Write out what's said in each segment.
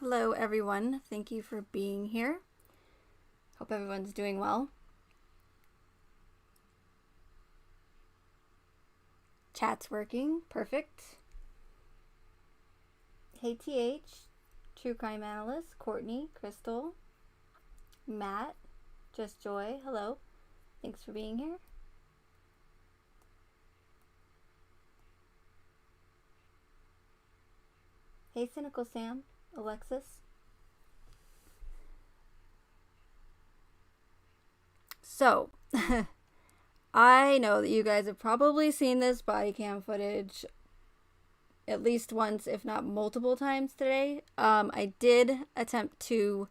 Hello everyone, thank you for being here. Hope everyone's doing well. Chat's working, perfect. Hey TH, True Crime Analyst, Courtney, Crystal, Matt, Just Joy, hello. Thanks for being here. Hey Cynical Sam, Alexis. So, I know that you guys have probably seen this body cam footage at least once, if not multiple times today. I did attempt to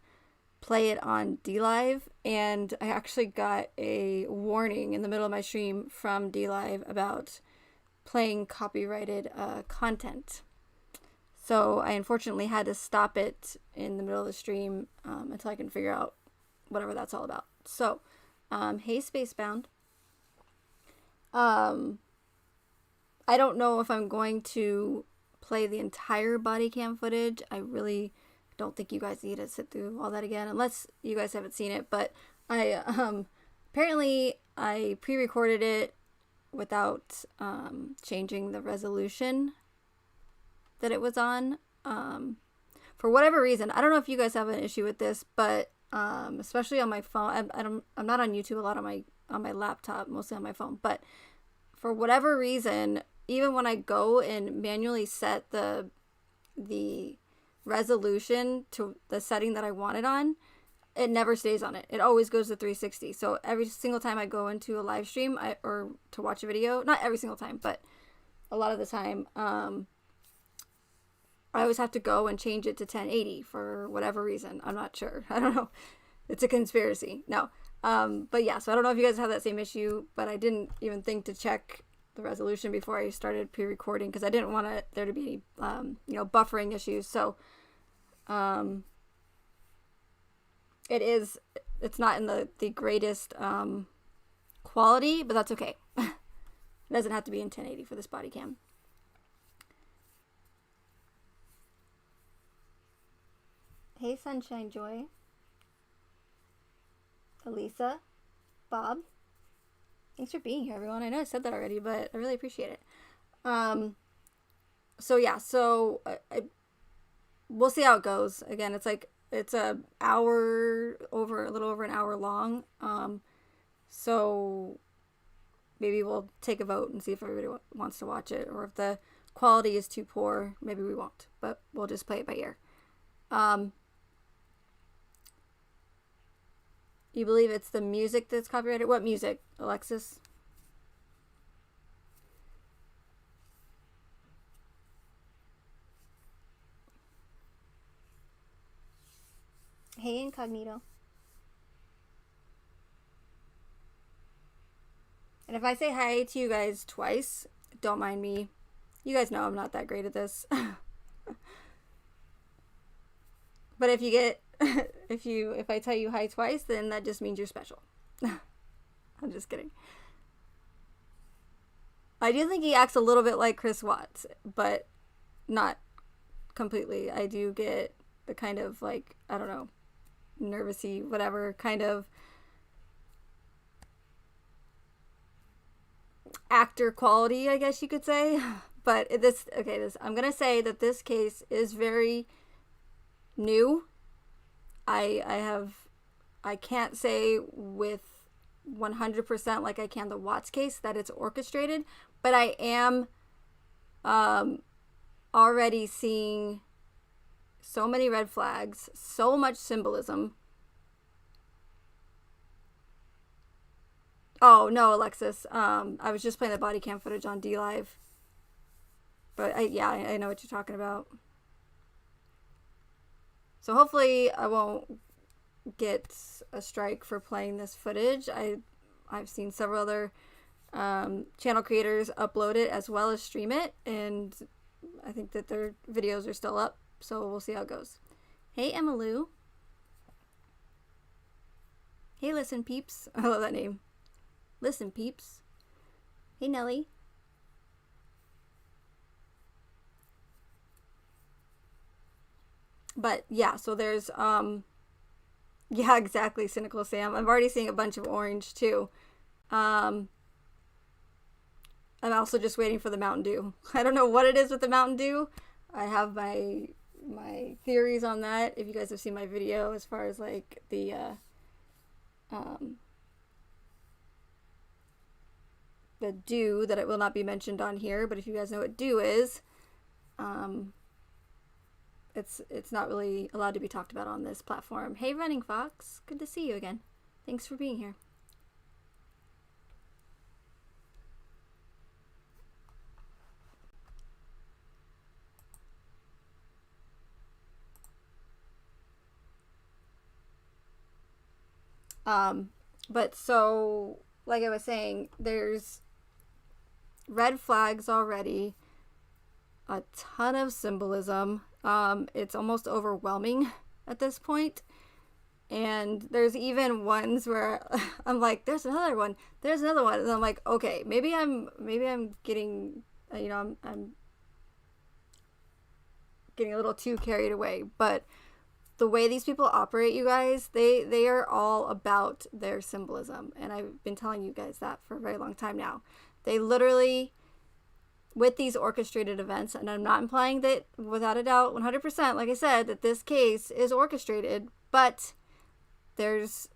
play it on DLive, and I actually got a warning in the middle of my stream from DLive about playing copyrighted content. So I unfortunately had to stop it in the middle of the stream until I can figure out whatever that's all about. So, hey Spacebound. I don't know if I'm going to play the entire body cam footage. I really don't think you guys need to sit through all that again, unless you guys haven't seen it. But I apparently I pre-recorded it without changing the resolution that it was on. For whatever reason, I don't know if you guys have an issue with this, but especially on my phone, I'm not on YouTube a lot on my laptop, mostly on my phone. But for whatever reason, even when I go and manually set the resolution to the setting that I want it on, it never stays on it. It always goes to 360. So every single time I go into a live stream or to watch a video, not every single time, but a lot of the time, I always have to go and change it to 1080 for whatever reason. I'm not sure. I don't know. It's a conspiracy. No. But yeah, so I don't know if you guys have that same issue, but I didn't even think to check the resolution before I started pre-recording because I didn't want there to be any, buffering issues. So it's not in the greatest quality, but that's okay. It doesn't have to be in 1080 for this body cam. Hey Sunshine Joy, Elisa, Bob, thanks for being here everyone. I know I said that already, but I really appreciate it. So yeah, we'll see how it goes. Again, it's a little over an hour long. So maybe we'll take a vote and see if everybody wants to watch it, or if the quality is too poor, maybe we won't, but we'll just play it by ear. You believe it's the music that's copyrighted? What music, Alexis? Hey, Incognito. And if I say hi to you guys twice, don't mind me. You guys know I'm not that great at this. But if you get if I tell you hi twice, then that just means you're special. I'm just kidding. I do think he acts a little bit like Chris Watts, but not completely. I do get the kind of I don't know, nervousy, whatever kind of actor quality, I guess you could say. But I'm gonna say that this case is very new. I can't say with 100% like I can the Watts case that it's orchestrated, but I am already seeing so many red flags, so much symbolism. Oh no, Alexis, I was just playing the body cam footage on DLive, but I know what you're talking about. So hopefully I won't get a strike for playing this footage. I've seen several other channel creators upload it as well as stream it, and I think that their videos are still up, so we'll see how it goes. Hey Emmalou. Hey Listen Peeps. I love that name. Listen Peeps. Hey Nelly. But yeah, so there's yeah, exactly, Cynical Sam. I'm already seeing a bunch of orange too. Um, I'm also just waiting for the Mountain Dew. I don't know what it is with the Mountain Dew. I have my theories on that. If you guys have seen my video as far as like um, the dew that it will not be mentioned on here, but if you guys know what dew is, um, it's not really allowed to be talked about on this platform. Hey, Running Fox, good to see you again. Thanks for being here. But so, like I was saying, there's red flags already, a ton of symbolism. It's almost overwhelming at this point. And there's even ones where I'm like, there's another one, and I'm like, okay, maybe I'm getting, I'm getting a little too carried away. But the way these people operate, you guys, they are all about their symbolism, and I've been telling you guys that for a very long time now. They literally, with these orchestrated events, and I'm not implying that without a doubt 100%, like I said, that this case is orchestrated, but there's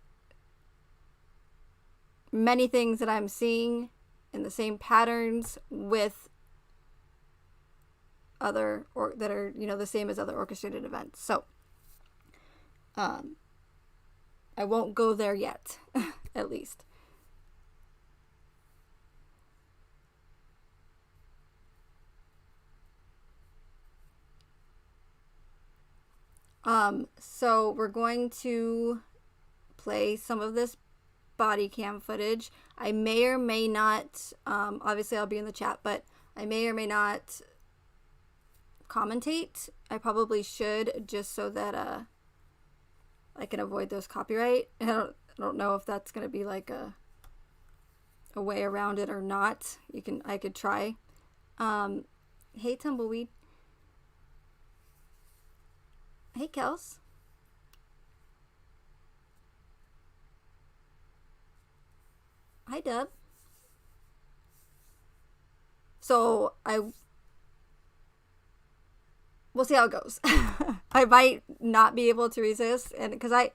many things that I'm seeing in the same patterns with other, or that are, the same as other orchestrated events. So I won't go there yet, at least. So we're going to play some of this body cam footage. I may or may not, obviously I'll be in the chat, but I may or may not commentate. I probably should, just so that I can avoid those copyright. I don't know if that's going to be like a way around it or not. I could try. Hey, Tumbleweed. Hey, Kels. Hi, Dub. So we'll see how it goes. I might not be able to resist, and because I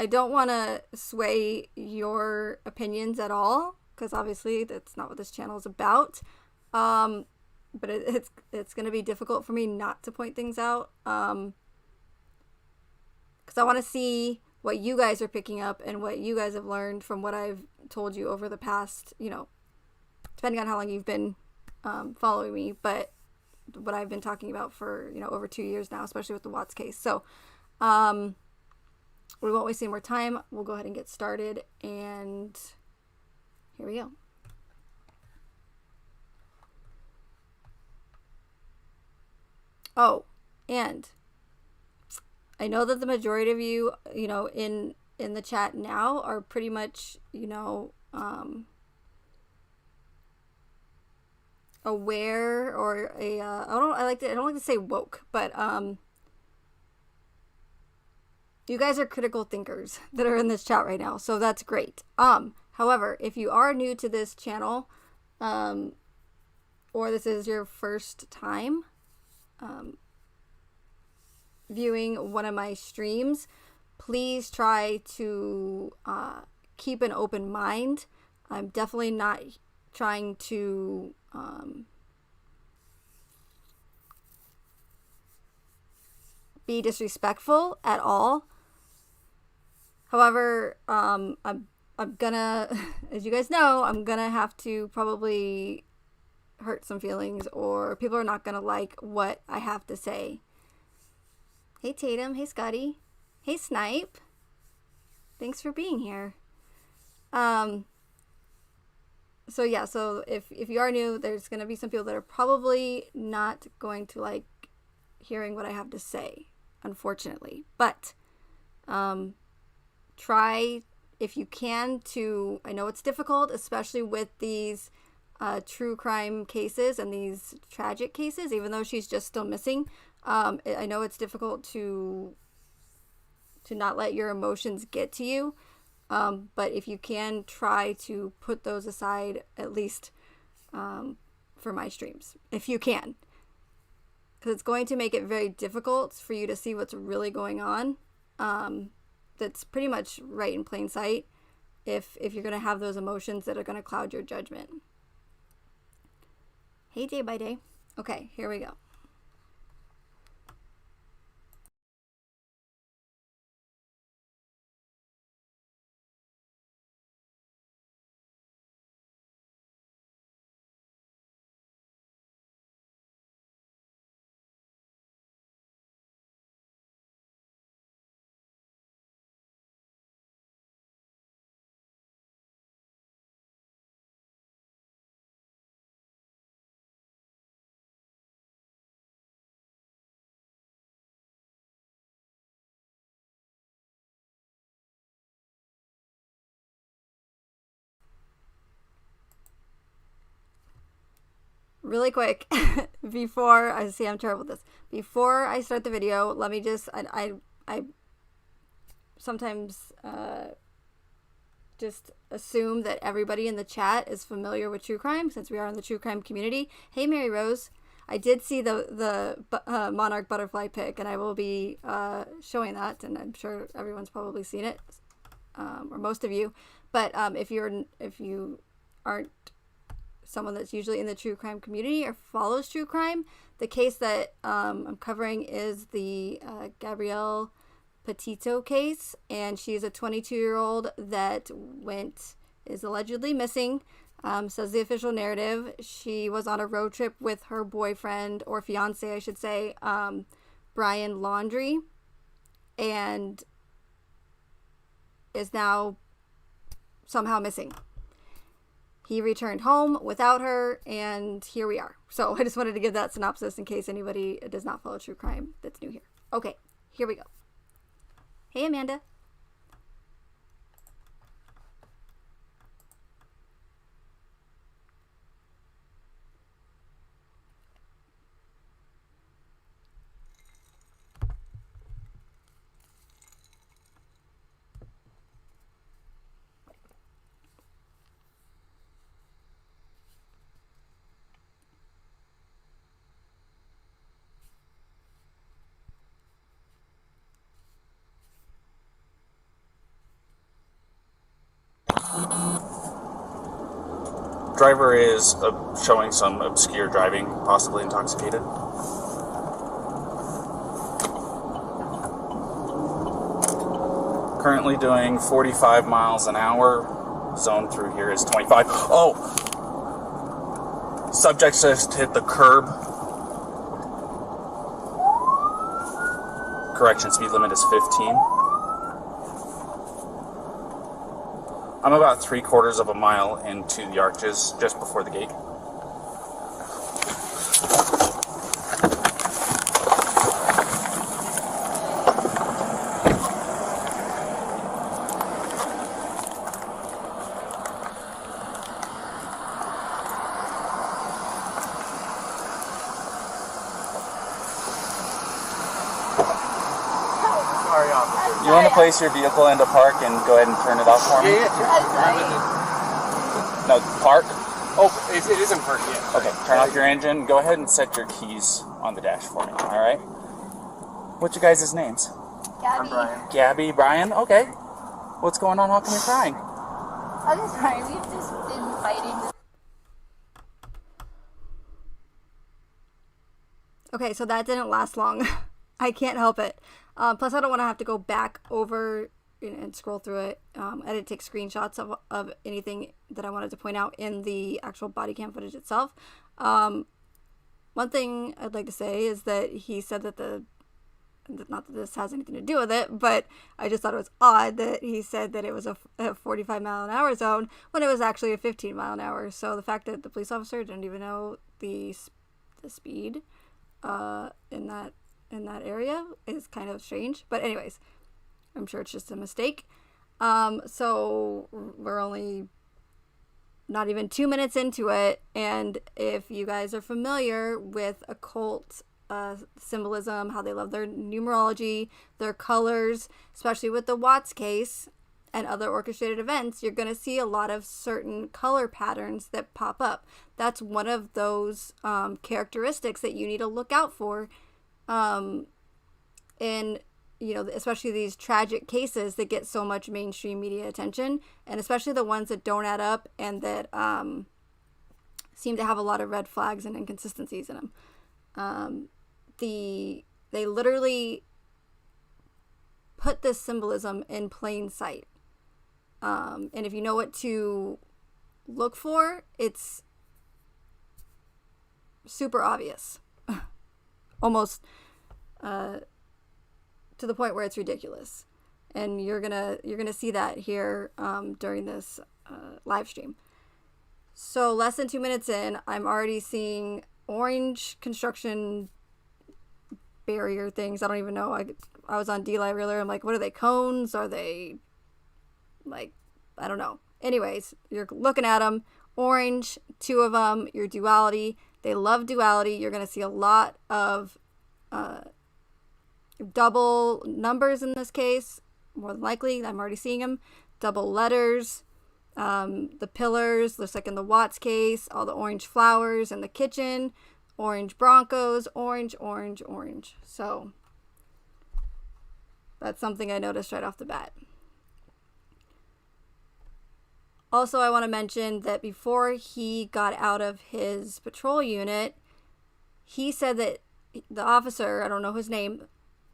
don't want to sway your opinions at all, because obviously that's not what this channel is about. But it's going to be difficult for me not to point things out, because I want to see what you guys are picking up and what you guys have learned from what I've told you over the past, depending on how long you've been following me, but what I've been talking about for, over 2 years now, especially with the Watts case. So we won't waste any more time. We'll go ahead and get started, and here we go. Oh, and I know that the majority of you, in the chat now are pretty much, aware, or I don't like to say woke, but you guys are critical thinkers that are in this chat right now, so that's great. However, if you are new to this channel, or this is your first time viewing one of my streams, please try to keep an open mind. I'm definitely not trying to be disrespectful at all. However, I'm gonna, as you guys know, I'm gonna have to probably hurt some feelings, or people are not gonna like what I have to say. Hey, Tatum. Hey, Scotty. Hey, Snipe. Thanks for being here. So yeah, so if you are new, there's going to be some people that are probably not going to like hearing what I have to say, unfortunately. But try, if you can, to, I know it's difficult, especially with these true crime cases and these tragic cases, even though she's just still missing. I know it's difficult to not let your emotions get to you, but if you can, try to put those aside, at least for my streams, if you can, because it's going to make it very difficult for you to see what's really going on. That's pretty much right in plain sight if you're going to have those emotions that are going to cloud your judgment. Hey, day by day. Okay, here we go. Really quick, before I see, I'm terrible at this. Before I start the video, let me just, I sometimes just assume that everybody in the chat is familiar with true crime, since we are in the true crime community. Hey, Mary Rose. I did see the monarch butterfly pic, and I will be showing that, and I'm sure everyone's probably seen it, or most of you. But if you aren't someone that's usually in the true crime community or follows true crime, the case that I'm covering is the Gabrielle Petito case, and she's a 22-year-old that is allegedly missing. Says the official narrative. She was on a road trip with her boyfriend, or fiance I should say, Brian Laundrie, and is now somehow missing. He returned home without her, and here we are. So I just wanted to give that synopsis in case anybody does not follow true crime that's new here. Okay, here we go. Hey, Amanda. Driver is showing some obscure driving, possibly intoxicated. Currently doing 45 miles an hour. Zone through here is 25. Oh! Subject just hit the curb. Correction, speed limit is 15. I'm about 3/4 of a mile into the arches, just before the gate. You want to place your vehicle into park and go ahead and turn it off for me? No, park? Oh, it isn't park yet. Okay, turn off your engine. Go ahead and set your keys on the dash for me, alright? What's your guys' names? Gabby. I'm Brian. Gabby, Brian? Okay. What's going on? How come you're crying? I'm sorry, we've just been fighting. Okay, so that didn't last long. I can't help it. Plus, I don't want to have to go back over and scroll through it. I didn't take screenshots of anything that I wanted to point out in the actual body cam footage itself. One thing I'd like to say is that he said that not that this has anything to do with it, but I just thought it was odd that he said that it was a 45 mile an hour zone when it was actually a 15 mile an hour. So the fact that the police officer didn't even know the speed in that area is kind of strange. But anyways, I'm sure it's just a mistake. So we're only not even 2 minutes into it, and if you guys are familiar with occult symbolism, how they love their numerology, their colors, especially with the Watts case and other orchestrated events. You're going to see a lot of certain color patterns that pop up. That's one of those characteristics that you need to look out for in, you know, especially these tragic cases that get so much mainstream media attention, and especially the ones that don't add up and that seem to have a lot of red flags and inconsistencies in them. They literally put this symbolism in plain sight. And if you know what to look for, it's super obvious. Almost to the point where it's ridiculous. And you're gonna see that here during this live stream. So less than 2 minutes in, I'm already seeing orange construction barrier things. I don't even know. I was on D-Live earlier. I'm like, what are they, cones? Are they, like, I don't know. Anyways, you're looking at them. Orange, 2 of them, your duality. They love duality. You're going to see a lot of double numbers in this case. More than likely, I'm already seeing them. Double letters. The pillars, looks like in the Watts case, all the orange flowers in the kitchen, orange Broncos, orange, orange, orange. So that's something I noticed right off the bat. Also, I want to mention that before he got out of his patrol unit, he said that the officer, I don't know his name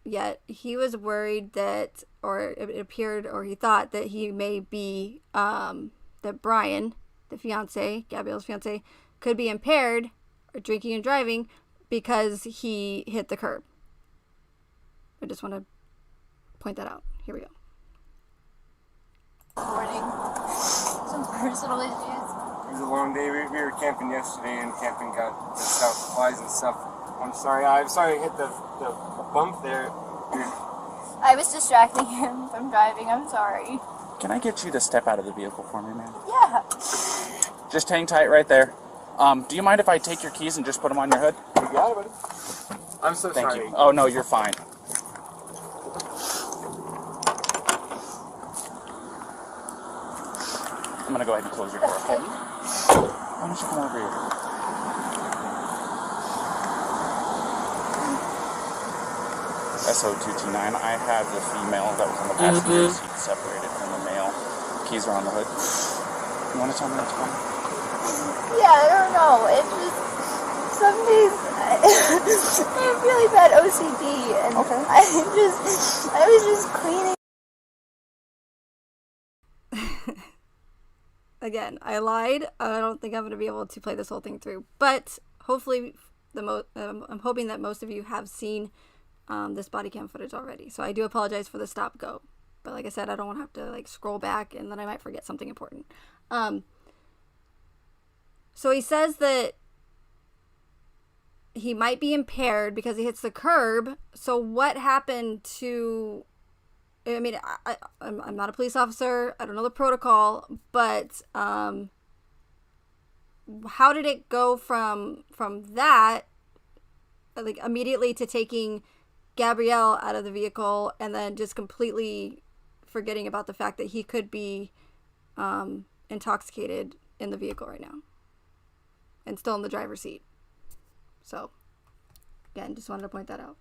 yet, he was worried that, or it appeared, or he thought that he may be, that Brian, the fiance, Gabrielle's fiance, could be impaired or drinking and driving because he hit the curb. I just want to point that out. Here we go. Morning. Some personal issues. It was a long day. We were camping yesterday, and camping got the south flies and stuff. I'm sorry I hit the bump there. I was distracting him from driving. I'm sorry. Can I get you to step out of the vehicle for me, man? Yeah. Just hang tight right there. Do you mind if I take your keys and just put them on your hood? You got it, buddy. I'm so Thank sorry. you. Oh, no, you're fine. I'm going to go ahead and close your door, okay? Why don't you come over here? SO229, I have the female that was in the passenger seat separated from the male. Keys are on the hood. You want to tell me what's going on? Yeah, I don't know. It's just some days I have really bad OCD, and Okay. I was just cleaning. Again, I lied. I don't think I'm going to be able to play this whole thing through, but hopefully I'm hoping that most of you have seen this body cam footage already. So I do apologize for the stop go, but like I said, I don't want to have to like scroll back and then I might forget something important. So he says that he might be impaired because he hits the curb. So what happened to, I mean, I'm not a police officer. I don't know the protocol, but how did it go from that, like, immediately to taking Gabrielle out of the vehicle and then just completely forgetting about the fact that he could be intoxicated in the vehicle right now and still in the driver's seat? So, again, just wanted to point that out.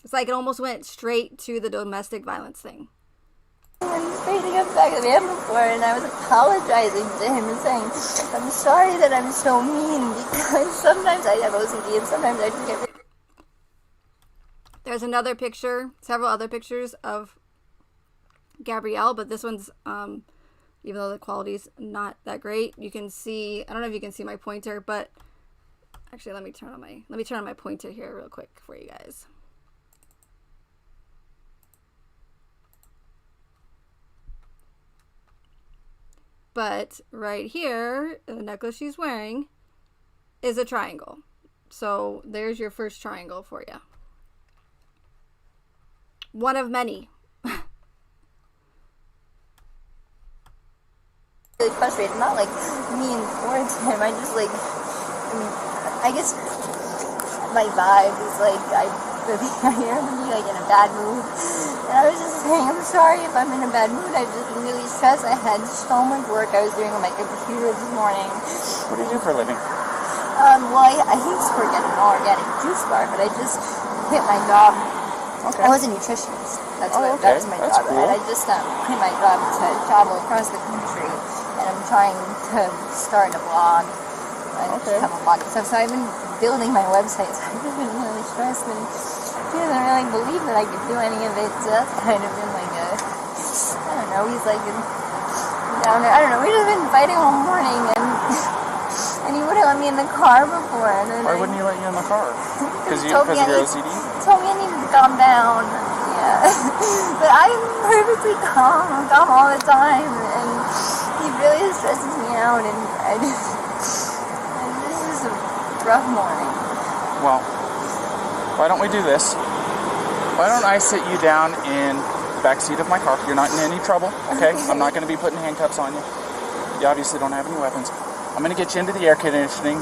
It's like it almost went straight to the domestic violence thing. I was waiting up back of the van before, and I was apologizing to him and saying, I'm sorry that I'm so mean, because sometimes I have OCD and sometimes I just get... There's another picture, several other pictures of Gabrielle, but this one's, even though the quality's not that great, you can see, I don't know if you can see my pointer, but actually let me turn on my pointer here real quick for you guys. But right here, the necklace she's wearing is a triangle. So there's your first triangle for you. One of many. Really frustrated, not like mean towards him. I just like I guess my vibe is like I am like in a bad mood, and I was just saying I'm sorry if I'm in a bad mood. I've just been really stressed. I had so much work I was doing on my computer this morning. What do you do for a living? Well, I used to work at an organic juice bar, but I just quit my job. Okay. I was a nutritionist. That was my That's job, cool. and I just quit my job to travel across the country, and I'm trying to start a blog. I have a blog and stuff, so I've been building my website, so I've just been really stressed, and he doesn't really believe that I could do any of it, so that's kind of been like a, I don't know, he's like down there, I don't know, we've just been fighting all morning, and he wouldn't let me in the car before, and then Why wouldn't he let you in the car? Because of your OCD? He told me I needed to calm down, yeah, but I'm perfectly calm, I'm calm all the time, and he really stresses me out, and this is a rough morning. Well, why don't we do this? Why don't I sit you down in the back seat of my car? You're not in any trouble, okay? I'm not going to be putting handcuffs on you. You obviously don't have any weapons. I'm going to get you into the air conditioning,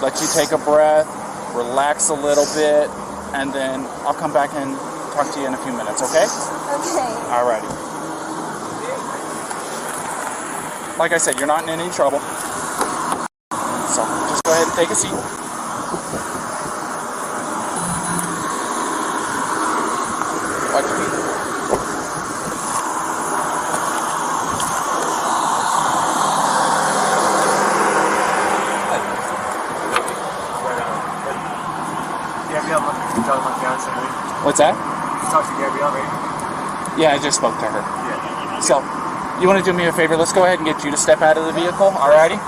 let you take a breath, relax a little bit, and then I'll come back and talk to you in a few minutes, okay? Okay. Alrighty. Like I said, you're not in any trouble. So just go ahead and take a seat. Watch your feet. Gabrielle, you talked about fiance, right? What's that? You talked to Gabrielle, right? Yeah, I just spoke to her. Yeah. So, you want to do me a favor? Let's go ahead and get you to step out of the vehicle, alrighty?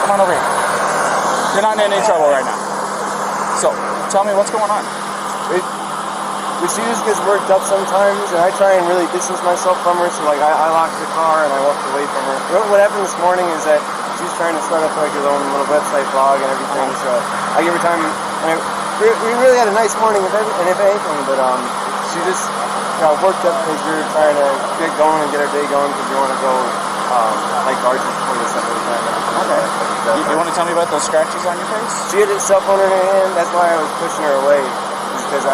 Come on over here. You're not in any trouble right now. So, tell me what's going on. She just gets worked up sometimes, and I try and really distance myself from her, so like I lock the car and I walk away from her. What happened this morning is that she's trying to start up like her own little website blog and everything, so I give her time, and we really had a nice morning, if anything, but she just got worked up because we were trying to get going and get our day going because we want to go like Arches before the stuff every time. Okay. You want to tell me about those scratches on your face? She had her cell phone in her hand, that's why I was pushing her away, because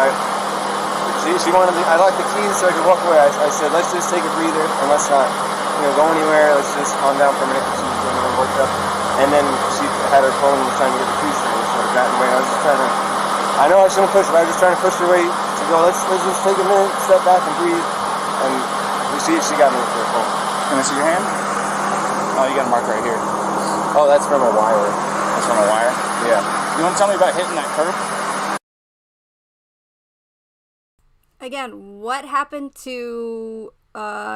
she wanted I locked the keys so I could walk away. I said, let's just take a breather and let's not go anywhere. Let's just calm down for a minute because she was getting a little worked up. And then she had her phone and was trying to get the keys to me, so I got in the way. I was just trying to, I know I shouldn't push, but I was just trying to push her away to go, let's just take a minute, step back and breathe. And she got me with her phone. Can I see your hand? Oh, you got a mark right here. Oh, that's from a wire. That's from a wire? Yeah. You want to tell me about hitting that curb? Again, what happened to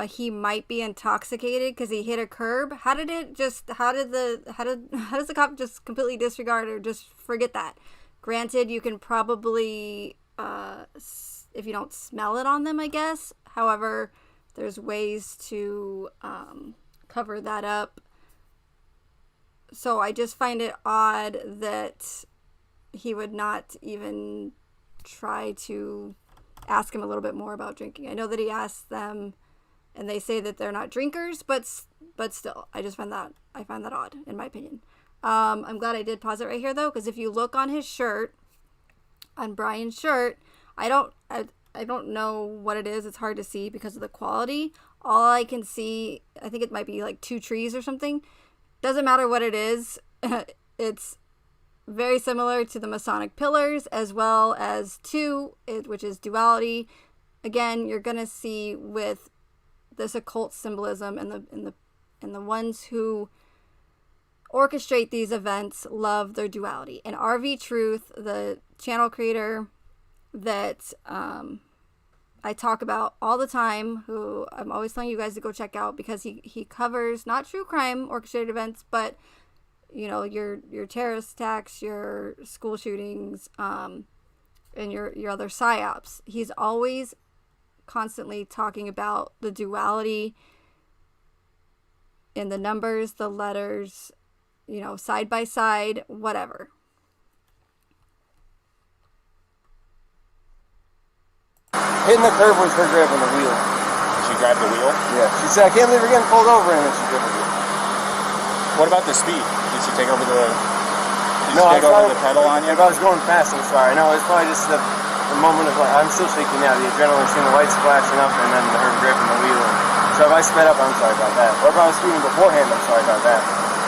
he might be intoxicated because he hit a curb? How does the cop just completely disregard or just forget that? Granted, you can probably if you don't smell it on them, I guess. However, there's ways to cover that up. So I just find it odd that he would not even try to ask him a little bit more about drinking. I know that he asked them and they say that they're not drinkers, but still, I find that odd, in my opinion. I'm glad I did pause it right here though, because if you look on his shirt, on Brian's shirt, I don't know what it is. It's hard to see because of the quality. All I can see, I think it might be like 2 trees or something. Doesn't matter what it is. It's very similar to the Masonic pillars, as well as 2, which is duality. Again, you're gonna see with this occult symbolism and the ones who orchestrate these events love their duality. And RV Truth, the channel creator that I talk about all the time, who I'm always telling you guys to go check out because he covers not true crime orchestrated events, but your terrorist attacks, your school shootings, and your other psyops. He's always constantly talking about the duality in the numbers, the letters, side by side, whatever. Hitting the curb was her grabbing the wheel. she grabbed the wheel? Yeah. She said, I can't believe we're getting pulled over, and then she grabbed the wheel. What about the speed? Did she take over the... No, I take thought over the pedal on you? if I was going fast, I'm sorry. No, it's probably just the moment of like, I'm still shaking now. The adrenaline, seeing the lights flashing up, and then her gripping the wheel. So if I sped up, I'm sorry about that. Or if I was speeding beforehand, I'm sorry about that.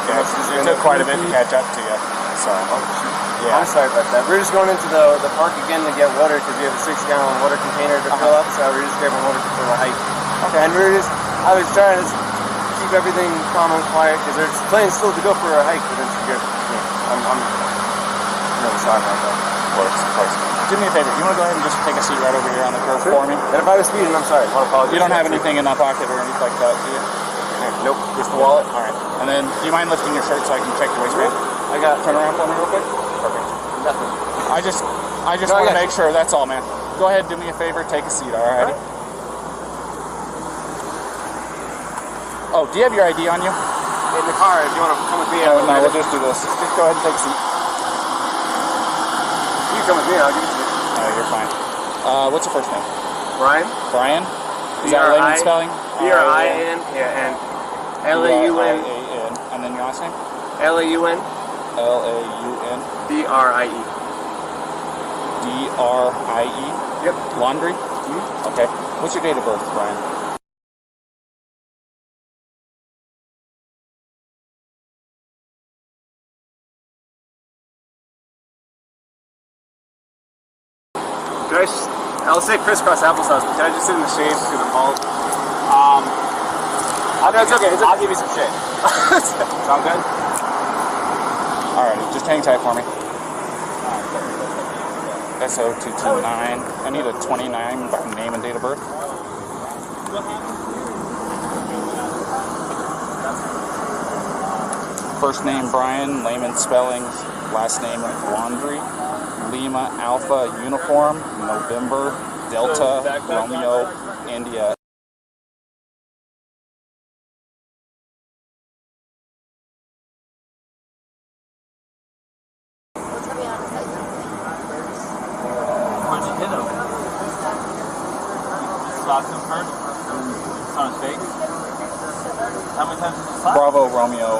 Yeah, it took quite a bit to catch up to you. So, yeah. I'm sorry about that. We're just going into the park again to get water because we have a 6-gallon water container to fill up. So we're just grabbing water for the hike. Okay. And I was trying to keep everything calm and quiet because there's plans still to go for a hike, but it's good. I'm really sorry about that. Of course. Do me a favor. You want to go ahead and just take a seat right over here on the curb for me? And if I was speeding, I'm sorry. I apologize. You don't have anything in that pocket or anything like that, do you? Nope. Just the wallet? All right. And then, do you mind lifting your shirt so I can check your waistband? Turn around for me real quick. Perfect. Nothing. I just want to make sure. That's all, man. Go ahead, do me a favor. Take a seat, all right? Oh, do you have your ID on you? In the car, if you want to come with me. No, we'll just do this. Just go ahead and take a seat. You can come with me, I'll give you a seat. No, you're fine. What's your first name? Brian? Brian? Is that layman spelling? B-R-I-N, yeah, and L-A-U-N. And then your last name? L-A-U-N. L-A-U-N. D-R-I-E. D-R-I-E? Yep. Laundry? Mm-hmm. Okay. What's your date of birth, Brian? I'll say crisscross applesauce, but can I just sit in the shade because I'm bald? It's okay. I'll give you some shade. Sound good? Alrighty, just hang tight for me. SO229. I need a 29 name and date of birth. First name Brian, layman spellings, last name Laundry. Lima Alpha Uniform, November, Delta, Romeo, India. Where'd you hit him? Stopped him first? It's on his face? How many times did you stop? Bravo, Romeo,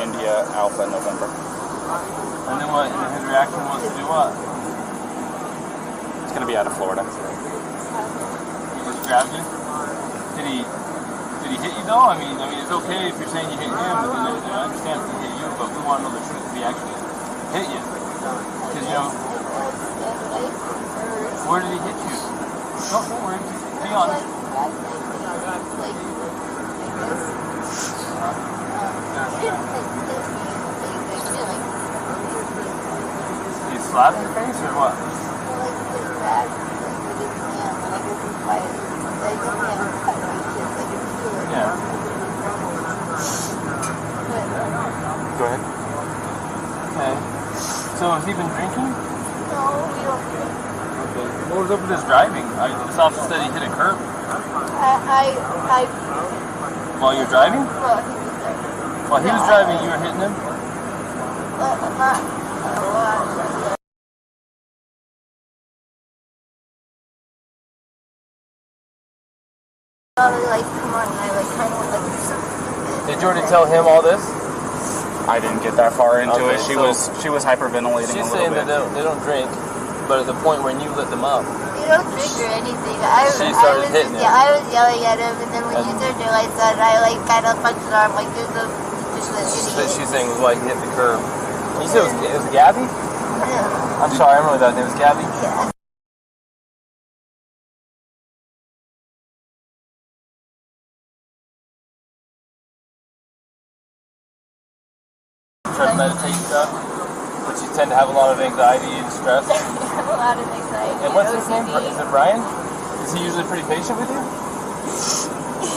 India, Alpha, November. And then what? And his reaction was to do what? It's going to be out of Florida. He just grabbed you? Did he hit you though? I mean, it's okay if you're saying you hit him, but I understand if he hit you, but we want to know the truth if he actually hit you. Because, where did he hit you? Don't worry, be honest. Did he slap your face or what? Yeah. Go ahead. Okay. So has he been drinking? No, we don't drink. Okay. What was up with his driving? This officer said he hit a curb. While you're driving? While he was driving, you were hitting him? Did you already tell him all this? I didn't get that far into Okay, it. She so was hyperventilating She's a little saying bit. that they don't drink, but at the point when you lit them up, You don't drink or anything. She started hitting him. I was yelling at him, and then when you turned your lights on, I kind of punched his arm like there's a just a that she's saying was why he hit the curb. You said it was Gabby? Yeah. I'm sorry, I remember that name. It was Gabby? Yeah. Try to meditate stuff, but you tend to have a lot of anxiety and stress. I have a lot of anxiety. And what's his name? Is it Brian? Is he usually pretty patient with you?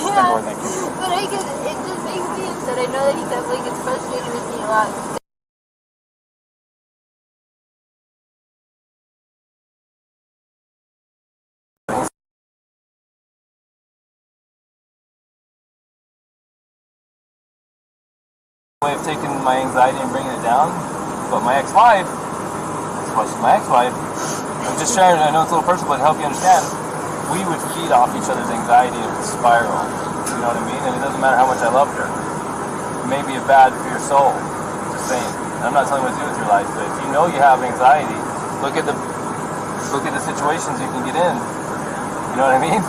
Yeah. But it just makes me upset. I know that he definitely gets frustrated with me a lot. Way of taking my anxiety and bringing it down, but my ex-wife, that's why she's my ex-wife. I'm just trying, I know it's a little personal, but to help you understand. we would feed off each other's anxiety of the spiral. You know what I mean? And it doesn't matter how much I loved her. It may be bad for your soul. Just saying. And I'm not telling you what to do with your life, but if you know you have anxiety, look at the situations you can get in. You know what I mean?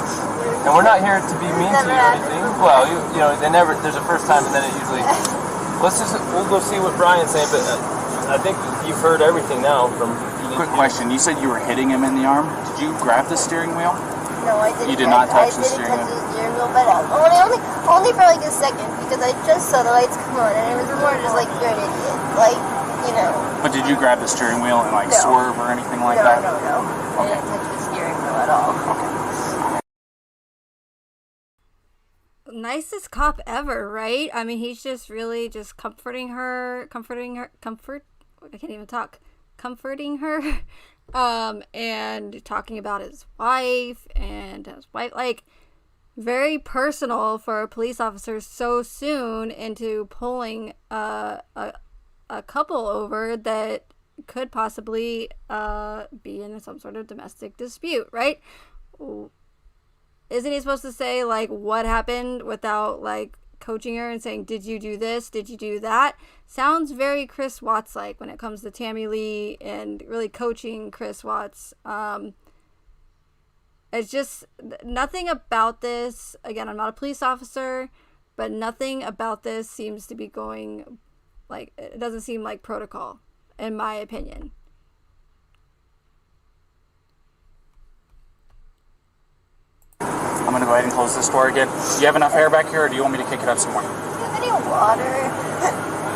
And we're not here to be mean to you or anything. Well, you know, there's a first time, and then it usually. We'll go see what Brian's saying, but I think you've heard everything now from. Quick question. You said you were hitting him in the arm. Did you grab the steering wheel? No, I didn't. You did not touch the steering wheel? I didn't touch the steering wheel, but only for like a second, because I just saw the lights come on, and it was more just like, you're an idiot. Like, you know. But did you grab the steering wheel and like swerve or anything like that? No. I didn't touch the steering wheel at all. Nicest cop ever, right? I mean, he's just really just comforting her, I can't even talk. Comforting her, and talking about his wife, like, very personal for a police officer so soon into pulling a couple over that could possibly be in some sort of domestic dispute, right? Isn't he supposed to say, like, what happened without, like, coaching her and saying, did you do this? Did you do that? Sounds very Chris Watts-like when it comes to Tammy Lee and really coaching Chris Watts. It's just nothing about this. Again, I'm not a police officer, but nothing about this seems to be going, like, it doesn't seem like protocol, in my opinion. I'm going to go ahead and close this door again. Do you have enough air back here, or do you want me to kick it up some more? Do you have any water?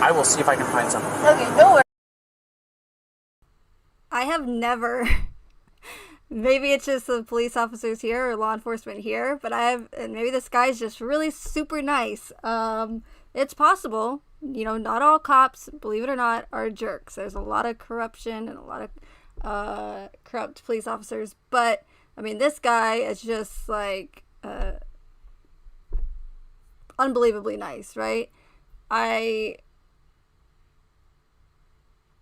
I will see if I can find some. Okay, no worries. I have never, maybe it's just the police officers here or law enforcement here, but and maybe this guy's just really super nice. It's possible, you know, not all cops, believe it or not, are jerks. There's a lot of corruption and a lot of corrupt police officers, but I mean, this guy is just like unbelievably nice, right?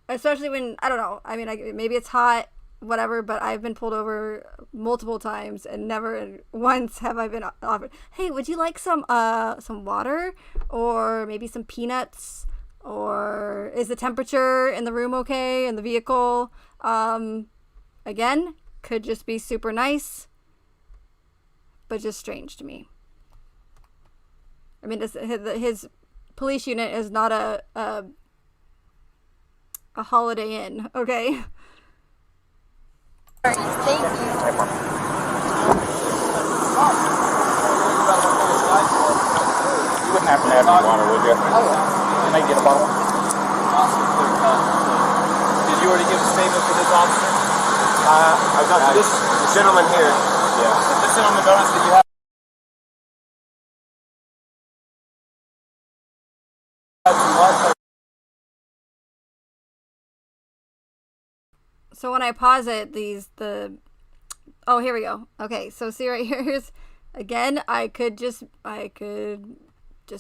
Especially when, I don't know, I mean, maybe it's hot, whatever, but I've been pulled over multiple times and never once have I been offered, hey, would you like some water or maybe some peanuts, or is the temperature in the room okay in the vehicle? Again, could just be super nice, but just strange to me. I mean, his police unit is not a Holiday Inn, okay? Thank you. You wouldn't happen to have any water, would you? Oh, yeah. Can I get a bottle? Did you already give a statement for this officer? I've got this gentleman here. Yeah. This gentleman noticed that you have some water. So when I pause it, oh, here we go. Okay, so see right here's, again, I could just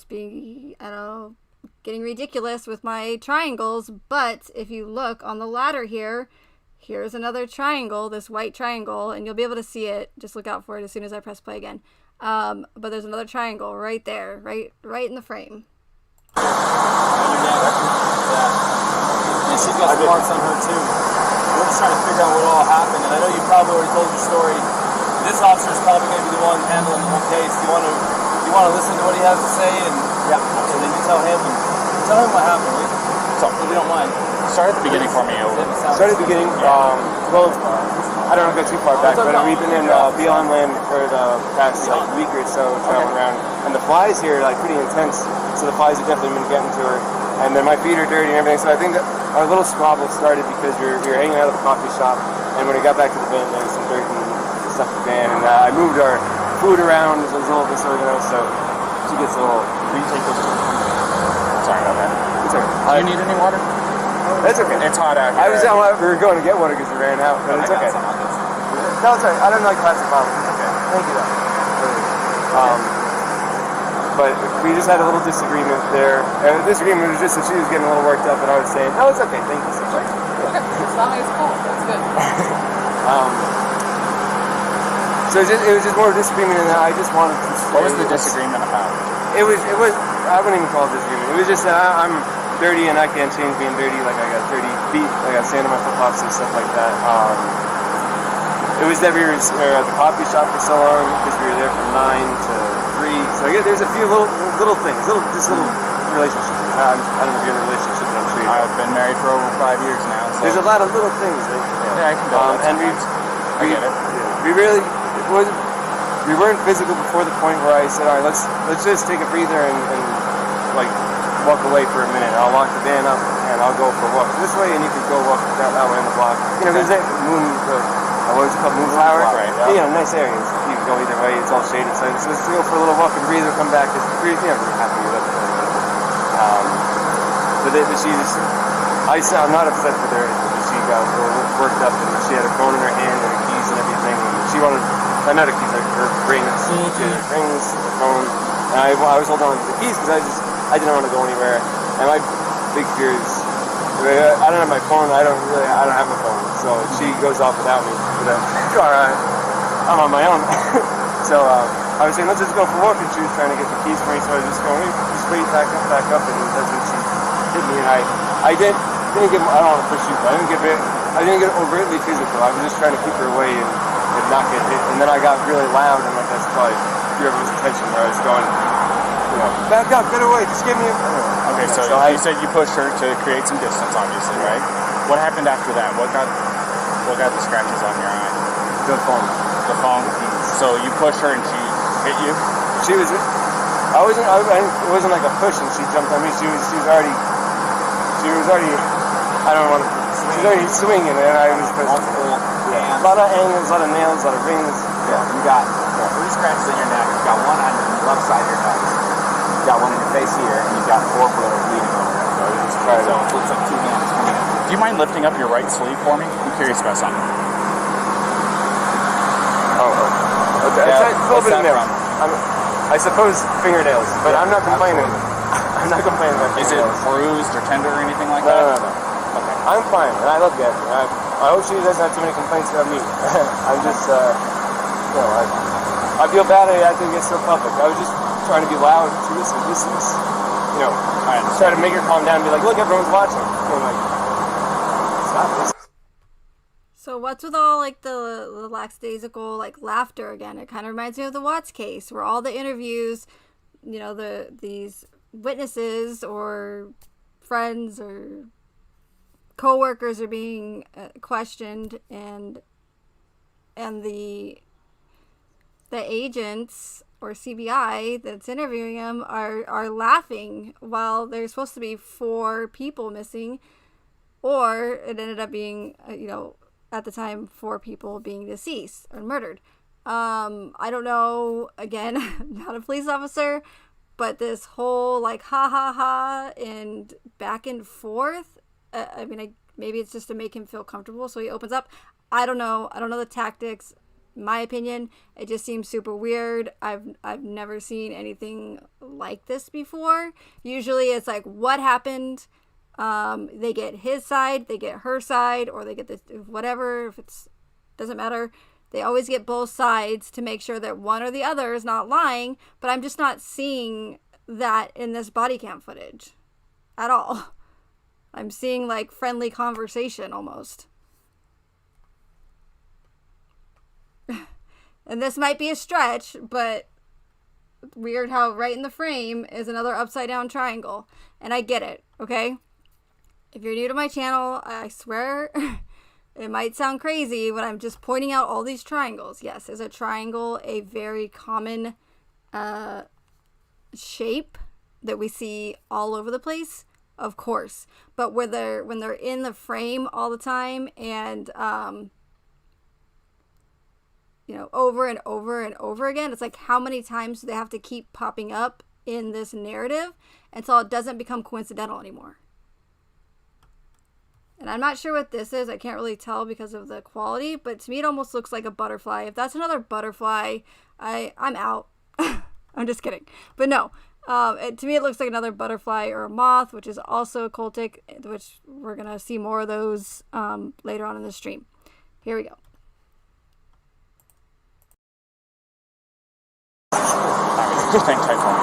be, I don't know, getting ridiculous with my triangles, but if you look on the ladder here, here's another triangle, this white triangle, and you'll be able to see it. Just look out for it as soon as I press play again. But there's another triangle right there, right in the frame. And she's got some marks on her too. We're just trying to figure out what all happened, and I know you probably already told your story. This officer is probably going to be the one handling the whole case. Do you want to listen to what he has to say, and then you tell him what happened. So if you don't mind, Start at the beginning for me. Start at the beginning. Well, I don't want to go too far back, but we've been in Beyond Land for the past week or so, traveling around, and the flies here are pretty intense. So the flies have definitely been getting to her, and then my feet are dirty and everything. So I think that our little squabble started because we were hanging out at the coffee shop, and when we got back to the van, there was some dirt and stuff in the van, and I moved our food around. It was a little disorganized, so she gets a little. Will you take those? Sorry about that. It's okay. Do you need any water? That's okay. It's hot out here. We were going to get water because we ran out, but it's okay. No, it's alright. I don't like plastic bottles. It's okay. Thank you, though. But we just had a little disagreement there. And the disagreement was just that she was getting a little worked up, and I was saying, "No, it's okay. Thank you so much." Okay, as long as it's cool, that's good. So it was just more disagreement in that I just wanted to. What was the disagreement about? It was. I wouldn't even call it disagreement. It was just that I'm dirty and I can't change being dirty. Like I got dirty feet, I got sand on my flip flops and stuff like that. It was that we were at the coffee shop for so long because we were there from 9 to 3. So I guess there's a few little things, little relationships. I don't know if you're in a relationship, but I'm sure I've been married for over 5 years now. So. There's a lot of little things. I can go. And I get it. We really we weren't physical before the point where I said, all right, let's just take a breather and like walk away for a minute. I'll lock the van up and I'll go for a walk this way, and you can go walk that way in the block. You know, there's that what is it called, Moonflower? Right. Yeah, nice areas. You can go either way. It's all shaded. So let's go for a little walk and breathe and come back. Because we're happy with it. I'm not upset with her. She got worked up and she had her phone in her hand and her keys and everything. And she wanted, not her keys, like her rings. She had her rings, her phone. And I was holding on to the keys because I didn't want to go anywhere. And my big fear is, I don't have my phone. I don't have my phone. So she goes off without me. But I'm on my own. So I was saying, let's just go for a walk. And she was trying to get the keys for me. So I was just going, just wait, back up. And that's when she hit me. And I didn't get, I don't want to push you, but I didn't get overtly physical. I was just trying to keep her away and not get hit. And then I got really loud, and like that's probably fear of losing attention, where I was going, back up, get away, just give me a... Okay, so you said you pushed her to create some distance, obviously, right? What happened after that? What got the scratches on your eye? The phone. The phone? So you pushed her and she hit you? It wasn't like a push and she jumped on me. She was already, I don't want to, she was already swinging and I was multiple a lot of angles, a lot of nails, a lot of rings. Yeah, you got 3 scratches in your neck. You got one on the left side of your nose. You got one in your face here, and you got 4 bleeding over there. So it looks like 2 hands coming in. Do you mind lifting up your right sleeve for me? I'm curious about something. Okay. Yeah, It's a little bit of nails. I suppose fingernails, but Yeah, I'm not complaining. absolutely. I'm not complaining about Is it fingernails. bruised or tender or anything like No. that? Okay. I'm fine, and I love Gabrielle. I hope she doesn't have too many complaints about me. I'm just, I feel bad I think it's so public. I was just trying to be loud to listen. This is, I try to make her calm down and be like, look, everyone's watching. And like, stop this. So what's with all like the lackadaisical like laughter again? It kind of reminds me of the Watts case, where all the interviews, these witnesses or friends or co-workers are being questioned, and the agents or CBI that's interviewing them are laughing while there's supposed to be 4 people missing, or it ended up being at the time 4 people being deceased or murdered. I don't know, again, not a police officer, but this whole like ha ha ha and back and forth, maybe it's just to make him feel comfortable so he opens up. I don't know the tactics. My opinion, it just seems super weird. I've never seen anything like this before. Usually it's like, what happened? They get his side, they get her side, or they get the whatever. If it's doesn't matter, they always get both sides to make sure that one or the other is not lying. But I'm just not seeing that in this body cam footage at all. I'm seeing like friendly conversation almost. And this might be a stretch, but weird how right in the frame is another upside down triangle. And I get it, okay? If you're new to my channel, I swear it might sound crazy, but I'm just pointing out all these triangles. Yes, is a triangle a very common shape that we see all over the place? Of course. But when they're in the frame all the time and over and over and over again, it's like, how many times do they have to keep popping up in this narrative until it doesn't become coincidental anymore? And I'm not sure what this is. I can't really tell because of the quality, but to me it almost looks like a butterfly. If that's another butterfly, I'm out. I'm just kidding. But no, to me it looks like another butterfly or a moth, which is also occultic, which we're going to see more of those later on in the stream. Here we go. Alright, just hang tight for me.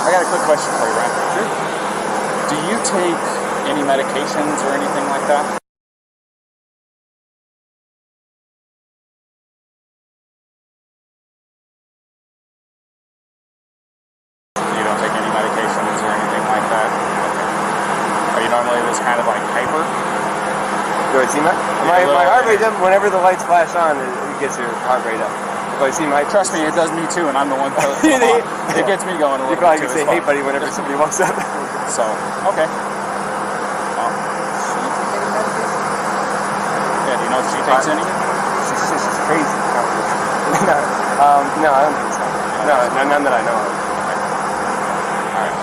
I got a quick question for you, Ryan. Sure. Do you take any medications or anything like that? You don't take any medications or anything like that? Okay. Are you normally this kind of like hyper? Do I see my heart rate up whenever the lights flash on? It gets your heart rate up. Do I see my? Trust me, it does me too, and I'm the one that it gets me going a little bit. You probably too, could say, "Hey, buddy," whenever somebody walks up. So, okay. Well, yeah, do you know if she takes any? She's crazy. No, I don't think so. No, none that I know of. All right.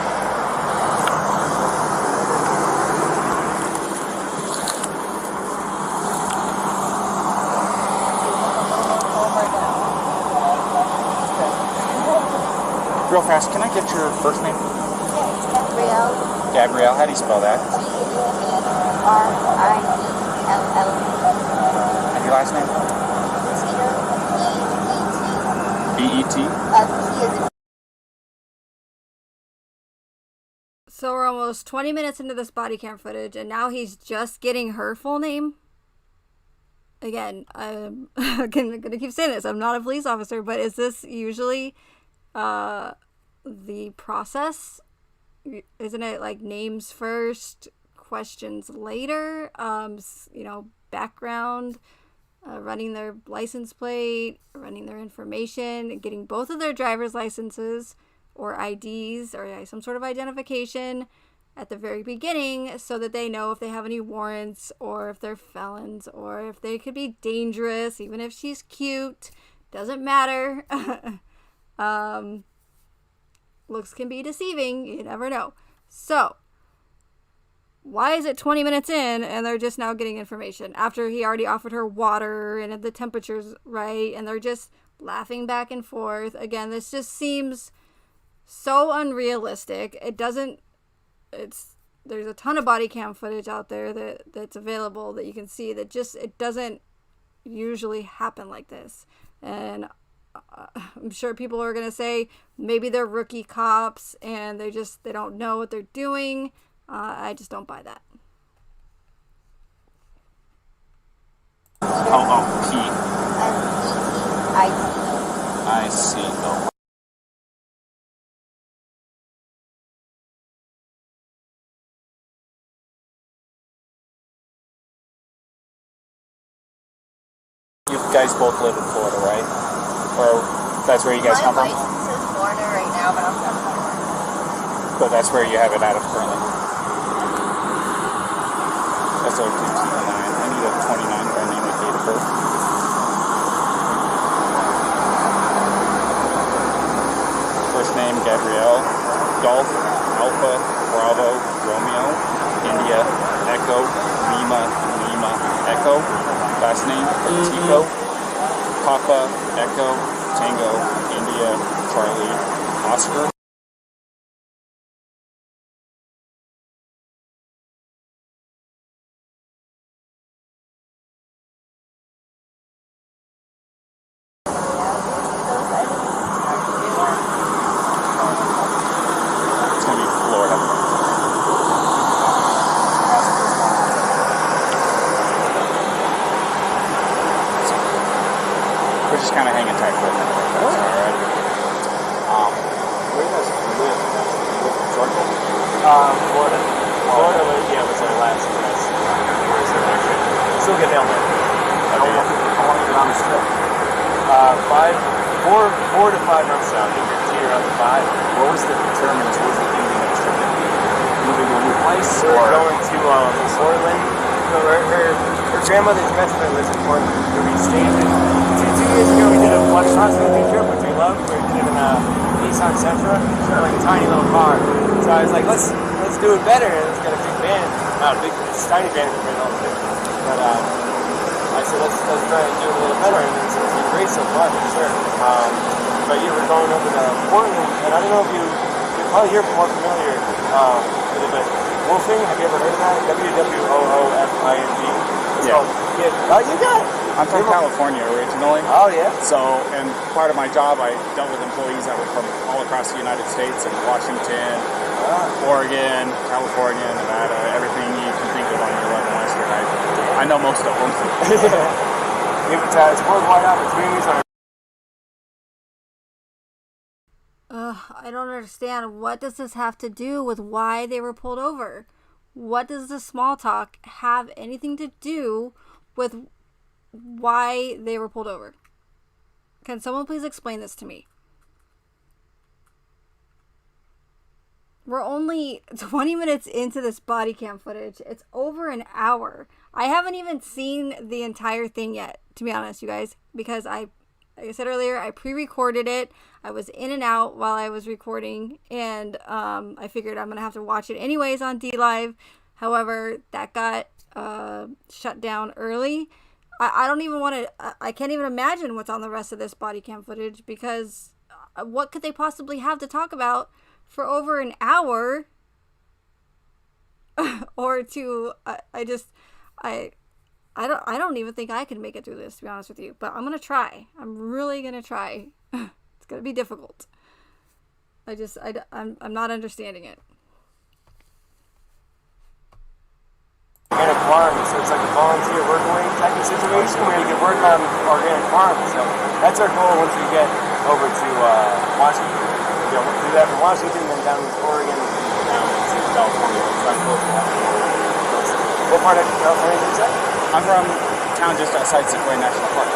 Real fast, can I get your first name? Gabrielle. Gabrielle, how do you spell that? G-A-B-R-I-E-L-L. And your last name? Petito. B-E-T? So we're almost 20 minutes into this body cam footage, and now he's just getting her full name. Again, I'm gonna keep saying this. I'm not a police officer, but is this usually the process? Isn't it like names first, questions later? Background, running their license plate, running their information, getting both of their driver's licenses or IDs or some sort of identification at the very beginning so that they know if they have any warrants or if they're felons or if they could be dangerous, even if she's cute. Doesn't matter. Looks can be deceiving. You never know. So, why is it 20 minutes in and they're just now getting information after he already offered her water and the temperature's right and they're just laughing back and forth? Again, this just seems so unrealistic. There's a ton of body cam footage out there that's available that you can see that just, it doesn't usually happen like this. And I'm sure people are going to say maybe they're rookie cops and they don't know what they're doing. I just don't buy that. P. I see. Oh. You guys both live in Florida, right? Or that's where you guys come from? My license is Florida right now, but I'm from Florida. But that's where you have it out of currently. That's our 229. I need a 29 for a name with date of birth. First name, Gabrielle. Golf, Alpha, Bravo, Romeo, India, Echo, Lima, Echo. Last name, Petito. Papa, Echo, Tango, India, Charlie, Oscar. It's going to be Florida. We're just kind of hanging tight for a minute. That's all right. Where does you live? Georgia? Florida. Florida, yeah, was our last address. Still get down there. How long is it on the strip? 4 to 5 months out. You're on 5. What was the determinants? What was the ending of the trip? Moving to a new place? We're going to Portland. So her grandmother's best friend lives in Portland. We stayed in 2 years ago. We did a one cross-country trip, which we loved. We did in Nissan Sentra, like a tiny little car. So I was like, let's do it better. And it's got a big van. Not a big, it's a tiny van compared to all the things. But I said, let's try and do it a little better. And it's been great so far, for sure. But you were going over to Portland, and I don't know if you're probably more familiar with it, but woofing, have you ever heard of that? WWOOFING. It's called, oh, you got it. I'm from California originally. Oh, yeah? So, and part of my job, I dealt with employees that were from all across the United States, and Washington, Oregon, California, Nevada, everything you can think of on your level western. I know most of them. It's worldwide opportunities. I don't understand. What does this have to do with why they were pulled over? What does the small talk have anything to do with why they were pulled over? Can someone please explain this to me? We're only 20 minutes into this body cam footage. It's over an hour. I haven't even seen the entire thing yet, to be honest, you guys, because like I said earlier, I pre-recorded it. I was in and out while I was recording, and I figured I'm going to have to watch it anyways on DLive. However, that got shut down early. I don't even want to, I can't even imagine what's on the rest of this body cam footage, because what could they possibly have to talk about for over an hour? Or two, I don't even think I can make it through this, to be honest with you. But I'm going to try. I'm really going to try. It's going to be difficult. I'm not understanding it. Organic farms, so it's like a volunteer work-away type of situation where you can work on organic farms. So that's our goal once we get over to Washington. We'll do that from Washington, then down to Oregon, and down to California. So I'm close to Washington. What part of California is that? I'm from a town just outside Sequoia National Park.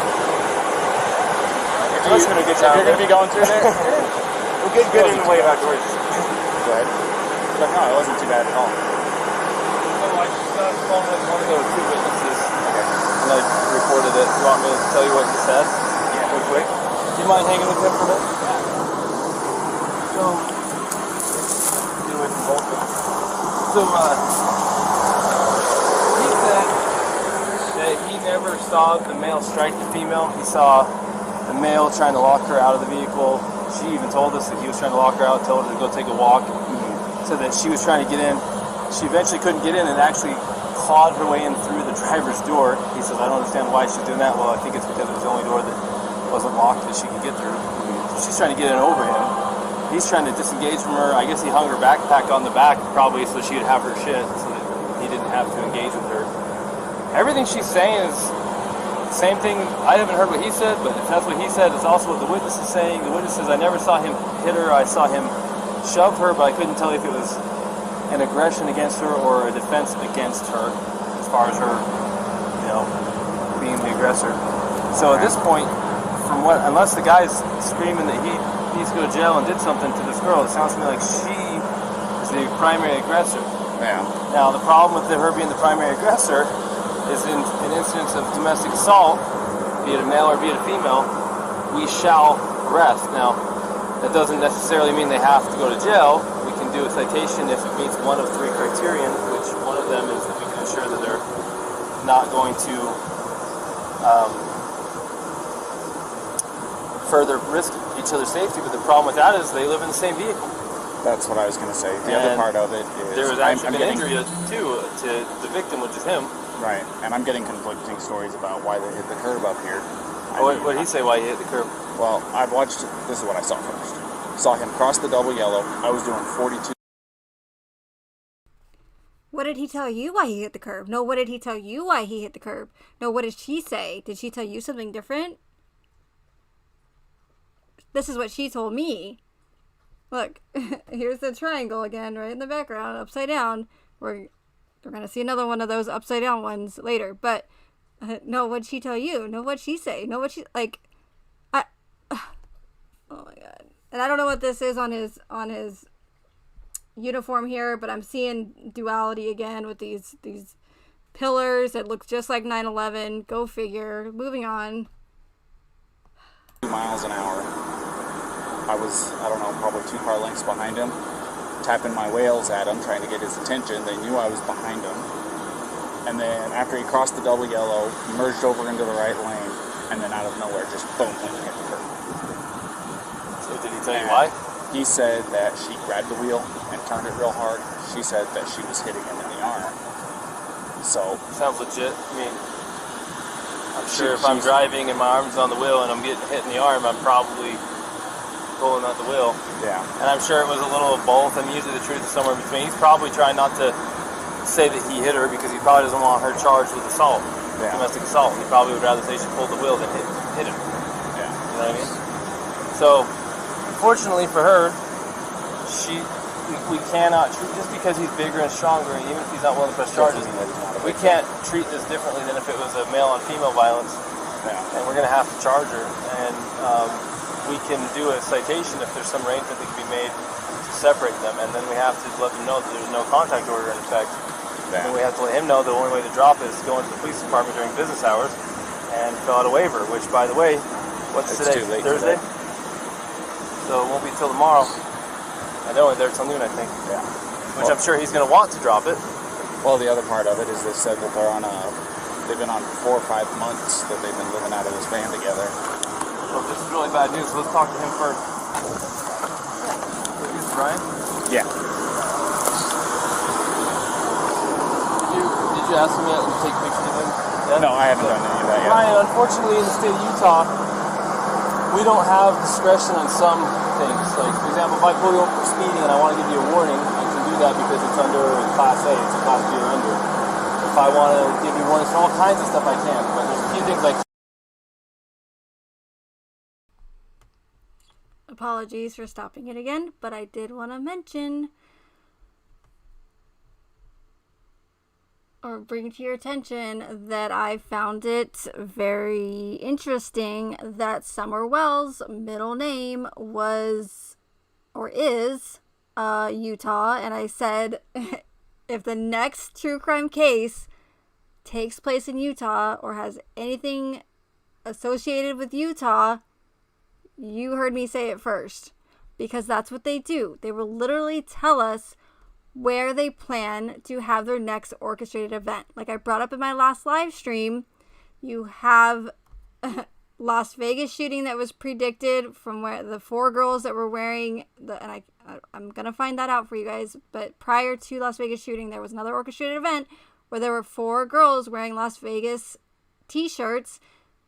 You're going to be going through there? We'll get good in the way of outdoors. Go ahead. But no, it wasn't too bad at all. I just got phone with one of the two witnesses, and I recorded it. You want me to tell you what he said? Yeah. Real quick. Do you mind hanging with him for a minute? So, get away from both of them. So, he said that he never saw the male strike the female. He saw the male trying to lock her out of the vehicle. She even told us that he was trying to lock her out, told her to go take a walk, so that she was trying to get in. She eventually couldn't get in and actually clawed her way in through the driver's door. He says, I don't understand why she's doing that. Well, I think it's because it was the only door that wasn't locked that she could get through. She's trying to get in over him. He's trying to disengage from her. I guess he hung her backpack on the back probably so she'd have her shit so that he didn't have to engage with her. Everything she's saying is the same thing. I haven't heard what he said, but if that's what he said, it's also what the witness is saying. The witness says, I never saw him hit her. I saw him shove her, but I couldn't tell if it was an aggression against her or a defense against her as far as her, being the aggressor. So at this point, unless the guy's screaming that he needs to go to jail and did something to this girl, it sounds to me like she is the primary aggressor. Yeah. Now, the problem with her being the primary aggressor is in an instance of domestic assault, be it a male or be it a female, we shall arrest. Now, that doesn't necessarily mean they have to go to jail. We can do a citation if it meets one of three criterion, which one of them is that we can ensure that they're not going to further risk each other's safety. But the problem with that is they live in the same vehicle. That's what I was going to say. The other part of it is there was actually an injury too to the victim, which is him. Right, and I'm getting conflicting stories about why they hit the curb up here. What did he say why he hit the curb? Well, I've watched, this is what I saw first. Saw him cross the double yellow. I was doing 42. What did he tell you why he hit the curb? No, what did he tell you why he hit the curb? No, what did she say? Did she tell you something different? This is what she told me. Look, here's the triangle again, right in the background, upside down. We're going to see another one of those upside down ones later. But, no, what'd she tell you? No, what'd she say? No, what she, like, oh my God. And I don't know what this is on his uniform here, but I'm seeing duality again with these pillars that look just like 9/11. Go figure. Moving on. 2 miles an hour. I was, probably 2 car lengths behind him, tapping my whales at him, trying to get his attention. They knew I was behind him. And then after he crossed the double yellow, he merged over into the right lane, and then out of nowhere, just boom, went and hit the curb. So did he tell you why? He said that she grabbed the wheel and turned it real hard. She said that she was hitting him in the arm. So sounds legit. I mean, I'm sure if I'm driving and my arm's on the wheel and I'm getting hit in the arm, I'm probably pulling out the wheel. Yeah. And I'm sure it was a little of both, and usually the truth is somewhere in between. He's probably trying not to say that he hit her because he probably doesn't want her charged with assault, domestic assault. He probably would rather say she pulled the wheel than hit him. Yeah. You know what I mean? So, fortunately for her, we cannot treat, just because he's bigger and stronger, and even if he's not willing to press charges, we can't treat this differently than if it was a male on female violence. Yeah. And we're going to have to charge her. And we can do a citation if there's some arrangement that can be made to separate them, and then we have to let them know that there's no contact order in effect. Yeah. And we have to let him know the only way to drop it is to go into the police department during business hours and fill out a waiver, which, by the way, what's It's today? too late Thursday? today. So it won't be till tomorrow. I know they're till noon, I think. Yeah. Which I'm sure he's going to want to drop it. Well, the other part of it is they said that they've been on 4 or 5 months that they've been living out of this van together. Well, this is really bad news, so let's talk to him first. This is Brian? Yeah. Did you ask him yet to take pictures of him? Yeah? No, I haven't done any of that yet. Brian, unfortunately in the state of Utah, we don't have discretion on some things. Like, for example, if I pull you over for speeding and I want to give you a warning, I can do that because it's under Class A, it's a Class B or under. If I want to give you warnings for all kinds of stuff, I can. But there's a few things like... Apologies for stopping it again, but I did want to mention or bring to your attention that I found it very interesting that Summer Wells' middle name was or is Utah, and I said if the next true crime case takes place in Utah or has anything associated with Utah, you heard me say it first, because that's what they do. They will literally tell us where they plan to have their next orchestrated event. Like I brought up in my last live stream, you have Las Vegas shooting that was predicted from where the 4 girls that were wearing and I'm gonna find that out for you guys. But prior to Las Vegas shooting, there was another orchestrated event where there were 4 girls wearing Las Vegas t-shirts.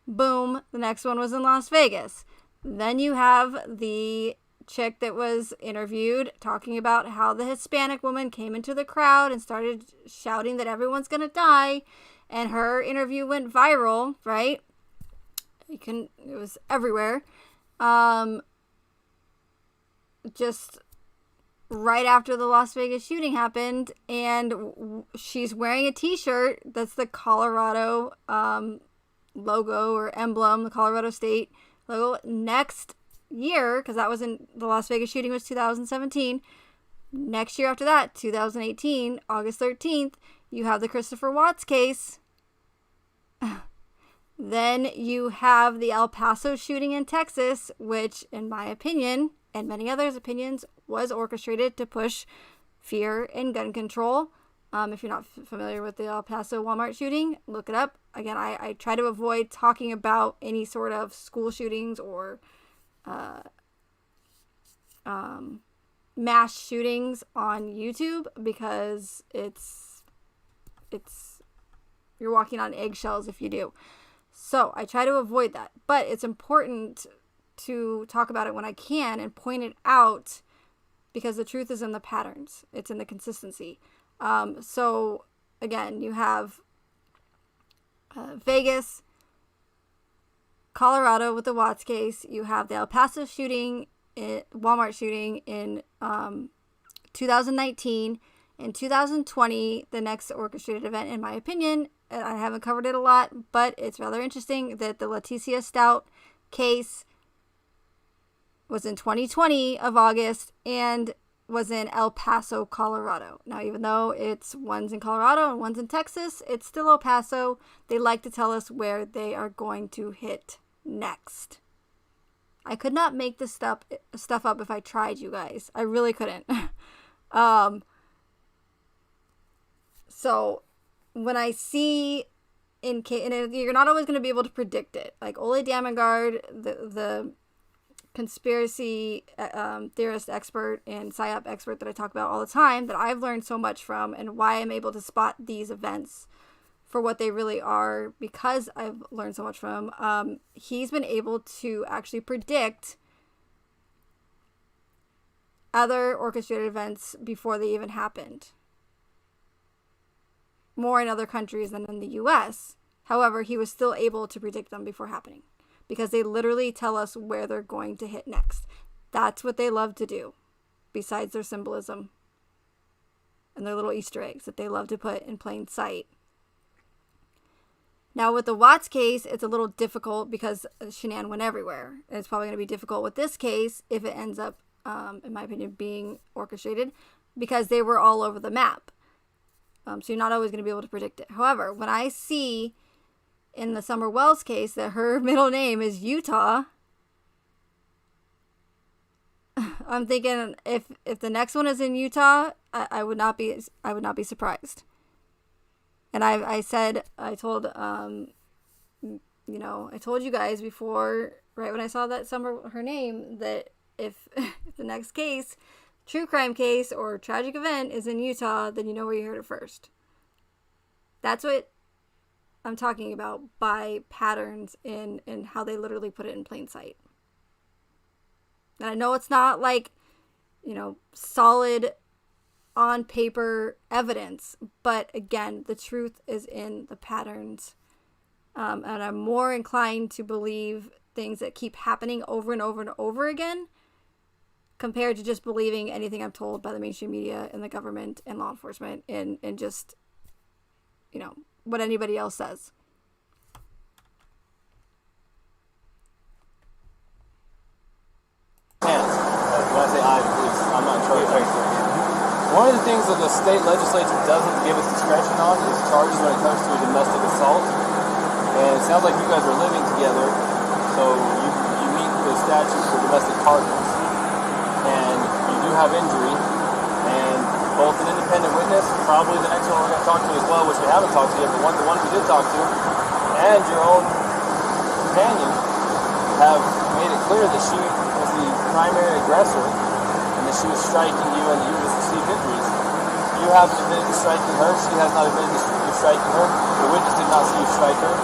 Boom, the next one was in Las Vegas. Then you have the chick that was interviewed talking about how the Hispanic woman came into the crowd and started shouting that everyone's gonna die, and her interview went viral, right? It was everywhere. Just right after the Las Vegas shooting happened, and she's wearing a t-shirt that's the Colorado logo or emblem, the Colorado State logo. Next year, because that was in the Las Vegas shooting was 2017. Next year after that, 2018, August 13th, you have the Christopher Watts case. Then you have the El Paso shooting in Texas, which, in my opinion, and many others' opinions, was orchestrated to push fear and gun control. If you're not familiar with the El Paso Walmart shooting, look it up. Again, I try to avoid talking about any sort of school shootings or mass shootings on YouTube, because it's you're walking on eggshells if you do. So I try to avoid that, but it's important to talk about it when I can and point it out, because the truth is in the patterns. It's in the consistency. So again, you have Vegas, Colorado with the Watts case. You have the El Paso shooting, Walmart shooting in 2019. In 2020, the next orchestrated event, in my opinion, I haven't covered it a lot, but it's rather interesting that the Leticia Stout case was in 2020 of August and was in El Paso, Colorado. Now, even though one's in Colorado and one's in Texas, it's still El Paso. They like to tell us where they are going to hit next. I could not make this stuff up if I tried, you guys. I really couldn't. So when I see and you're not always going to be able to predict it. Like Ole Damengard, the conspiracy theorist expert and psyop expert that I talk about all the time, that I've learned so much from, and why I'm able to spot these events for what they really are, because I've learned so much from he's been able to actually predict other orchestrated events before they even happened. More in other countries than in the US. However, he was still able to predict them before happening, because they literally tell us where they're going to hit next. That's what they love to do, besides their symbolism and their little Easter eggs that they love to put in plain sight. Now, with the Watts case, it's a little difficult because Shanann went everywhere. And it's probably going to be difficult with this case if it ends up, in my opinion, being orchestrated, because they were all over the map. So you're not always going to be able to predict it. However, when I see in the Summer Wells case that her middle name is Utah, I'm thinking if the next one is in Utah, I would not be surprised. And I told you guys before, right when I saw that her name, that if the next case, true crime case or tragic event, is in Utah, then you know where you heard it first. That's what I'm talking about by patterns in how they literally put it in plain sight. And I know it's not like, solid on paper evidence, but again, the truth is in the patterns. And I'm more inclined to believe things that keep happening over and over and over again, compared to just believing anything I'm told by the mainstream media and the government and law enforcement and just, what anybody else says. When I say I, please, I'm not in charge. One of the things that the state legislature doesn't give us discretion on is charges when it comes to a domestic assault. And it sounds like you guys are living together, so you meet the statute for domestic partners. And you do have injury, and both an independent witness, probably the next one we're going to talk to as well, which we haven't talked to yet, but the one we did talk to, and your own companion have made it clear that she was the primary aggressor, and that she was striking you and you just received injuries. You haven't admitted to striking her, she has not admitted to striking her, the witness did not see you strike her.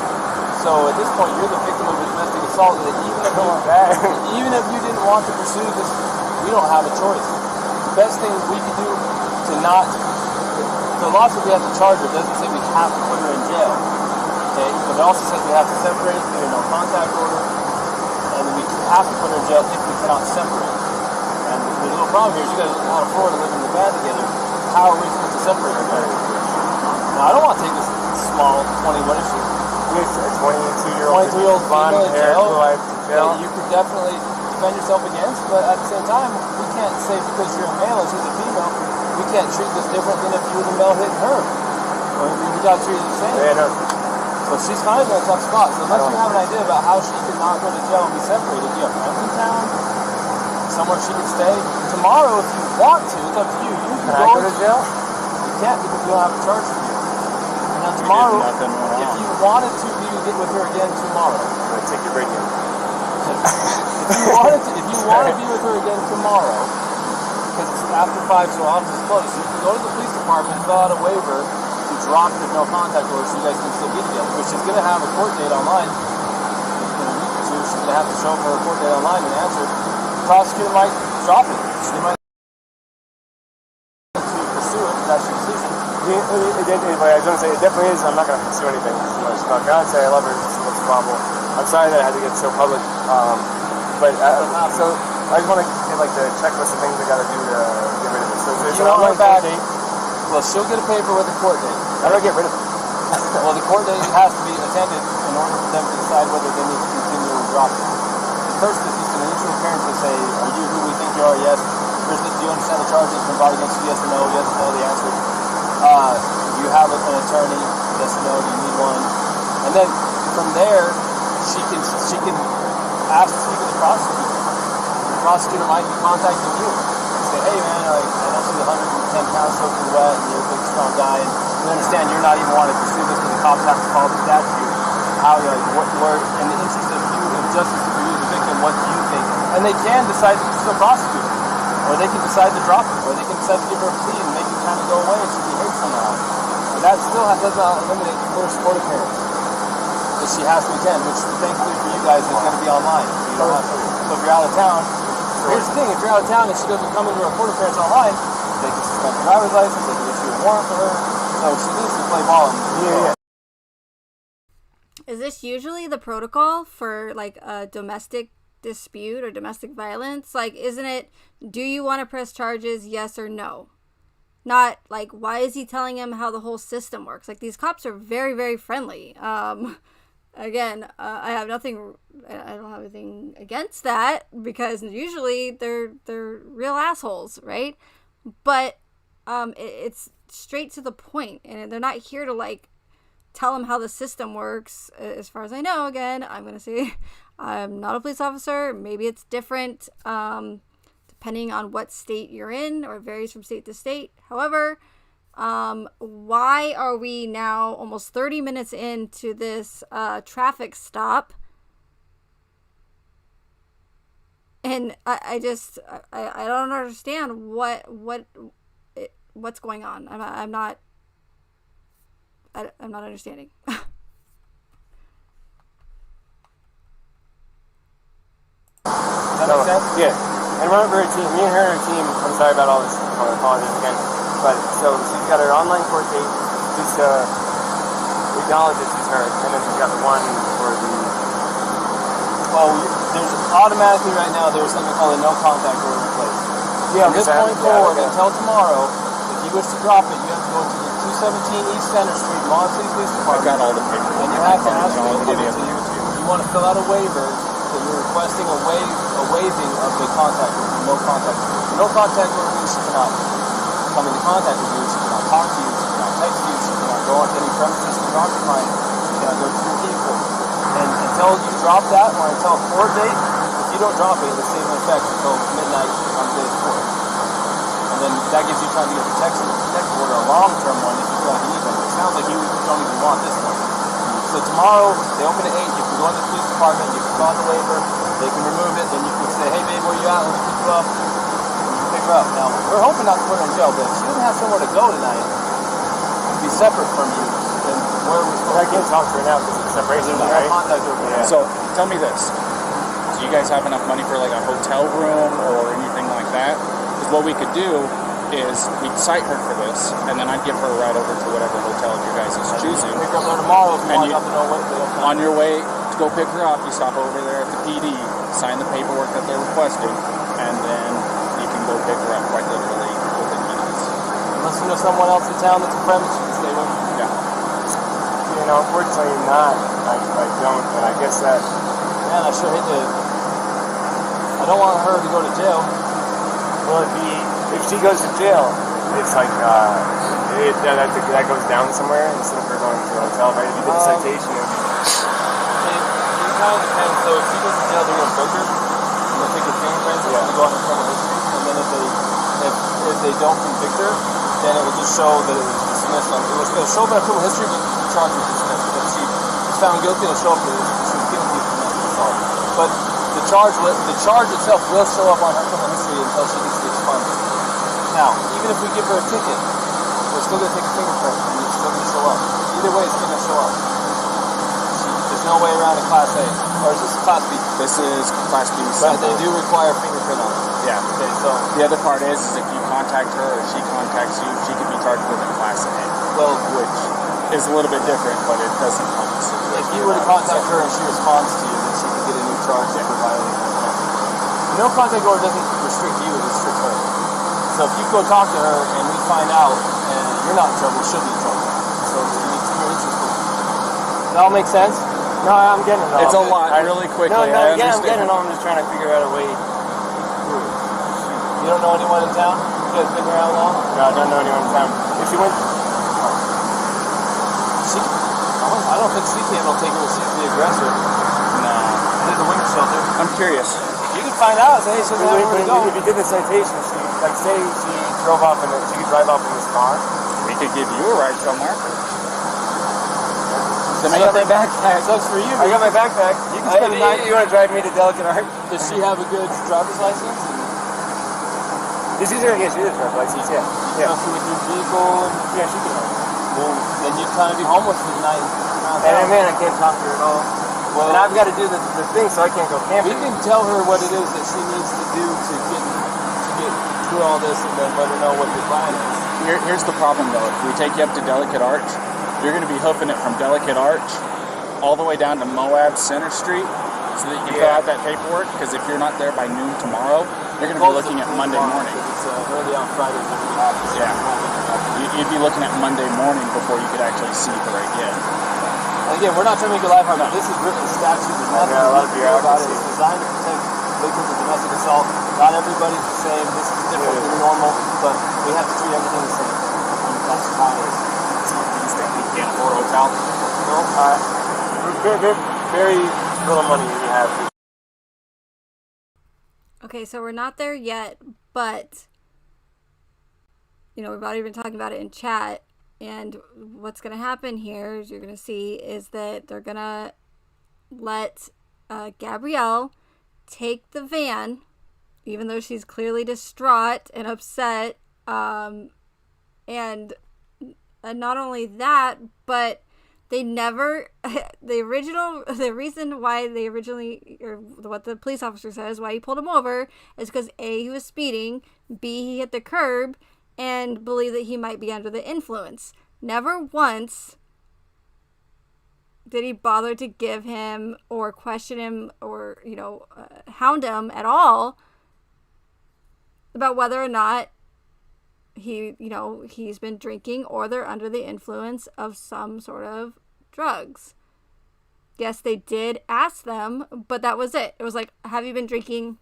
So at this point, you're the victim of a domestic assault, that even if you didn't want to pursue this, we don't have a choice. The best thing we can do to not, the law says we have to charge her, doesn't say we have to put her in jail. Okay, but it also says we have to separate through a no contact order, and we have to put her in jail if we cannot separate. And the little problem here is you guys are out of Florida living in the van together. How are we supposed to separate her? Now, I don't want to take this small 20, what is she? Yes, a 22-year-old blonde hair, life jail. You could definitely defend yourself against, but at the same time, we can't say because you're a male and she's a female, we can't treat this different than if you were the male hitting her. We got to treat it the same. Yeah, no. So she's kind of in a tough spot. So unless you have an idea about how she could not go to jail and be separated, you have friends in town, somewhere she could stay. Tomorrow, if you want to, it's up to you. You can Can I go to jail? You can't because we don't have a charge for you. Now tomorrow, if you wanted to get with her again tomorrow, I'm going to take your break in. if you want to be with her again tomorrow, because it's after 5, so office is closed, so you can go to the police department and fill out a waiver to drop the no contact order so you guys can still be together, which she's going to have a court date online. In a week or two, she's going to have to show up for a court date online and answer. The prosecutor might drop it. She might to pursue it. That's your decision. Anyway, I was going to say, it definitely is. I'm not going to pursue anything. She's my fiance. I love her. What's the problem? I'm sorry that I had to get so public. So I just want to get like the checklist of things I got to do to get rid of it. So there's an online court date. Well, she'll get a paper with a court date. How do I get rid of it? Well, the court date has to be attended in order for them to decide whether they need to continue or drop it. First is just an initial appearance to say, are you who we think you are? Yes. First, do you understand the charges from brought against you? Yes or no? Yes or no, the answer. Do you have an attorney? Yes or no? Do you need one? And then from there, she can ask to speak with the prosecutor. The prosecutor might be contacting you. say, hey man, like, I don't see 110 pounds soaking wet and you're a big strong guy, and we understand you're not even wanting to pursue this because the cops have to follow the statute. How, like, what, in the interest of you, of justice for you, the victim, what do you think? And they can decide to still prosecute it, or they can decide to drop it, or they can decide to give her a plea and make it kind of go away and she behaves somehow. But that still does not eliminate the first court appearance that she has to attend, which thankfully for you guys is going to be online. So you don't have to. So if you're out of town, here's the thing: if you're out of town and she doesn't come into her court appearance online, they can suspend her driver's license, they can issue a warrant for her. So she needs to play ball. Is this usually the protocol for like a domestic dispute or domestic violence? Like, isn't it, do you want to press charges, yes or no? Not like, why is he telling him how the whole system works? Like, these cops are very, very friendly. Again, I don't have anything against that, because usually they're real assholes, right? But it's straight to the point, and they're not here to like tell him how the system works. As far as I know, again, I'm gonna say I'm not a police officer. Maybe it's different depending on what state you're in, or it varies from state to state. However, why are we now almost 30 minutes into this traffic stop? And I don't understand what's going on. I'm not understanding. Does that make sense? Yeah. And remember her team, me and her team, I'm sorry about all this, I apologize again. But so she's got her online court date, just acknowledges she's her, and then she's got the one for the, there's automatically right now, there's something called a no contact order in place. Yeah, from this point forward until tomorrow, if you wish to drop it, you have to go to the 217 East Center Street, Mon City Police Department. I've got all the paper. And you have to ask them to give it to you. You want to fill out a waiver that you're requesting a waiving of the contact order, no contact order. No contact order means she cannot come into contact with you, she cannot talk to you, she cannot text you, she cannot go onto any premises you're occupying, she cannot go to your vehicle. And until you drop that, or until a court date, if you don't drop it, it'll stay in effect until midnight on the day before. And then that gives you time to get the protective order, a long-term one, if you feel like you need one. It sounds like you don't even want this one. So tomorrow, they open at 8, you can go into the police department, you can fill out the waiver, they can remove it, then you can say, hey babe, where you at? Let me pick you up. And you can pick her up. Now, we're hoping not to put her in jail, but if she doesn't have somewhere to go tonight, to be separate from you, then where are we supposed to I can't talk to her now because it's separation, right? Contact over there. So tell me this: do you guys have enough money for like a hotel room or anything like that? Because what we could do is we'd cite her for this, and then I'd give her a ride over to whatever hotel you guys is choosing. Pick her up there tomorrow if you want And to know what they open. On your way to go pick her up, you stop over there at the PD, sign the paperwork that they're requesting, and then you can go pick her up quite literally within minutes. Unless you know someone else in town that's a friend that you can stay with. Yeah. You know, unfortunately not. I don't, and I guess that... Man, I sure hate to... I don't want her to go to jail. Well, if she goes to jail, it's like, that goes down somewhere instead of her going to a hotel, right? If you did a citation, It kind of depends. So if she goes to jail, they're going to book her, and they'll take her fingerprints, and they'll go on her criminal history, and then if they don't convict her, then it will just show that it was dismissed. It'll show that criminal history, but the charge was dismissed. If she was found guilty, it'll show up that she was guilty of domestic assault. But the charge itself will show up on her criminal history until she gets expunged. Now, even if we give her a ticket, we're still going to take a fingerprint, and it's still going to show up. Either way, it's going to show up. There's no way around a Class A. Or is this Class B? This is Class B. But they do require a fingerprint on it. Yeah. Okay, so... The other part is if you contact her or she contacts you, she can be charged with a Class A. Well, which is a little bit different, but it doesn't help us. if you were to contact her and she responds to you, then she can get a new charge for violating the contact order. No contact order doesn't restrict you, it restricts her. So if you go talk to her and we find out and you're not in trouble, she'll be in trouble. So you need to be interested. Does that all make sense? No, I'm getting it all. It's a lot, really quickly. I'm getting it all. I'm just trying to figure out a way through it. You don't know anyone in town? You guys been around long? No, I don't know anyone in town. If she went... I don't think CCAM will take her if she's the aggressor. No. There's a women's shelter. I'm curious. You can find out. Say, hey, she doesn't have But where to go. if you did the citation, say she drove off she could drive off in this car. We could give you a ride somewhere. I got my backpack. Sucks for you. I got my backpack. You can spend the night. You want to drive me to Delicate Art? Does she have a good driver's license? She's a driver's license, yeah. Yeah. With your vehicle? Yeah, she can. Well, then you'd kind of be homeless for the night. And man, I can't talk to her at all. Well, and I've got to do the thing, so I can't go camping. We can tell her what it is that she needs to do to get through all this, and then let her know what your plan is. Here's the problem, though. If we take you up to Delicate Arch, you're going to be hoofing it from Delicate Arch all the way down to Moab Center Street so that you can fill out that paperwork, because if you're not there by noon tomorrow, you're going to be looking at Monday morning. It's early on Friday. Yeah. You'd be looking at Monday morning before you could actually see her again. And again, we're not trying to make your life hard, but this is written in statute. There's nothing a lot of about it. bureaucracy. It's designed to protect victims of domestic assault. Not everybody's the same. This is different than normal, but we have to treat everything the same. And that's how it is. You think you can't afford a hotel? No, very little money we have. Okay, so we're not there yet, but, we've already been talking about it in chat, and what's going to happen here, as you're going to see, is that they're going to let Gabrielle take the van, even though she's clearly distraught and upset, and not only that, but they never, the reason why they originally, or what the police officer says, why he pulled him over, is because A, he was speeding, B, he hit the curb, and believed that he might be under the influence. Never once did he bother to give him or question him or, hound him at all about whether or not he's been drinking or they're under the influence of some sort of drugs. Yes, they did ask them, but that was it. It was like, have you been drinking?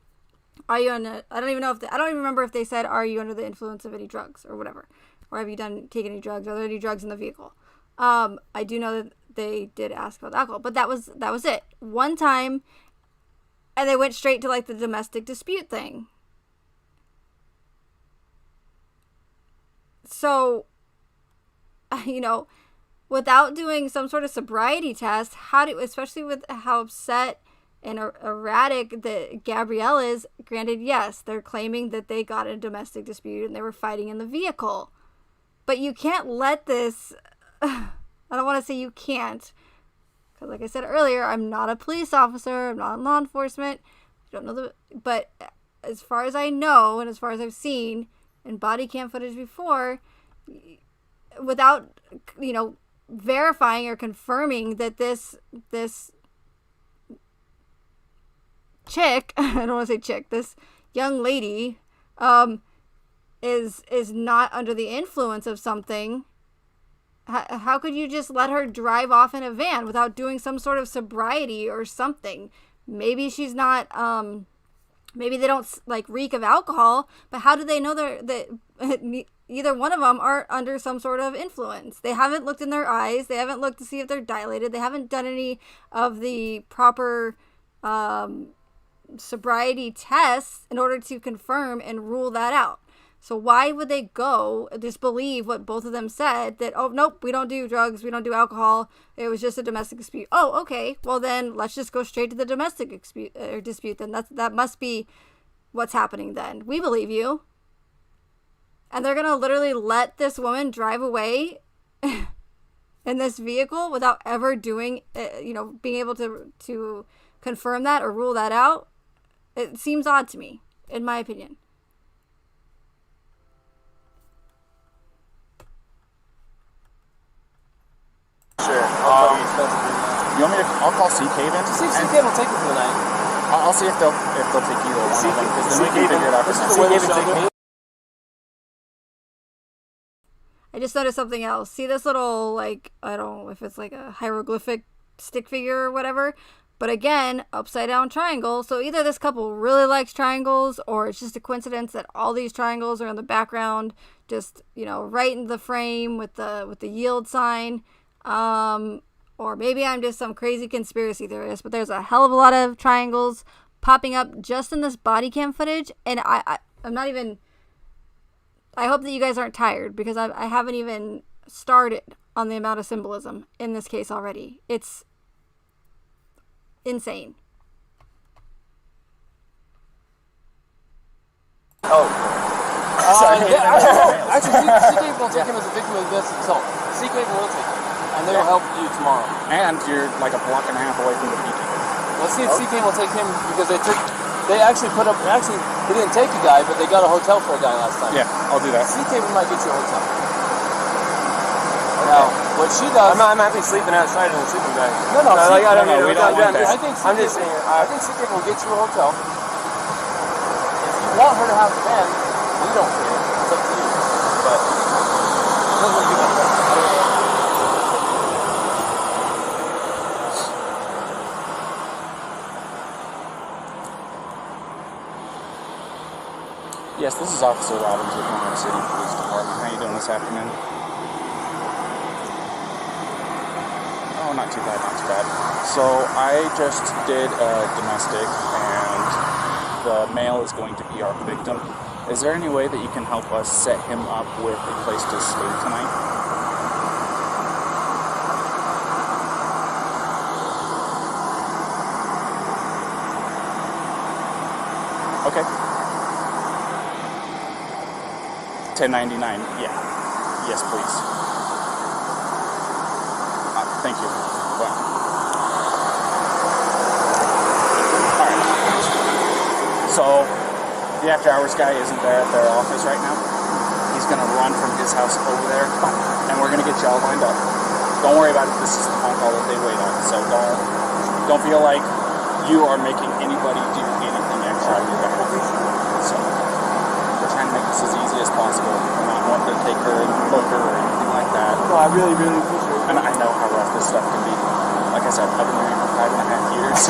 Are you on I don't even remember if they said, are you under the influence of any drugs or whatever? Or have you taken any drugs? Are there any drugs in the vehicle? I do know that they did ask about alcohol, but that was it. One time, and they went straight to like the domestic dispute thing. So, without doing some sort of sobriety test, especially with how upset and erratic that Gabrielle is, granted, yes, they're claiming that they got in a domestic dispute and they were fighting in the vehicle. But you can't let this, I don't want to say you can't, because like I said earlier, I'm not a police officer, I'm not in law enforcement, I don't know but as far as I know, and as far as I've seen in body cam footage before, without, verifying or confirming that this chick, I don't want to say chick, this young lady, is not under the influence of something, how could you just let her drive off in a van without doing some sort of sobriety or something? Maybe she's not, maybe they don't like reek of alcohol, but how do they know that either one of them are under some sort of influence? They haven't looked in their eyes. They haven't looked to see if they're dilated. They haven't done any of the proper sobriety tests in order to confirm and rule that out. So why would they disbelieve what both of them said, that, oh, nope, we don't do drugs, we don't do alcohol, it was just a domestic dispute. Oh, okay, well then let's just go straight to the domestic dispute then. That must be what's happening then. We believe you. And they're going to literally let this woman drive away in this vehicle without ever doing, being able to confirm that or rule that out. It seems odd to me, in my opinion. Sure. You want me to? I'll call CK then. See if CK will take it for the night. I'll see if they'll take either one of them, because then we can figure it out. This is the way they showed me. I just noticed something else. See this little, I don't know if it's like a hieroglyphic stick figure or whatever, but again, upside down triangle. So either this couple really likes triangles, or it's just a coincidence that all these triangles are in the background, just, right in the frame with the yield sign. Or maybe I'm just some crazy conspiracy theorist, but there's a hell of a lot of triangles popping up just in this body cam footage, and I'm not even... I hope that you guys aren't tired, because I haven't even started on the amount of symbolism in this case already. It's insane. Actually, CK will take him as a victim of domestic assault. CK will take him, and they will help you tomorrow. And you're like a block and a half away from the PK. Let's see if CK will take him, because they actually put up, they didn't take a guy, but they got a hotel for a guy last time. Yeah, I'll do that. CK might get you a hotel. Now, what she does... I'm happy sleeping outside in a sleeping bag. No, we don't want that. I'm just saying, I think CK will get you a hotel. If you want her to have a van, we don't care. It's up to you. But, that's what you want. I don't know. Yes, this is Officer Robbins with Oklahoma City Police Department. How you doing this afternoon? Oh, not too bad, not too bad. So I just did a domestic, and the male is going to be our victim. Is there any way that you can help us set him up with a place to stay tonight? Okay. 1099, yeah. Yes, please. Thank you. Well. Alright. So, the after hours guy isn't there at their office right now. He's gonna run from his house over there, and we're gonna get you all lined up. Don't worry about it, this is the phone call that they wait on. So don't feel like you are making anybody do anything extra on your behalf. So, we're trying to make this as easy as possible. I'm not wanting to take her and book her or anything like that. No, I really, really appreciate it. And I know how rough this stuff can be. Like I said, I've been married for 5.5 years.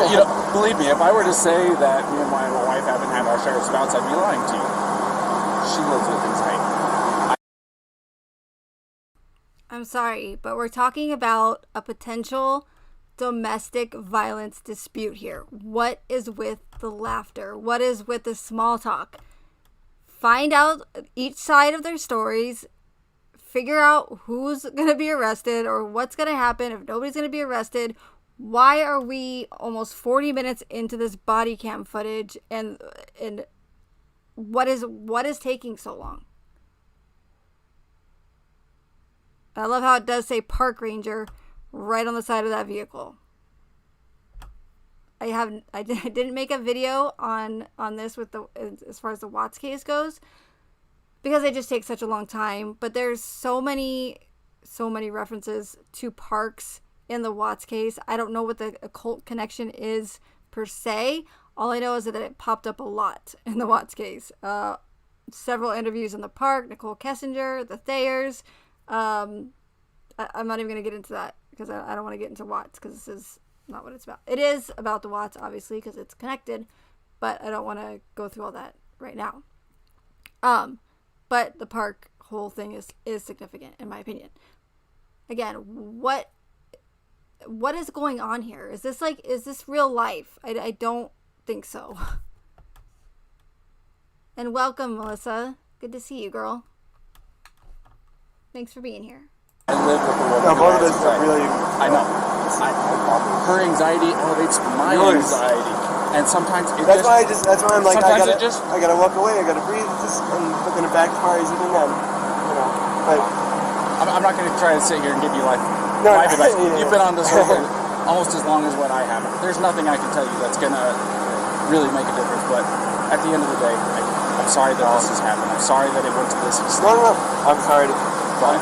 You know, believe me, if I were to say that me and my wife haven't had our share of spouts, I'd be lying to you. She lives with anxiety. I'm sorry, but we're talking about a potential domestic violence dispute here. What is with the laughter? What is with the small talk? Find out each side of their stories. Figure out who's going to be arrested or what's going to happen if nobody's going to be arrested. Why are we almost 40 minutes into this body cam footage, and what is taking so long? I love how it does say park ranger right on the side of that vehicle. I didn't make a video on this with the as far as the Watts case goes, because it just takes such a long time. But there's so many references to parks in the Watts case. I don't know what the occult connection is per se. All I know is that it popped up a lot in the Watts case. Several interviews in the park, Nicole Kessinger, the Thayers. I'm not even going to get into that because I don't want to get into Watts, because this is not what it's about. It is about the Watts, obviously, because it's connected, but I don't want to go through all that right now. But the park whole thing is significant, in my opinion. Again, what is going on here? Is this real life? I don't think so. And welcome, Melissa. Good to see you, girl. Thanks for being here. I live with a woman. No, both of us are really... I know. Her anxiety elevates my anxiety. And sometimes it that's why I'm like, I gotta walk away, I gotta breathe, but then it backfires even then, you know. But I'm not gonna try to sit here and give you life advice. You've been on this road almost as long as what I have. There's nothing I can tell you that's gonna really make a difference, but at the end of the day, I'm sorry that this has happened. I'm sorry that it went to this extent. No, I'm sorry. I'm sorry.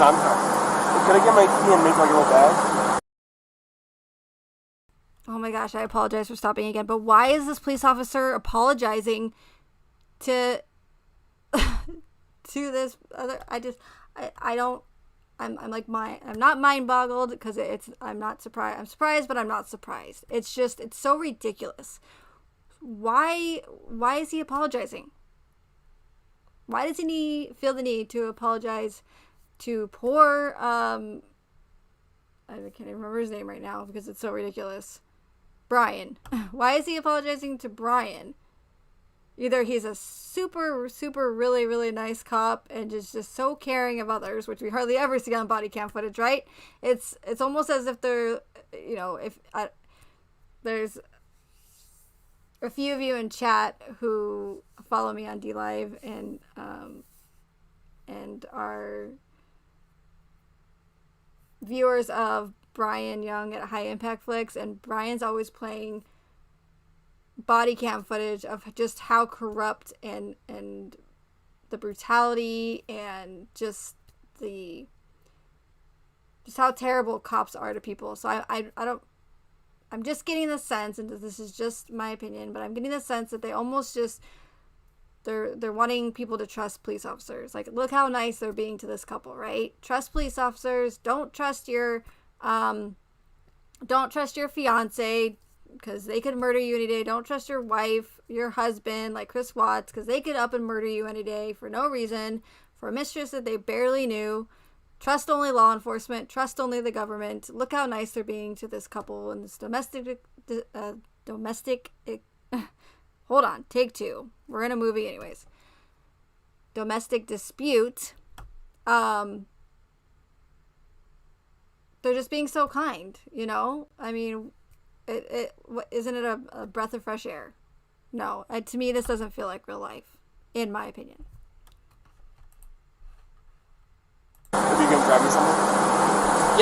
Could I get my key and make like a little bag? Oh my gosh, I apologize for stopping again, but why is this police officer apologizing to this other? I'm not mind boggled, because I'm not surprised. I'm surprised, but I'm not surprised. It's so ridiculous. Why is he apologizing? Why does he feel the need to apologize to poor, I can't even remember his name right now because it's so ridiculous. Brian. Why is he apologizing to Brian? Either he's a super, super, really, really nice cop and just so caring of others, which we hardly ever see on body cam footage, right? It's almost as if they're, there's a few of you in chat who follow me on DLive and are viewers of Brian Young at High Impact Flicks, and Brian's always playing body cam footage of just how corrupt and the brutality and just how terrible cops are to people. So I'm just getting the sense, and this is just my opinion, but I'm getting the sense that they almost just they're wanting people to trust police officers. Like, look how nice they're being to this couple, right? Trust police officers. Don't trust your fiance, because they could murder you any day. Don't trust your wife, your husband, like Chris Watts, because they could up and murder you any day for no reason, for a mistress that they barely knew. Trust only law enforcement. Trust only the government. Look how nice they're being to this couple in this domestic. Hold on, take two. We're in a movie, anyways. Domestic dispute. They're just being so kind, you know. I mean, isn't it a breath of fresh air? No, to me, this doesn't feel like real life, in my opinion. If you can grab me something?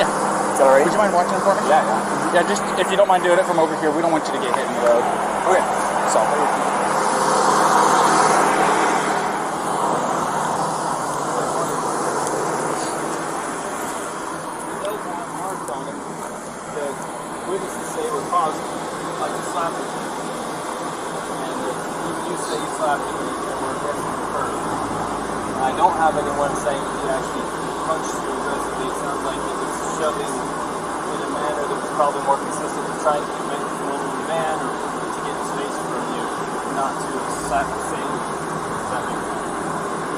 Yeah. Is that alright? Would you mind watching for me? Yeah. Yeah, just if you don't mind doing it from over here, we don't want you to get hit in the road. Okay. So. Witnesses say were positive, like he slapped him. And you say he slapped him and we're against the first. I don't have anyone saying he actually punched you aggressively. It sounds like he was shoving in a manner that was probably more consistent with trying to keep him from over the van or to get space from you, not to slap the same.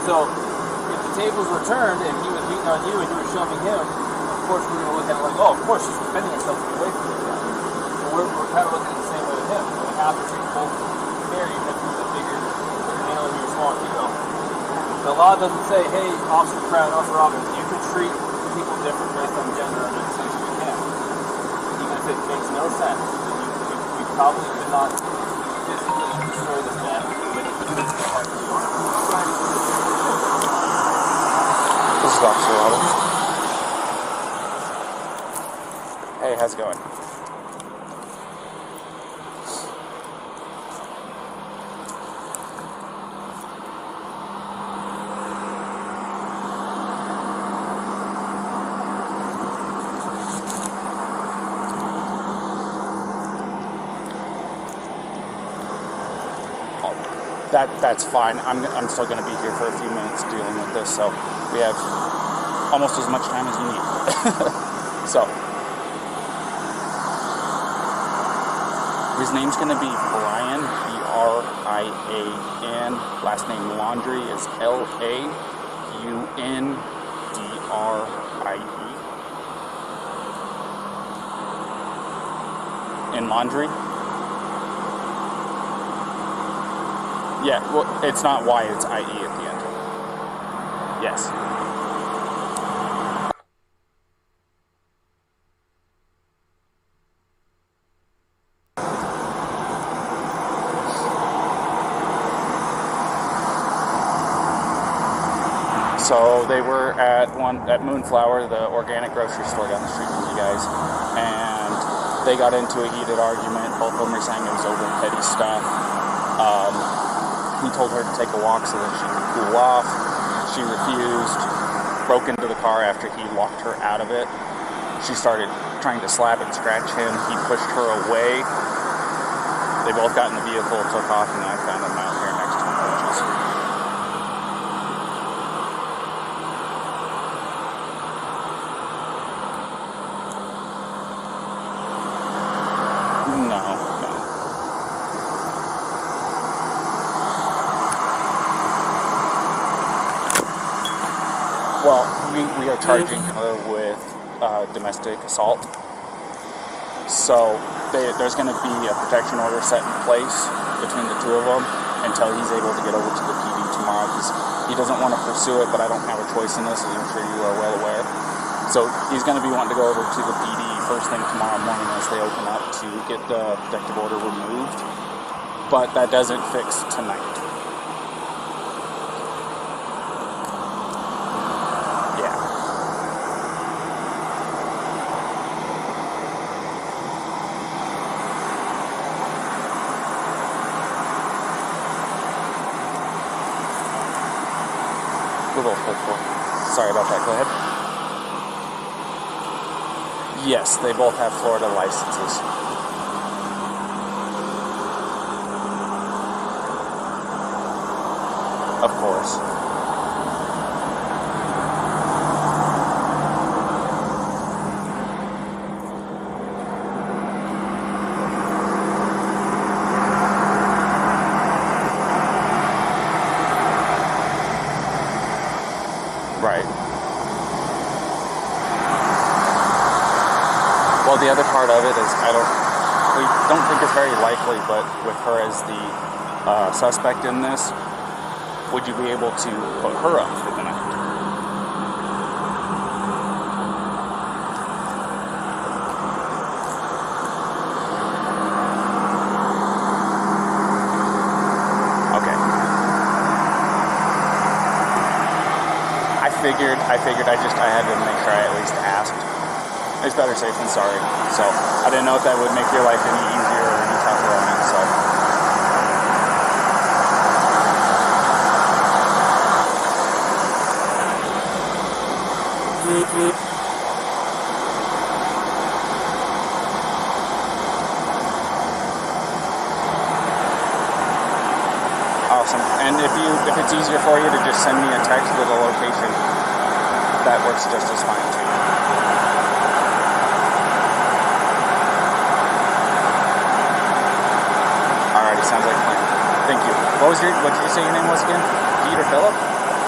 So, if the tables were turned and he was beating on you and you were shoving him, of course we're going to look at it like, oh, of course he's defending himself to get away from you. So we're kind of looking at the same way with him. So we have to treat both fair, even if he's a bigger male and you're a small female. The law doesn't say, hey, Officer Crown, Officer Robbins, you can treat people different based on gender under the section you can. Even if it makes no sense, we probably could not physically destroy this man with the heart of the arm. This is Officer Robbins. Hey, how's it going? That's fine. I'm still going to be here for a few minutes dealing with this, so we have almost as much time as you need. So, his name's going to be Brian, B-R-I-A-N. Last name Laundrie is L-A-U-N-D-R-I-E. In Laundrie? Yeah, well, it's not Y, it's I-E at the end. Yes. So they were at Moonflower, the organic grocery store down the street from you guys, and they got into a heated argument. Both of them were saying it was over petty stuff. He told her to take a walk so that she could cool off. She refused, broke into the car after he locked her out of it. She started trying to slap and scratch him. He pushed her away. They both got in the vehicle, took off, and I found them out here next to the bushes. No. Well, we are charging her with domestic assault. So there's going to be a protection order set in place between the two of them until he's able to get over to the PD tomorrow, because he doesn't want to pursue it, but I don't have a choice in this, as I'm sure you are well aware. So he's going to be wanting to go over to the PD first thing tomorrow morning as they open up to get the protective order removed. But that doesn't fix tonight. Sorry about that, go ahead. Yes, they both have Florida licenses. Of course. Right. Well, the other part of it is we don't think it's very likely, but with her as the suspect in this, would you be able to put her up for the night? I had to make sure I at least asked. It's better safe than sorry. So I didn't know if that would make your life any easier or any tougher on it. So. Awesome. And if it's easier for you to just send me a text with a location, that works just as fine too. Alrighty, sounds like a plan. Thank you. What did you say your name was again? Pete or Philip?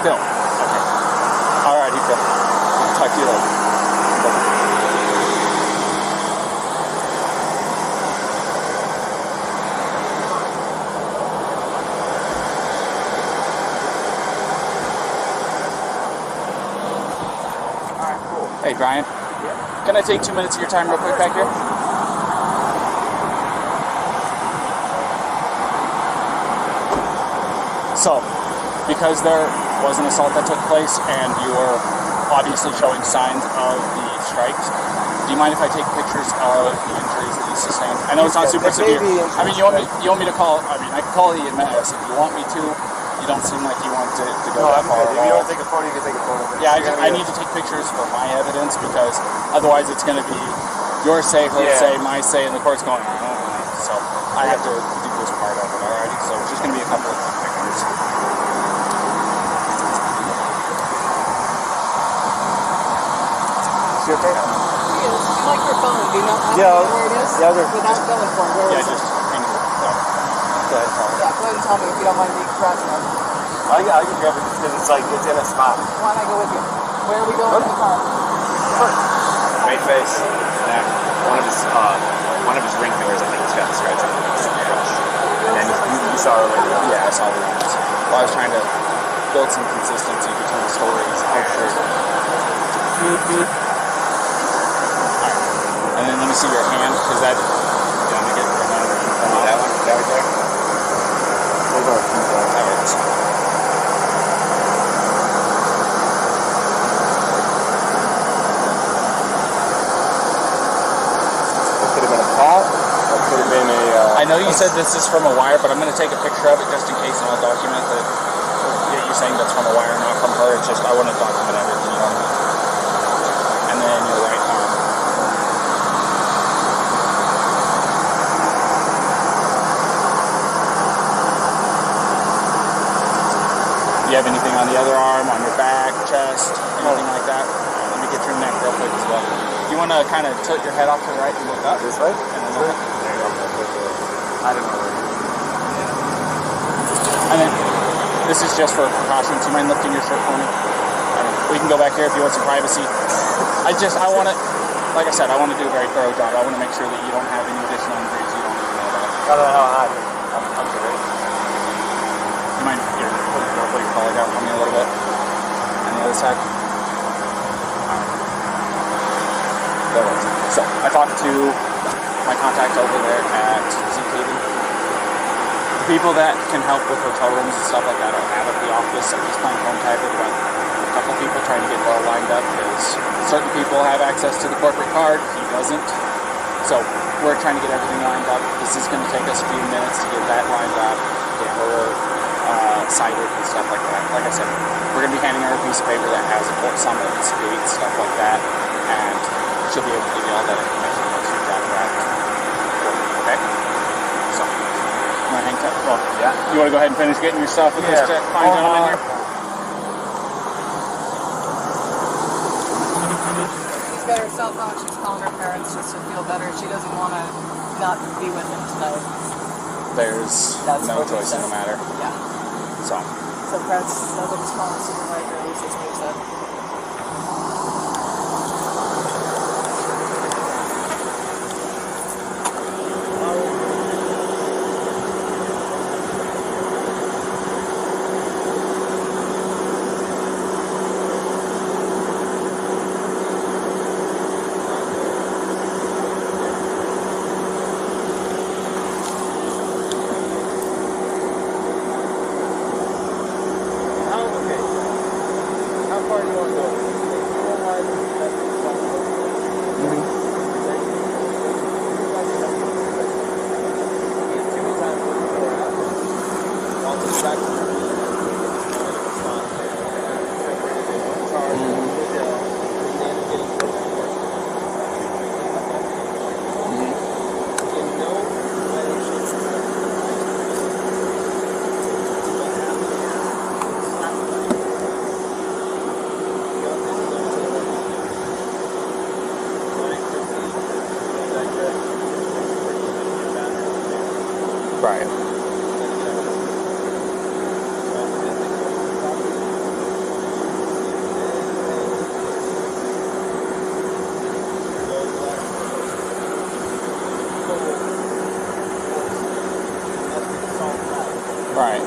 Phil. Okay. Alrighty, Phil. I'll talk to you later. Bye-bye. Hey, Brian. Yeah. Can I take 2 minutes of your time real quick back here? So, because there was an assault that took place and you were obviously showing signs of the strikes, do you mind if I take pictures of the injuries that you sustained? I know it's not super severe. I mean, you want me to call, I can call the EMS if you want me to. You don't seem like you want to go that far. If you want to take a photo, you can take a photo. Yeah, I need to take pictures for my evidence, because otherwise it's going to be your say, her say, my say, and the court's going, so I have to do this part of it, alrighty? So it's just going to be a couple of pictures. Is she okay? Yes. Like your phone, do you know how where it is? Yeah, without going for it, where is it? Just hang it. Go ahead, Paul. Yeah, go ahead and tell me if you don't mind me grabbing it. I can grab it because it's in a spot. Why don't I go with you? Where are we going in the car? Right face. Neck. One of his ring fingers, I think, has got the scratch on it. And then you saw her later. Yeah, I saw the rings. Well, I was trying to build some consistency between the stories. Oh, sure. Alright. And then let me see your hand, because that... Yeah, let me get your hand. That one? That right there? That works. I know you said this is from a wire, but I'm going to take a picture of it just in case, and I'll document that you're saying that's from a wire, not from her. It's just I want to document everything, you know what I mean? And then your right arm. Do you have anything on the other arm, on your back, chest, anything like that? Let me get your neck real quick as well. You want to kind of tilt your head off to the right and look up? This way? And then look up. I don't know. And then, this is just for precautions. Do you mind lifting your shirt for me? We can go back here if you want some privacy. I want to... like I said, I want to do a very thorough job. I want to make sure that you don't have any additional injuries you don't even know about. I don't know how it happened. I'm good. You mind here, put your collar down for me a little bit? On the other side? There it is. So, I talked to my contact over there at ZKB. The people that can help with hotel rooms and stuff like that are out of the office. I'm just playing phone tag with a couple people trying to get it all lined up because certain people have access to the corporate card, he doesn't. So, we're trying to get everything lined up. This is going to take us a few minutes to get that lined up, get her cited and stuff like that. Like I said, we're going to be handing her a piece of paper that has some of its dates, stuff like that, and she'll be able to give you all that information once you drop her out. Okay? So, you want to hang tight? Well, yeah. You want to go ahead and finish getting your stuff with this fine gentleman here? She's got herself out. She's calling her parents just to feel better. She doesn't want to not be with him tonight. There's no choice in the matter. Yeah. So Brad's nobody's calling the supervisor, at least that's what he said. right. Right.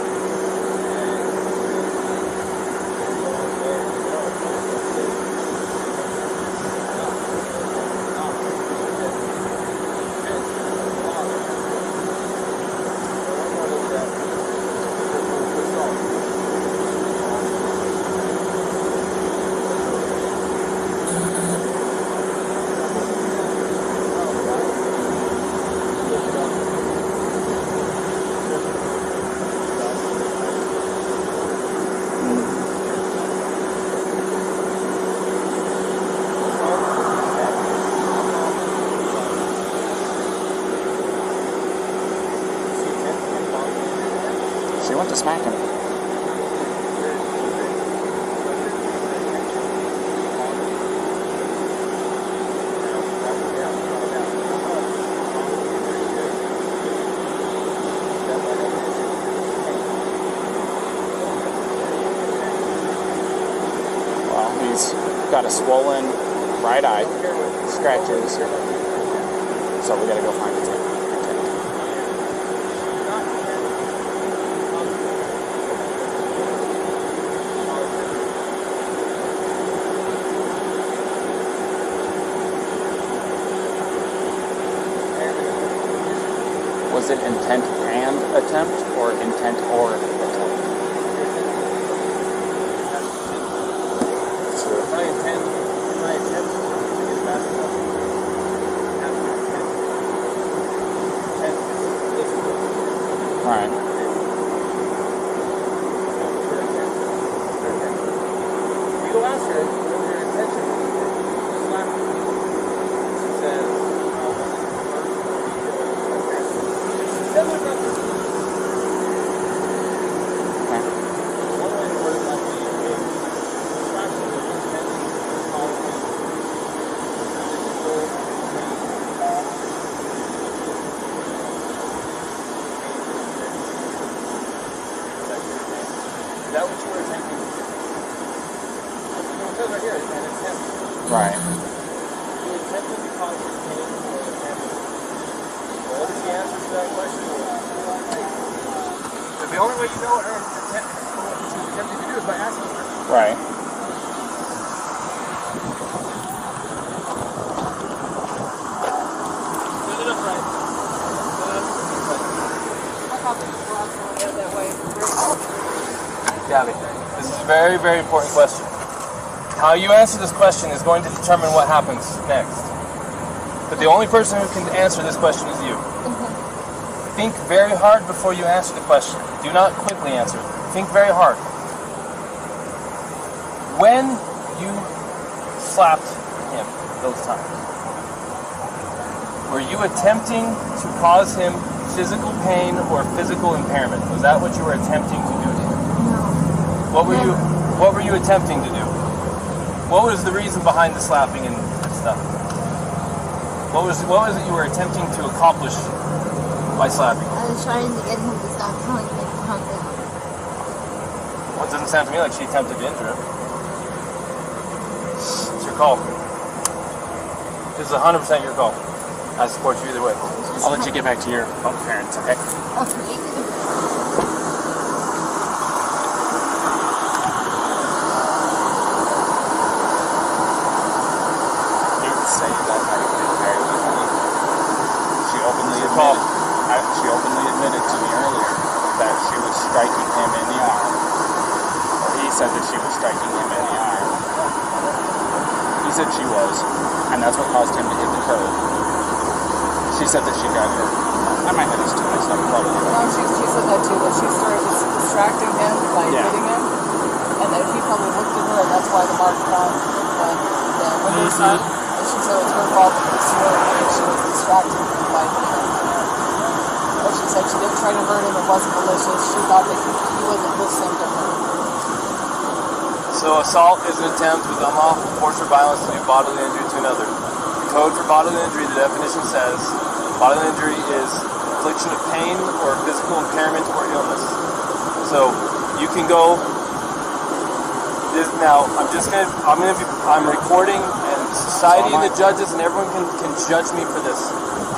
She went to smack him. Well, he's got a swollen right eye, scratches, so we gotta go find it. Was it intent and attempt, or intent or attempt? Sure. My attempt to get basketball. Right. You go ask her what her intention is. She says, that question. But the only way you know what her what she was attempting to do is by asking her. Right. Put it upright. I thought this was last one we had that way. Gabby, this is a very, very important question. How you answer this question is going to determine what happens next. But the only person who can answer this question is you. Think very hard before you answer the question. Do not quickly answer. Think very hard. When you slapped him those times, were you attempting to cause him physical pain or physical impairment? Was that what you were attempting to do to him? No. What were you attempting to do? What was the reason behind the slapping and stuff? What was it you were attempting to accomplish by slapping? I was trying to get him to stop telling me to calm down. Well, it doesn't sound to me like she attempted to injure him. It's your call. This is 100% your call. I support you either way. I'll let you get back to your parents, okay? Say that I did very well. She openly admitted to me earlier that she was striking him in the arm. Or he said that she was striking him in the arm. He said she was, and that's what caused him to hit the curb. She said that she got hurt. I might have this too myself, probably. No, she said that too, that she started distracting him by hitting him, and that he probably looked at her, and that's why the mark found when he said, and she said it was her fault because she was distracting him by hitting him. But she said she didn't try to hurt him, it wasn't malicious, she thought that he wasn't listening to her. So assault is an attempt with unlawful force or violence to do bodily injury to another. The code for bodily injury, the definition says, bodily injury is infliction of pain or physical impairment or illness. So you can go. Now I'm recording, and society and the judges and everyone can judge me for this.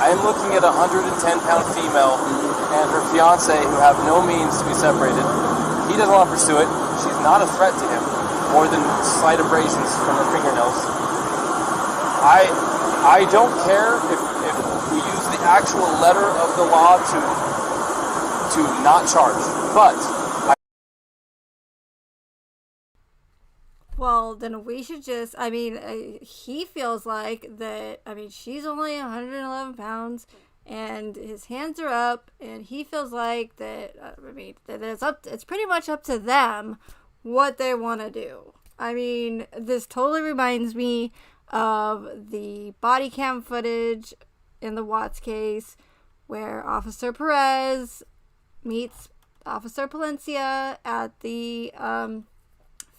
I am looking at a 110-pound female and her fiance who have no means to be separated. He doesn't want to pursue it. She's not a threat to him, more than slight abrasions from her fingernails. I don't care if we use the actual letter of the law to not charge, but Well, then we should just, he feels like that, she's only 111 pounds and his hands are up and he feels like that, that it's pretty much up to them what they want to do. This totally reminds me of the body cam footage in the Watts case where Officer Perez meets Officer Palencia at the,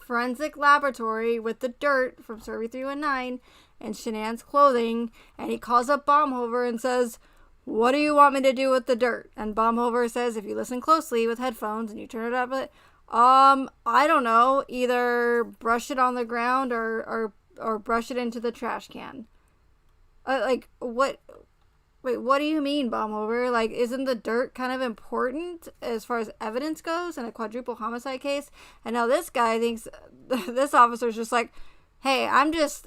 forensic laboratory with the dirt from Survey 319 and Shanann's clothing, and he calls up Baumhover and says, "What do you want me to do with the dirt?" And Baumhover says, if you listen closely with headphones and you turn it up, I don't know, either brush it on the ground or brush it into the trash can. What? Wait, what do you mean, Baumhover? Isn't the dirt kind of important as far as evidence goes in a quadruple homicide case? And now this guy thinks, this officer's just like, hey, this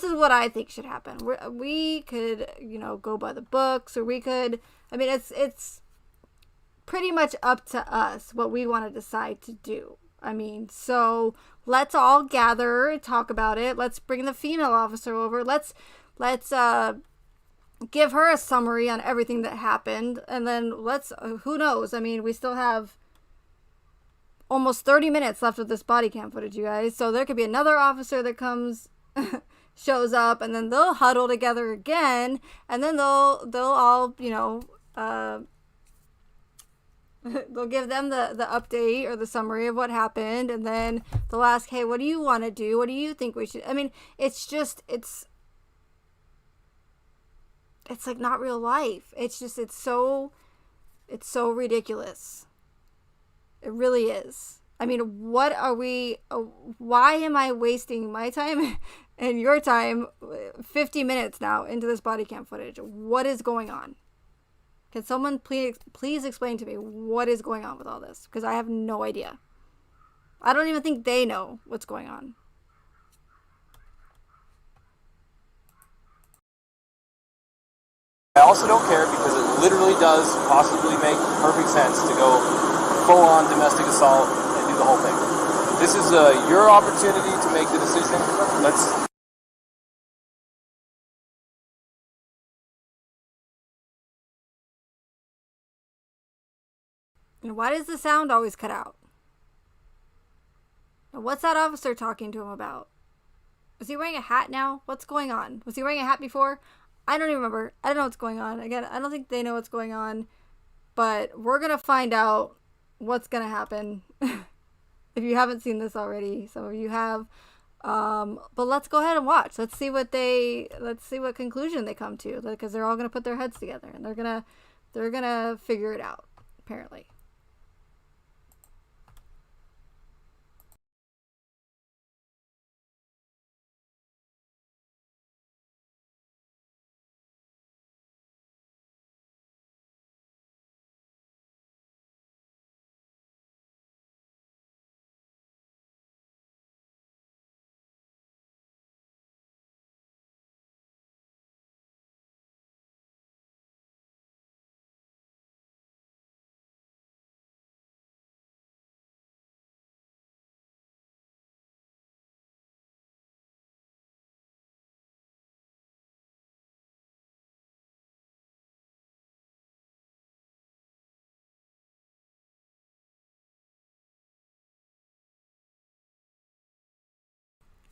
is what I think should happen. We could, go by the books, or we could, it's pretty much up to us what we want to decide to do. So let's all gather, talk about it. Let's bring the female officer over. Let's give her a summary on everything that happened, and then who knows? We still have almost 30 minutes left of this body cam footage, you guys. So there could be another officer that comes, shows up, and then they'll huddle together again, and then they'll all, they'll give them the update or the summary of what happened, and then they'll ask, hey, what do you want to do? What do you think we should? It's like not real life. It's so ridiculous. It really is. What are we, why am I wasting my time and your time 50 minutes now into this body cam footage? What is going on? Can someone please explain to me what is going on with all this? Because I have no idea. I don't even think they know what's going on. I also don't care because it literally does possibly make perfect sense to go full-on domestic assault and do the whole thing. This is your opportunity to make the decision. Let's... And why does the sound always cut out? And what's that officer talking to him about? Is he wearing a hat now? What's going on? Was he wearing a hat before? I don't even remember. I don't know what's going on. Again, I don't think they know what's going on. But we're going to find out what's going to happen. If you haven't seen this already. Some of you have. But let's go ahead and watch. Let's see what conclusion they come to. Because they're all going to put their heads together. And they're going to figure it out. Apparently.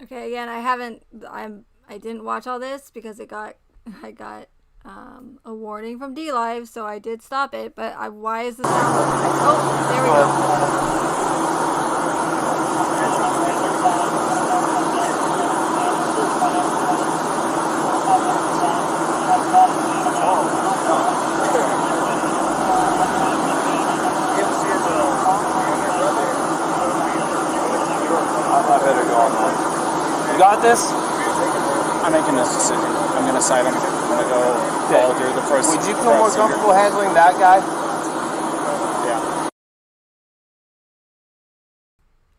Okay, again, I didn't watch all this because I got a warning from DLive, so I did stop it, but why is the sound? Oh, there we go. I better go on that. You got this? I'm making this decision. I'm going to cite him. I'm going to go follow through the process. Would you feel more comfortable handling that guy? Yeah.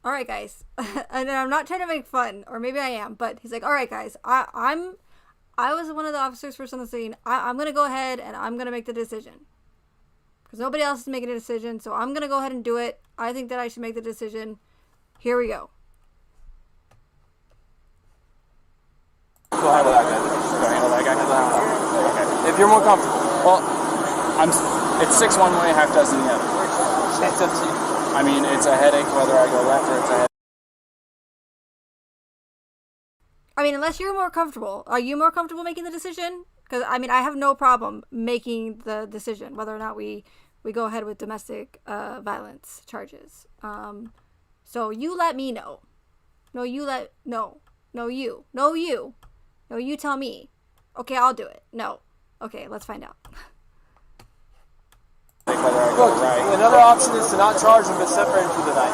All right, guys. And I'm not trying to make fun, or maybe I am, but he's like, all right, guys, I was one of the officers first on the scene. I'm going to go ahead and I'm going to make the decision. Because nobody else is making a decision, so I'm going to go ahead and do it. I think that I should make the decision. Here we go. Go handle that guy. Go handle that guy. Okay. If you're more comfortable. Well, it's 6 one way, half dozen the other. It's up to you. I mean, it's a headache whether I go left or it's a headache. I mean, unless you're more comfortable. Are you more comfortable making the decision? Because, I mean, I have no problem making the decision whether or not we go ahead with domestic violence charges. So you let me know. No, you tell me. Okay, I'll do it. No. Okay, let's find out. Look, another option is to not charge them but separate them for the night.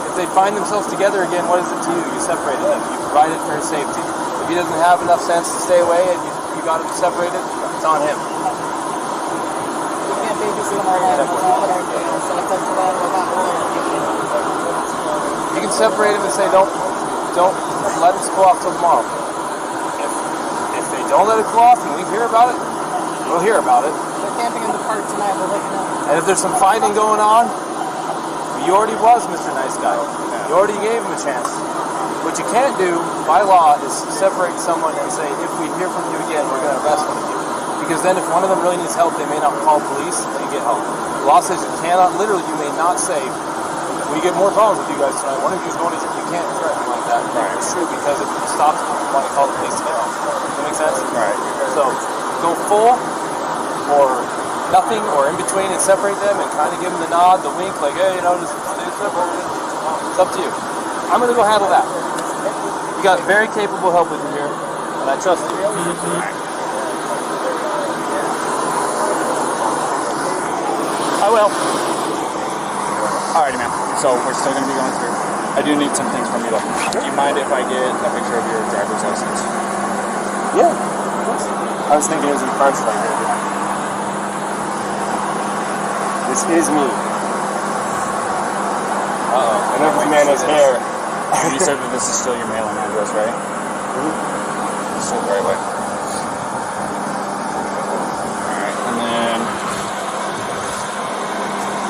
If they find themselves together again, what is it to you? You separated them. You provided for his safety. If he doesn't have enough sense to stay away and you got him separated, it's on him. We can't babysit him all night. You can separate him and say, don't let it go off till tomorrow. If they don't let it go off and we hear about it, we'll hear about it. They're camping in the park tonight, we'll let you know. And if there's some fighting going on, you already was Mr. Nice Guy. You already gave him a chance. What you can't do, by law, is separate someone and say, if we hear from you again, we're going to arrest one of you. Because then if one of them really needs help, they may not call police and get help. The law says you cannot, literally, you may not say, we get more problems with you guys tonight. One of you is going to jail. You can't threaten like that. Right. It's true because if it stops, you want to call the police to get help. Does that make sense? Right. So go full or nothing or in between and separate them and kind of give them the nod, the wink, like, hey, just stay separated. It's up to you. I'm going to go handle that. You got very capable help with you here, and I trust you. I will. Alrighty, man. So we're still going to be going through. I do need some things from you, though. Do you mind if I get a picture of your driver's license? Yeah, of course. I was thinking it was in parts like that. This is me. Uh-oh. I know this man has hair. You said that this is still your mailing address, right? Mm-hmm. Still the right way. Alright, and then...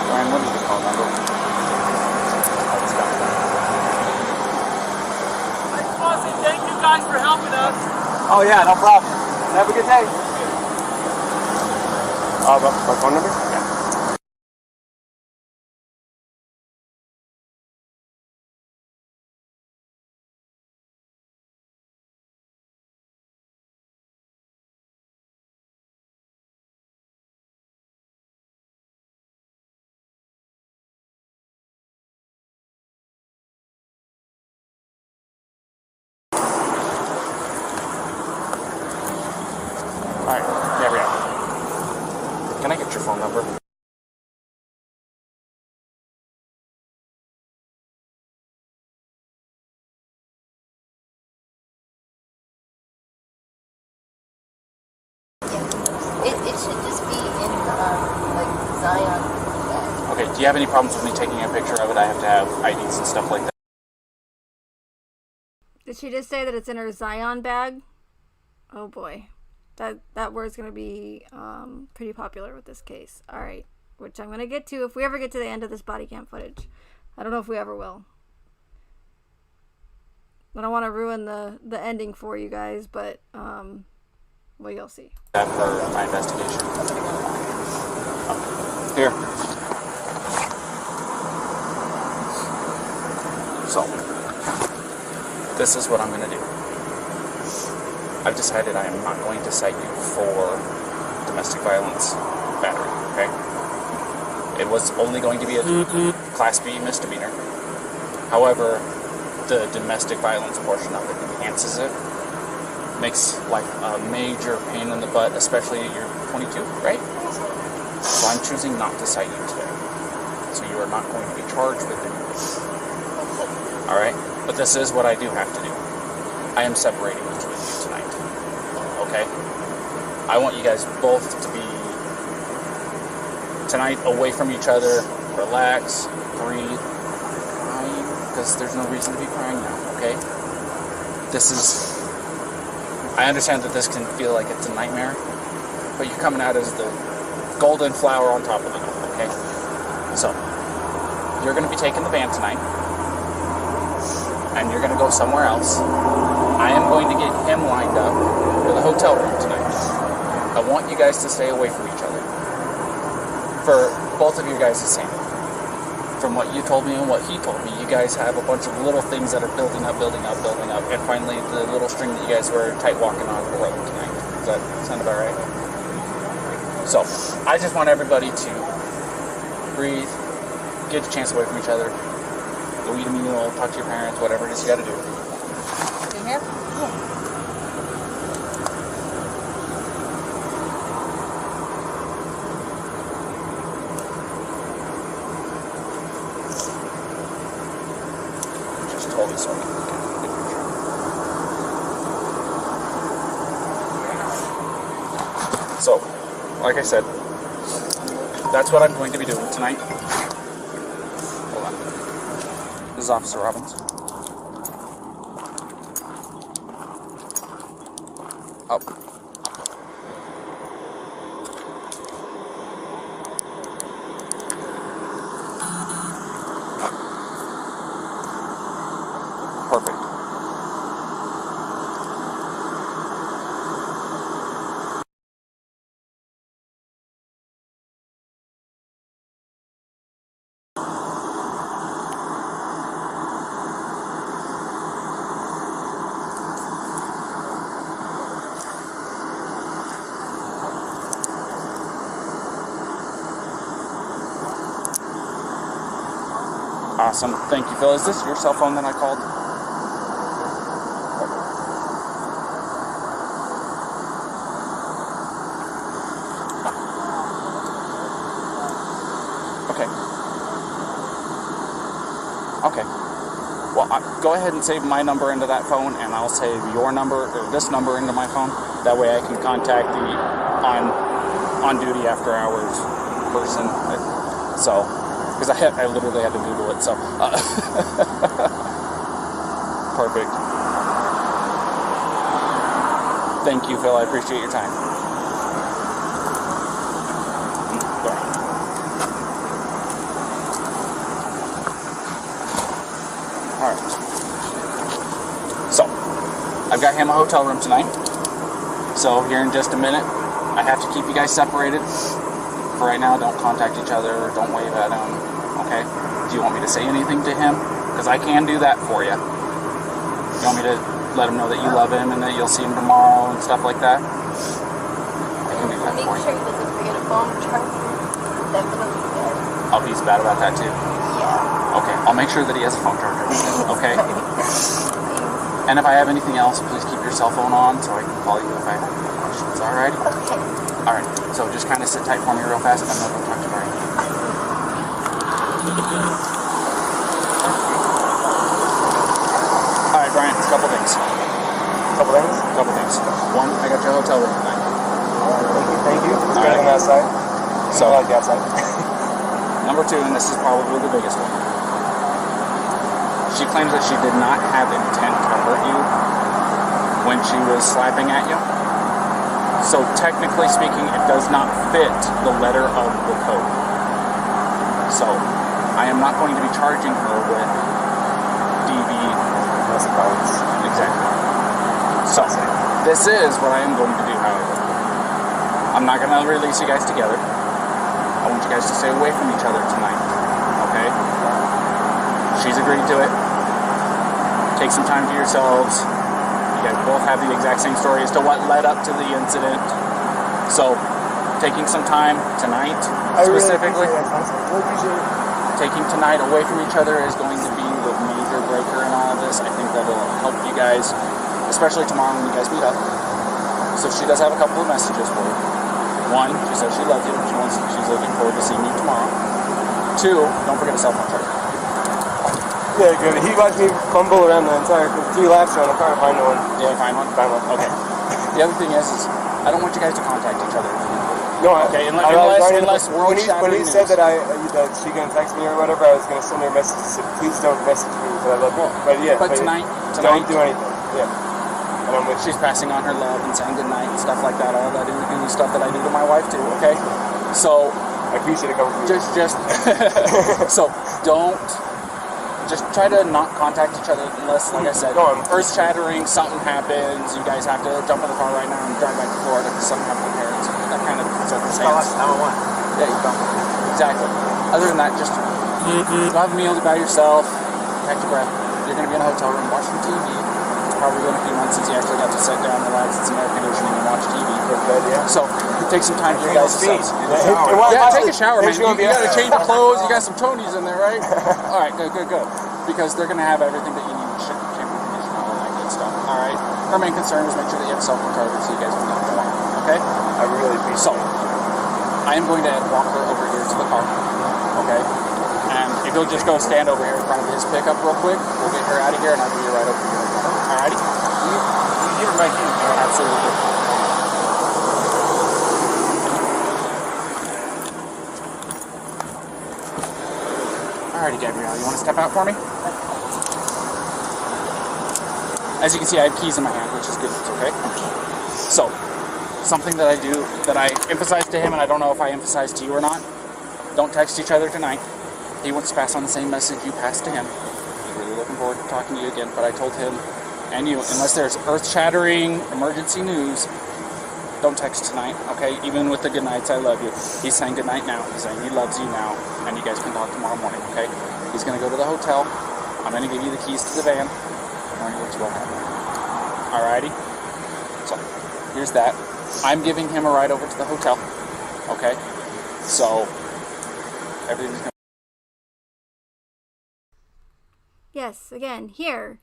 Ryan, what is the call number? Thank you guys for helping us. Oh yeah, no problem. Have a good day. My phone number? Yeah. Alright, Gabrielle. Can I get your phone number? It should just be in like Zion bag. Okay, do you have any problems with me taking a picture of it? I have to have IDs and stuff like that. Did she just say that it's in her Zion bag? Oh boy. That word's going to be pretty popular with this case. Alright, which I'm going to get to if we ever get to the end of this body cam footage. I don't know if we ever will. I don't want to ruin the ending for you guys, but well, you'll see. That for my investigation. Here. So, this is what I'm going to do. I've decided I am not going to cite you for domestic violence battery, okay? It was only going to be a Class B misdemeanor. However, the domestic violence portion of it enhances it. Makes life a major pain in the butt, especially you're 22, right? So I'm choosing not to cite you today. So you are not going to be charged with anything. Alright? But this is what I do have to do. I am separating the two of you tonight. Okay? I want you guys both to be tonight away from each other, relax, breathe, crying, because there's no reason to be crying now, okay? This is... I understand that this can feel like it's a nightmare, but you're coming out as the golden flower on top of it, okay? So, you're going to be taking the van tonight, and you're going to go somewhere else. I am going to get him lined up for the hotel room tonight. I want you guys to stay away from each other. For both of you guys' sake. From what you told me and what he told me, you guys have a bunch of little things that are building up, and finally the little string that you guys were tight walking on the road tonight. Does that sound about right? So, I just want everybody to breathe, get a chance away from each other, go eat a meal, talk to your parents, whatever it is you gotta do. In here? Yeah. Just told me so. So, like I said, that's what I'm going to be doing tonight. Hold on. This is Officer Robbins. Oh. Perfect. Awesome. Thank you, Phil. Is this your cell phone that I called? Okay. Well, go ahead and save my number into that phone, and I'll save your number, or this number, into my phone. That way I can contact the on-duty after-hours person. So, because I literally had to Google it. So, perfect. Thank you, Phil. I appreciate your time. Alright. So, I've got him a hotel room tonight. So, here in just a minute, I have to keep you guys separated. For right now, don't contact each other or don't wave at him. Okay? Do you want me to say anything to him? Because I can do that for you. You want me to let him know that you love him and that you'll see him tomorrow and stuff like that? I can do that Make for you. sure he doesn't forget a phone charger. Definitely good. Oh, he's bad about that too? Yeah. Okay, I'll make sure that he has a phone charger. Okay? And if I have anything else, please keep your cell phone on so I can call you if I have any questions. Alright? Okay. Alright, so just kind of sit tight for me real fast and I'm not going to talk to Brian. Alright, Brian, a couple things. Couple things. Couple things. One, I got your hotel room tonight. Thank you. It's better Alright. than outside. So, I like the outside. number two, and this is probably the biggest one. She claims that she did not have intent to hurt you when she was slapping at you. So technically speaking, it does not fit the letter of the code. So I am not going to be charging her with DV. Domestic violence. Exactly. So this is what I am going to do, however. I'm not going to release you guys together. I want you guys to stay away from each other tonight. Okay? She's agreed to it. Take some time to yourselves. You guys both have the exact same story as to what led up to the incident. So, taking some time tonight, specifically, taking tonight away from each other is going to be the major breaker in all of this. I think that'll help you guys, especially tomorrow when you guys meet up. So she does have a couple of messages for you. One, she says she loves you. She's looking forward to seeing you tomorrow. Two, don't forget a cell phone charger. Yeah, good. He watched me fumble around the entire 3 laps around the car to find one. Yeah, find one? Find one. Okay. The other thing is I don't want you guys to contact each other. No, Okay, unless world when shattering he said news. that she gonna text me or whatever, I was gonna send her a message that said, please don't message me because I love you. But yeah, But tonight, don't do anything. Yeah. And I'm with she's passing on her love and saying goodnight and stuff like that. All that and stuff that I do to my wife too. Okay, so I appreciate it coming from you. just so don't. Just try to not contact each other unless, like I said, earth shattering, something happens, you guys have to jump in the car right now and drive back to Florida because something happened to parents. That kind of circumstance. Yeah, you go. Exactly. Other than that, just go have a meal by yourself, catch your breath. You're going to be in a hotel room, watch some TV. It's probably been a few months since you actually got to sit down, relax, in some air conditioning, and watch TV. So take some time for you guys to Yeah, take a shower, man. You got to change your clothes. You got some Tonys in there, right? All right, good. Because they're going to have everything that you need to shampoo, conditioner, all that good stuff. All right. Her main concern is make sure that you have a cell phone charger so you guys can get tomorrow. Okay? I really appreciate So, I am going to walk her over here to the car. Okay? And if you'll just go stand over here in front of his pickup real quick, we'll get her out of here and I'll be right over here. Alrighty? You give her my key. Absolutely. Alrighty, Gabrielle, you want to step out for me? As you can see, I have keys in my hand, which is good news, okay? So, something that I do, that I emphasize to him, and I don't know if I emphasize to you or not, don't text each other tonight. He wants to pass on the same message you passed to him. He's really looking forward to talking to you again, but I told him and you, unless there's earth-shattering emergency news, don't text tonight, okay? Even with the good nights, I love you. He's saying good night now. He's saying he loves you now, and you guys can talk tomorrow morning, okay? He's going to go to the hotel. I'm going to give you the keys to the van. And we're going to go home. Alrighty? So, here's that. I'm giving him a ride over to the hotel, okay? So, everything's going to... Yes, again, here.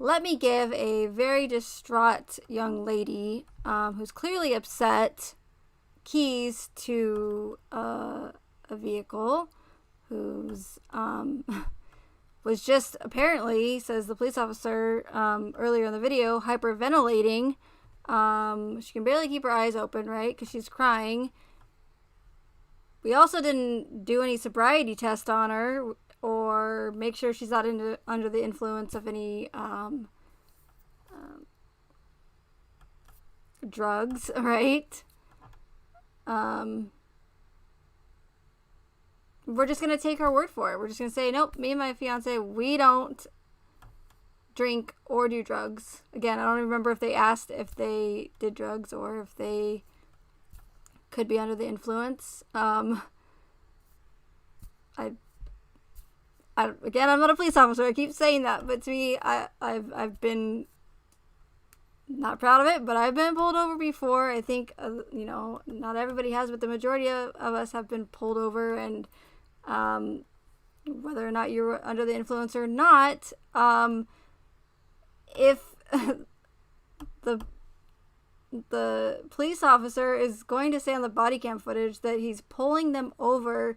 Let me give a very distraught young lady who's clearly upset keys to a vehicle who's was just apparently, says the police officer earlier in the video, hyperventilating. She can barely keep her eyes open, right? Because she's crying. We also didn't do any sobriety test on her or make sure she's not under the influence of any drugs, right? We're just going to take her word for it. We're just going to say, nope, me and my fiance, we don't drink or do drugs. Again, I don't remember if they asked if they did drugs or if they could be under the influence. Again, I'm not a police officer. I keep saying that, but to me, I've been not proud of it, but I've been pulled over before. I think, not everybody has, but the majority of us have been pulled over, and whether or not you're under the influence or not, if the police officer is going to say on the body cam footage that he's pulling them over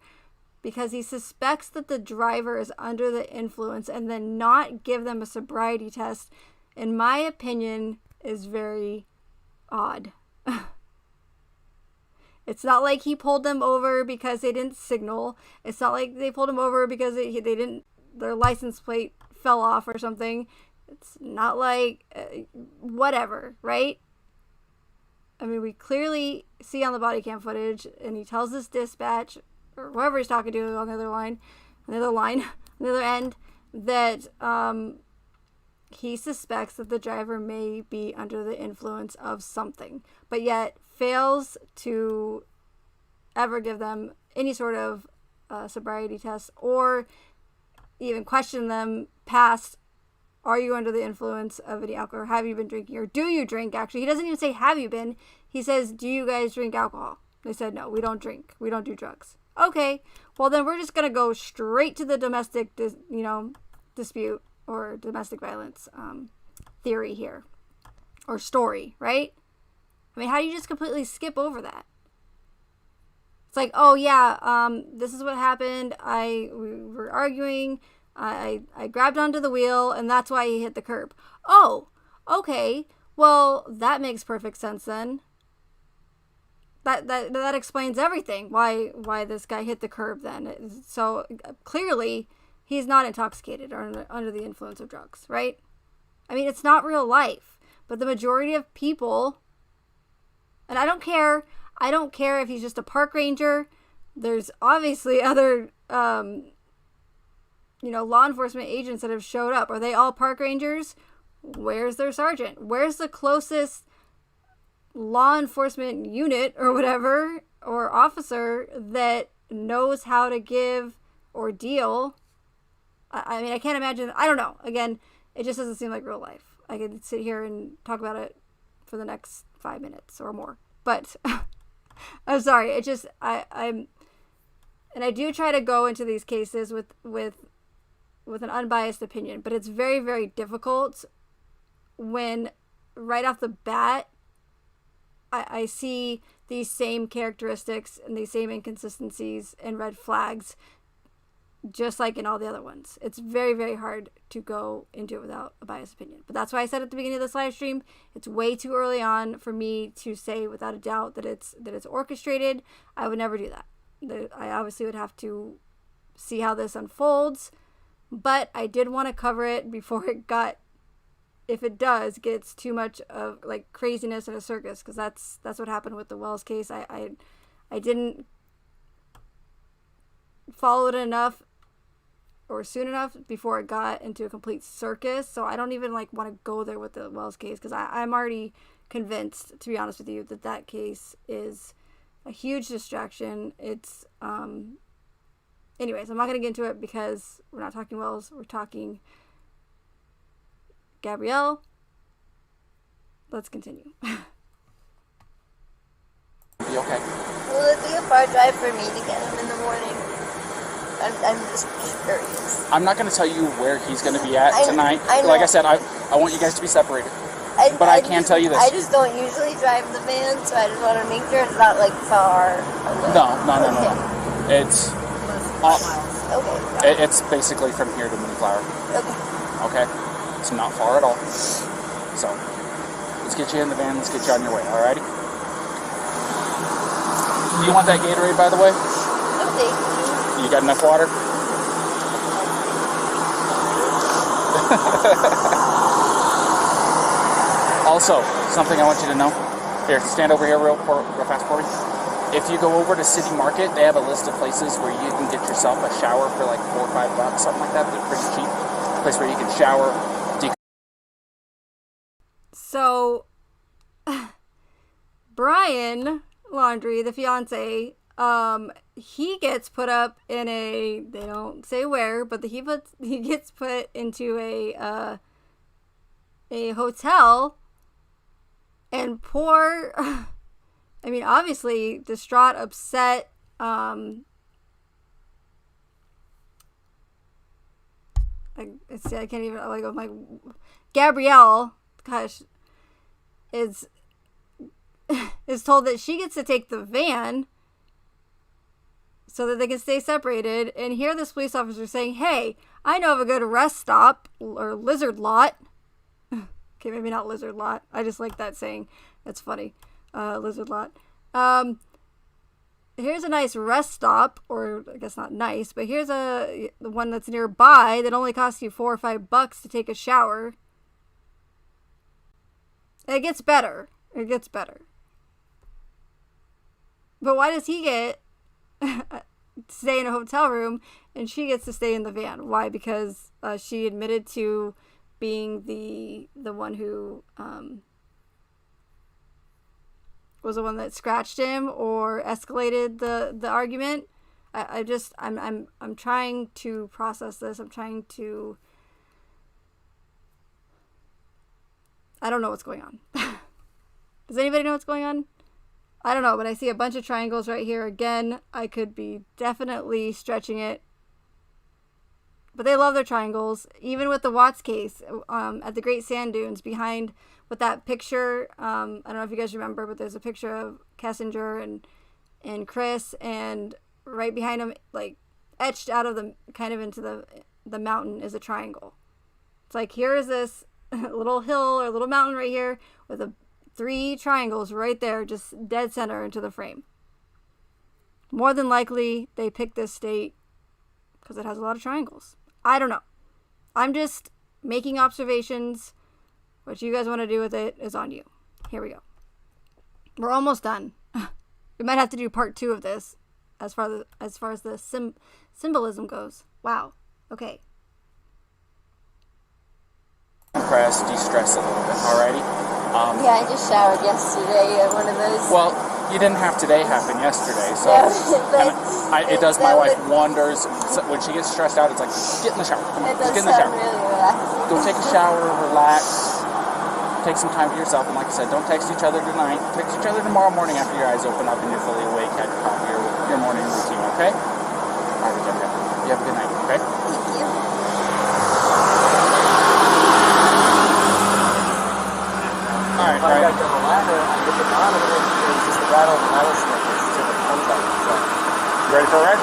because he suspects that the driver is under the influence and then not give them a sobriety test, in my opinion, is very odd. It's not like he pulled them over because they didn't signal. It's not like they pulled him over because their license plate fell off or something. It's not like whatever, right? I mean, we clearly see on the body cam footage, and he tells this dispatch or whoever he's talking to on the other end, that he suspects that the driver may be under the influence of something, but yet fails to ever give them any sort of sobriety test or even question them past, are you under the influence of any alcohol, or have you been drinking, or do you drink? Actually, he doesn't even say have you been. He says, do you guys drink alcohol? They said, no, we don't drink. We don't do drugs. Okay, well then we're just going to go straight to the domestic dispute or domestic violence theory here, or story, right? I mean, how do you just completely skip over that? It's like, oh yeah, this is what happened. We were arguing. I grabbed onto the wheel, and that's why he hit the curb. Oh, okay. Well, that makes perfect sense then. That explains everything. Why this guy hit the curb then. So clearly, he's not intoxicated or under the influence of drugs, right? I mean, it's not real life. But the majority of people, and I don't care if he's just a park ranger. There's obviously other, law enforcement agents that have showed up. Are they all park rangers? Where's their sergeant? Where's the closest law enforcement unit or whatever, or officer that knows how to give or deal? I mean, I can't imagine. I don't know. Again, it just doesn't seem like real life. I could sit here and talk about it for the next 5 minutes or more. But I'm sorry. It just, and I do try to go into these cases with an unbiased opinion, but it's very, very difficult when right off the bat, I see these same characteristics and these same inconsistencies and red flags, just like in all the other ones. It's very, very hard to go into it without a biased opinion. But that's why I said at the beginning of this live stream, it's way too early on for me to say without a doubt that it's orchestrated. I would never do that. I obviously would have to see how this unfolds, but I did want to cover it before it got, if it does, gets too much of like craziness and a circus, because that's what happened with the Wells case. I didn't follow it enough or soon enough before it got into a complete circus, so I don't even want to go there with the Wells case, because I'm already convinced, to be honest with you, that case is a huge distraction. It's anyways, I'm not going to get into it because we're not talking Wells, we're talking Gabrielle. Let's continue. Be okay. Will it be a far drive for me to get him in the morning? I'm just curious. I'm not going to tell you where he's going to be at tonight. Like I said, I want you guys to be separated. But I can tell you this. I just don't usually drive the van, so I just want to make sure it's not far away. No. It's okay. It's basically from here to Moonflower. Okay. Okay? It's not far at all. So, let's get you in the van. Let's get you on your way, alrighty? Do you want that Gatorade, by the way? Thank you. You got enough water? Also, something I want you to know. Here, stand over here real fast for me. If you go over to City Market, they have a list of places where you can get yourself a shower for like $4 or $5, something like that. They're pretty cheap. A place where you can shower. So, Brian Laundrie, the fiance, he gets put up in they don't say where, but he gets put into a hotel, and poor, I mean, obviously distraught, upset, I can't even, like, I'm like, Gabrielle, gosh, is told that she gets to take the van so that they can stay separated. And here this police officer saying, hey, I know of a good rest stop or lizard lot. Okay, maybe not lizard lot. I just like that saying. That's funny. Lizard lot. Here's a nice rest stop, or I guess not nice, but here's the one that's nearby that only costs you $4 or $5 to take a shower. It gets better. It gets better. But why does he get to stay in a hotel room and she gets to stay in the van? Why? Because she admitted to being the one who was the one that scratched him or escalated the argument. I'm trying to process this. I'm trying to. I don't know what's going on. Does anybody know what's going on? I don't know, but I see a bunch of triangles right here. Again, I could be definitely stretching it. But they love their triangles. Even with the Watts case at the Great Sand Dunes behind with that picture. I don't know if you guys remember, but there's a picture of Kessinger and Chris. And right behind them, like etched out of the kind of into the mountain, is a triangle. It's like, here is this little hill or little mountain right here with 3 triangles right there, just dead center into the frame. More than likely, they picked this state because it has a lot of triangles. I don't know. I'm just making observations. What you guys want to do with it is on you. Here we go. We're almost done. We might have to do part 2 of this as far as the symbolism goes. Wow. Okay. Compress, de-stress a little bit, alrighty? Yeah, I just showered yesterday at one of those. Well, you didn't have today happen yesterday, so Yeah, it does my wife wonders. So when she gets stressed out, it's like, get in the shower. It Just does get in the shower. sound really relaxing. Go take a shower, relax, take some time to yourself, and like I said, don't text each other tonight. Text each other tomorrow morning after your eyes open up and you're fully awake, had your coffee, your morning routine, okay? All right, Gabrielle. You have a good night, okay? Thank you. All right. I got to the ladder, I get the bottom of it, and it's just the rattle of the rattlesnake. It's just a contact. So, You ready for a ride?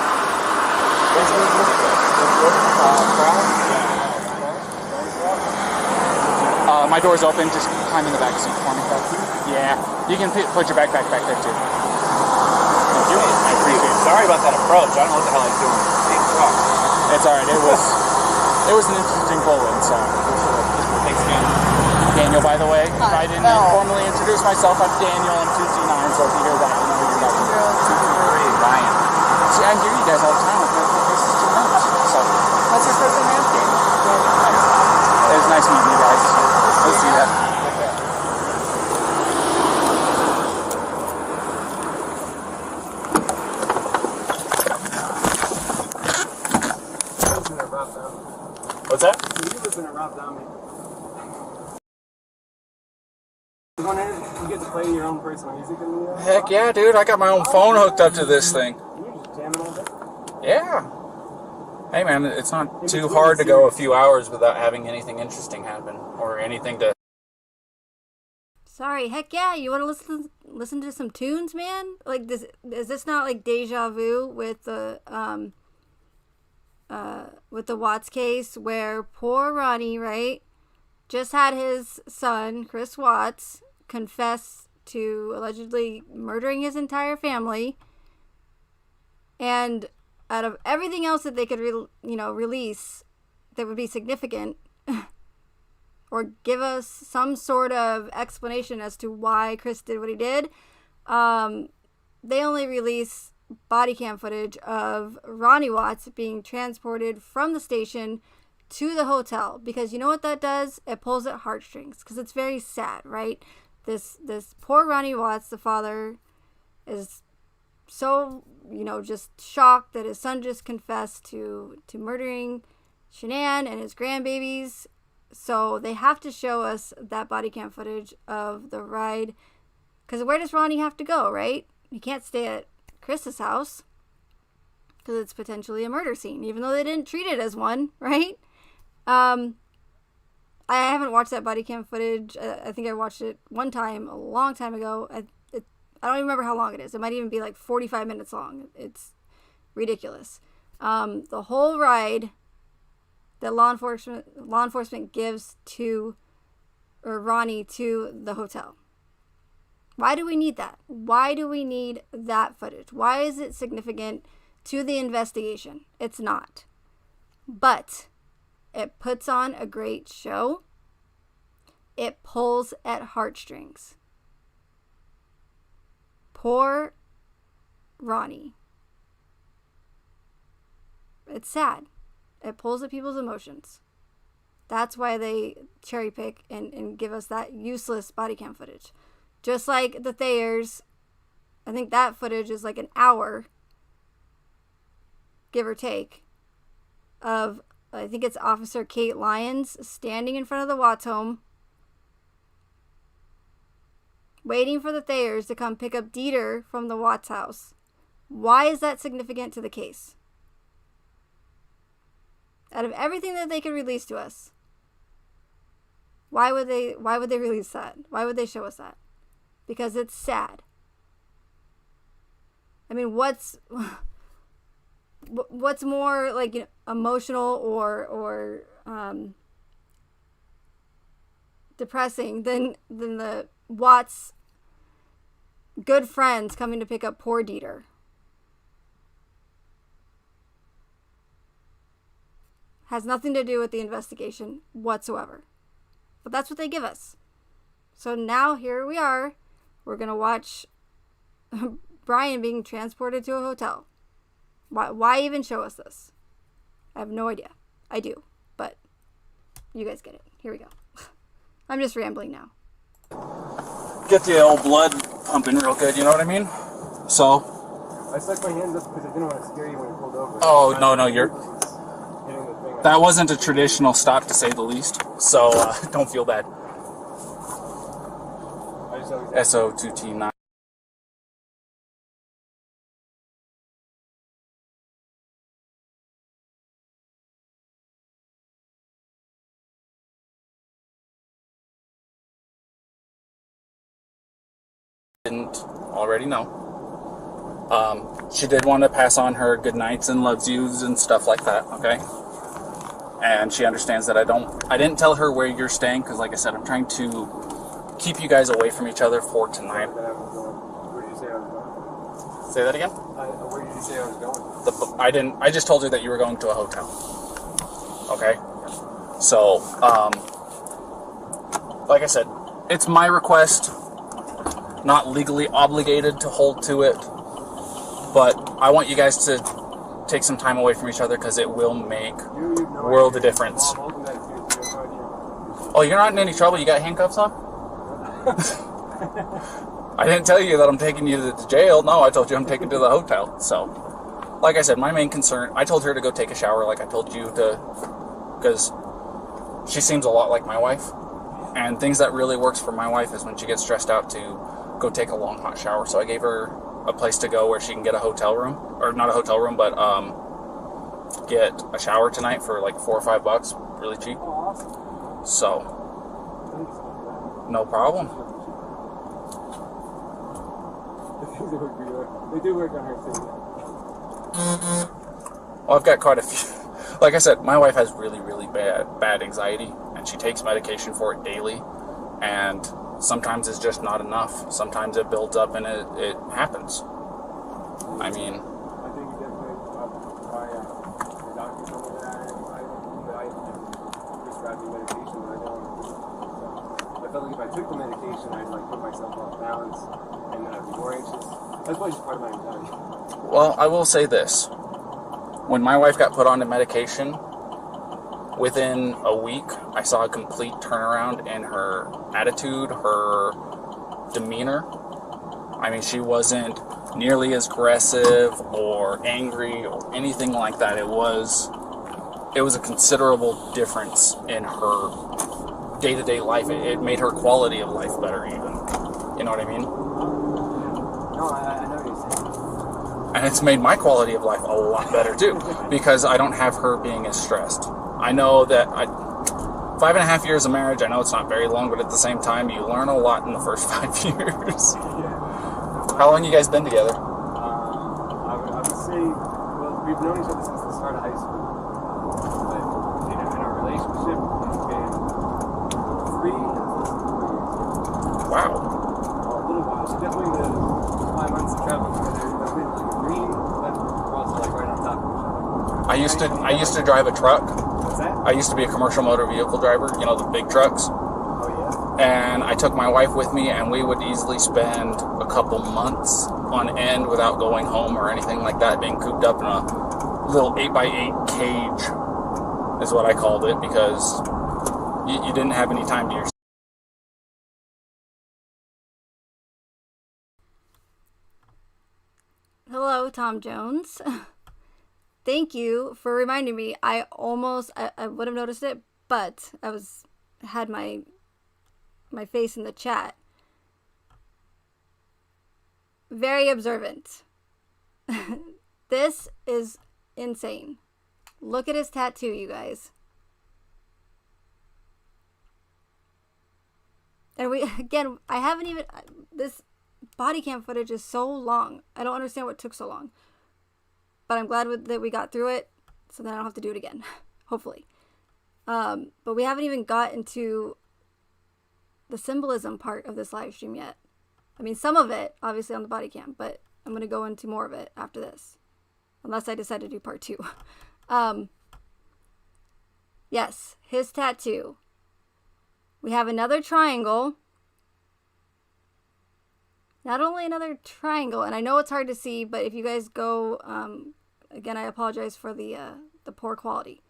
My door's open. Just climb in the back seat for me. Yeah. You can put your backpack back there too. Thank you. I appreciate it. Sorry about that approach. I don't know what the hell I was doing. It's all right. It was an interesting pull-in. So. Thanks again. Daniel, by the way, if I didn't formally introduce myself, I'm Daniel. I'm 2C9. So if you hear that, you know who you're talking to. Ryan. See, I hear you guys all the time. This is too much. So. What's your first name? It was nice meeting you guys. We'll see that. What's that? You was in a rough dummy. You get to play your own personal music in the Heck yeah, dude. I got my own phone hooked up to this thing. You just jamming all day? Yeah. Hey man, it's not too hard to go a few hours without having anything interesting happen or anything to. Sorry, heck yeah! You want to listen to some tunes, man? Like this, is this not like deja vu with the Watts case, where poor Ronnie, right, just had his son Chris Watts confess to allegedly murdering his entire family, and out of everything else that they could, release that would be significant, or give us some sort of explanation as to why Chris did what he did, they only release body cam footage of Ronnie Watts being transported from the station to the hotel, because you know what that does? It pulls at heartstrings, because it's very sad, right? This poor Ronnie Watts, the father, is so, just shocked that his son just confessed to murdering Shanann and his grandbabies. So they have to show us that body cam footage of the ride, because where does Ronnie have to go, right? He can't stay at Chris's house, because it's potentially a murder scene, even though they didn't treat it as one, right? I haven't watched that body cam footage. I think I watched it one time a long time ago. I don't even remember how long it is. It might even be like 45 minutes long. It's ridiculous. The whole ride that law enforcement gives to, or Ronnie, to the hotel. Why do we need that? Why do we need that footage? Why is it significant to the investigation? It's not. But it puts on a great show. It pulls at heartstrings. Poor Ronnie. It's sad. It pulls at people's emotions. That's why they cherry pick and give us that useless body cam footage. Just like the Thayers, I think that footage is like an hour, give or take, of, I think it's Officer Kate Lyons standing in front of the Watts home, waiting for the Thayers to come pick up Dieter from the Watts house. Why is that significant to the case? Out of everything that they could release to us, why would they release that? Why would they show us that? Because it's sad. I mean, what's more like emotional or depressing than the Watts good friends coming to pick up poor Dieter? Has nothing to do with the investigation whatsoever. But that's what they give us. So now here we are. We're going to watch Brian being transported to a hotel. Why even show us this? I have no idea. I do. But you guys get it. Here we go. I'm just rambling now. Get the old blood pumping real good, you know what I mean? So. I stuck my hand up because I didn't want to scare you when you pulled over. Oh, no, you're. That wasn't a traditional stop, to say the least. So don't feel bad. SO2T9. Didn't already know. She did want to pass on her good nights and loves yous and stuff like that, okay? And she understands that I didn't tell her where you're staying, because like I said, I'm trying to keep you guys away from each other for tonight. Where did you say I was going? Say that again? Where did you say I was going? I just told her that you were going to a hotel. Okay? So, like I said, it's my request, not legally obligated to hold to it, but I want you guys to take some time away from each other, because it will make world of difference. Oh, you're not in any trouble? You got handcuffs on? I didn't tell you that I'm taking you to the jail. No, I told you I'm taking you to the hotel. So, like I said, my main concern, I told her to go take a shower like I told you to, because she seems a lot like my wife. And things that really works for my wife is when she gets stressed out to go take a long hot shower. So I gave her a place to go where she can get a hotel room, or not a hotel room, but get a shower tonight for like $4 or $5, really cheap. So, no problem. They do work on her too. Well, I've got quite a few. Like I said, my wife has really, really bad anxiety, and she takes medication for it daily, and sometimes it's just not enough. Sometimes it builds up and it happens. I mean, I think you definitely prescribed me medication, but I don't want to do it. So I felt like if I took the medication, I'd like put myself off balance, and then I'd be more anxious. That's why just part of my anxiety. Well, I will say this. When my wife got put on the medication, within a week, I saw a complete turnaround in her attitude, her demeanor. I mean, she wasn't nearly as aggressive or angry or anything like that. It was a considerable difference in her day-to-day life. It made her quality of life better even. You know what I mean? No, I know what you're saying. And it's made my quality of life a lot better too, because I don't have her being as stressed. I know that 5.5 years of marriage, I know it's not very long, but at the same time, you learn a lot in the first 5 years. How long you guys been together? I would say, well, we've known each other since the start of high school. But in our relationship, it's been 3 years. Wow. A little while. Definitely the 5 months of travel together. It's been like a dream, but we're also like right on top of each other. I used to drive a truck. What's that? I used to be a commercial motor vehicle driver, you know, the big trucks. Oh, And I took my wife with me, and we would easily spend a couple months on end without going home or anything like that, being cooped up in a little 8x8 cage is what I called it, because you didn't have any time to yourself. Hello, Tom Jones. Thank you for reminding me. I would have noticed it, but I had my face in the chat. Very observant. This is insane. Look at his tattoo, you guys. And this body cam footage is so long. I don't understand what took so long. But I'm glad that we got through it, so then I don't have to do it again. Hopefully. But we haven't even got into the symbolism part of this live stream yet. I mean, some of it, obviously, on the body cam, but I'm going to go into more of it after this. Unless I decide to do part 2. Yes, his tattoo. We have another triangle. Not only another triangle, and I know it's hard to see, but if you guys go, again, I apologize for the poor quality.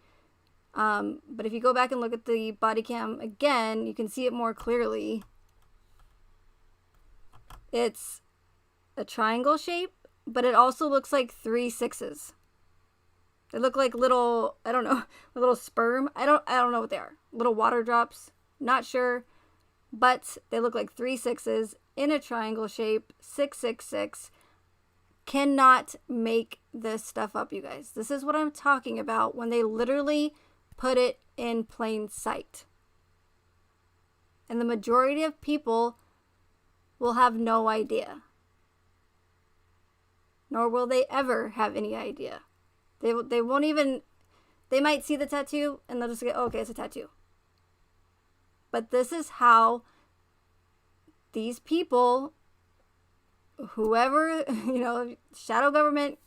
But if you go back and look at the body cam again, you can see it more clearly. It's a triangle shape, but it also looks like 3 6s. They look like little, I don't know, a little sperm. I don't know what they are. Little water drops. Not sure. But they look like 3 6s in a triangle shape. 666. Cannot make this stuff up, you guys. This is what I'm talking about when they literally put it in plain sight. And the majority of people will have no idea. Nor will they ever have any idea. They won't even, they might see the tattoo and they'll just go, oh, okay, it's a tattoo. But this is how these people, whoever, shadow government,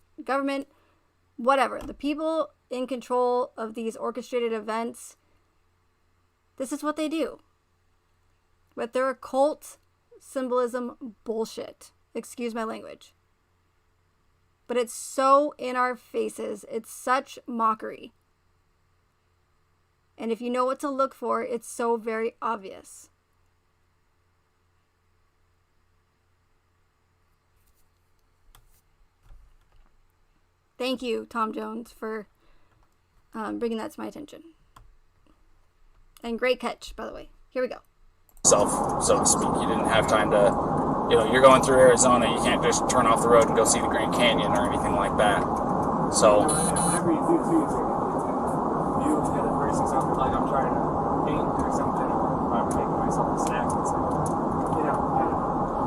whatever, the people in control of these orchestrated events, this is what they do. But they're occult symbolism bullshit. Excuse my language. But it's so in our faces. It's such mockery. And if you know what to look for, it's so very obvious. Thank you, Tom Jones, for bringing that to my attention. And great catch, by the way. Here we go. Self, so to speak. You didn't have time to, you're going through Arizona, you can't just turn off the road and go see the Grand Canyon or anything like that. So, whatever you do too, it's like you the other person, something like I'm trying to paint or something, or I'm making myself a snack. It's like,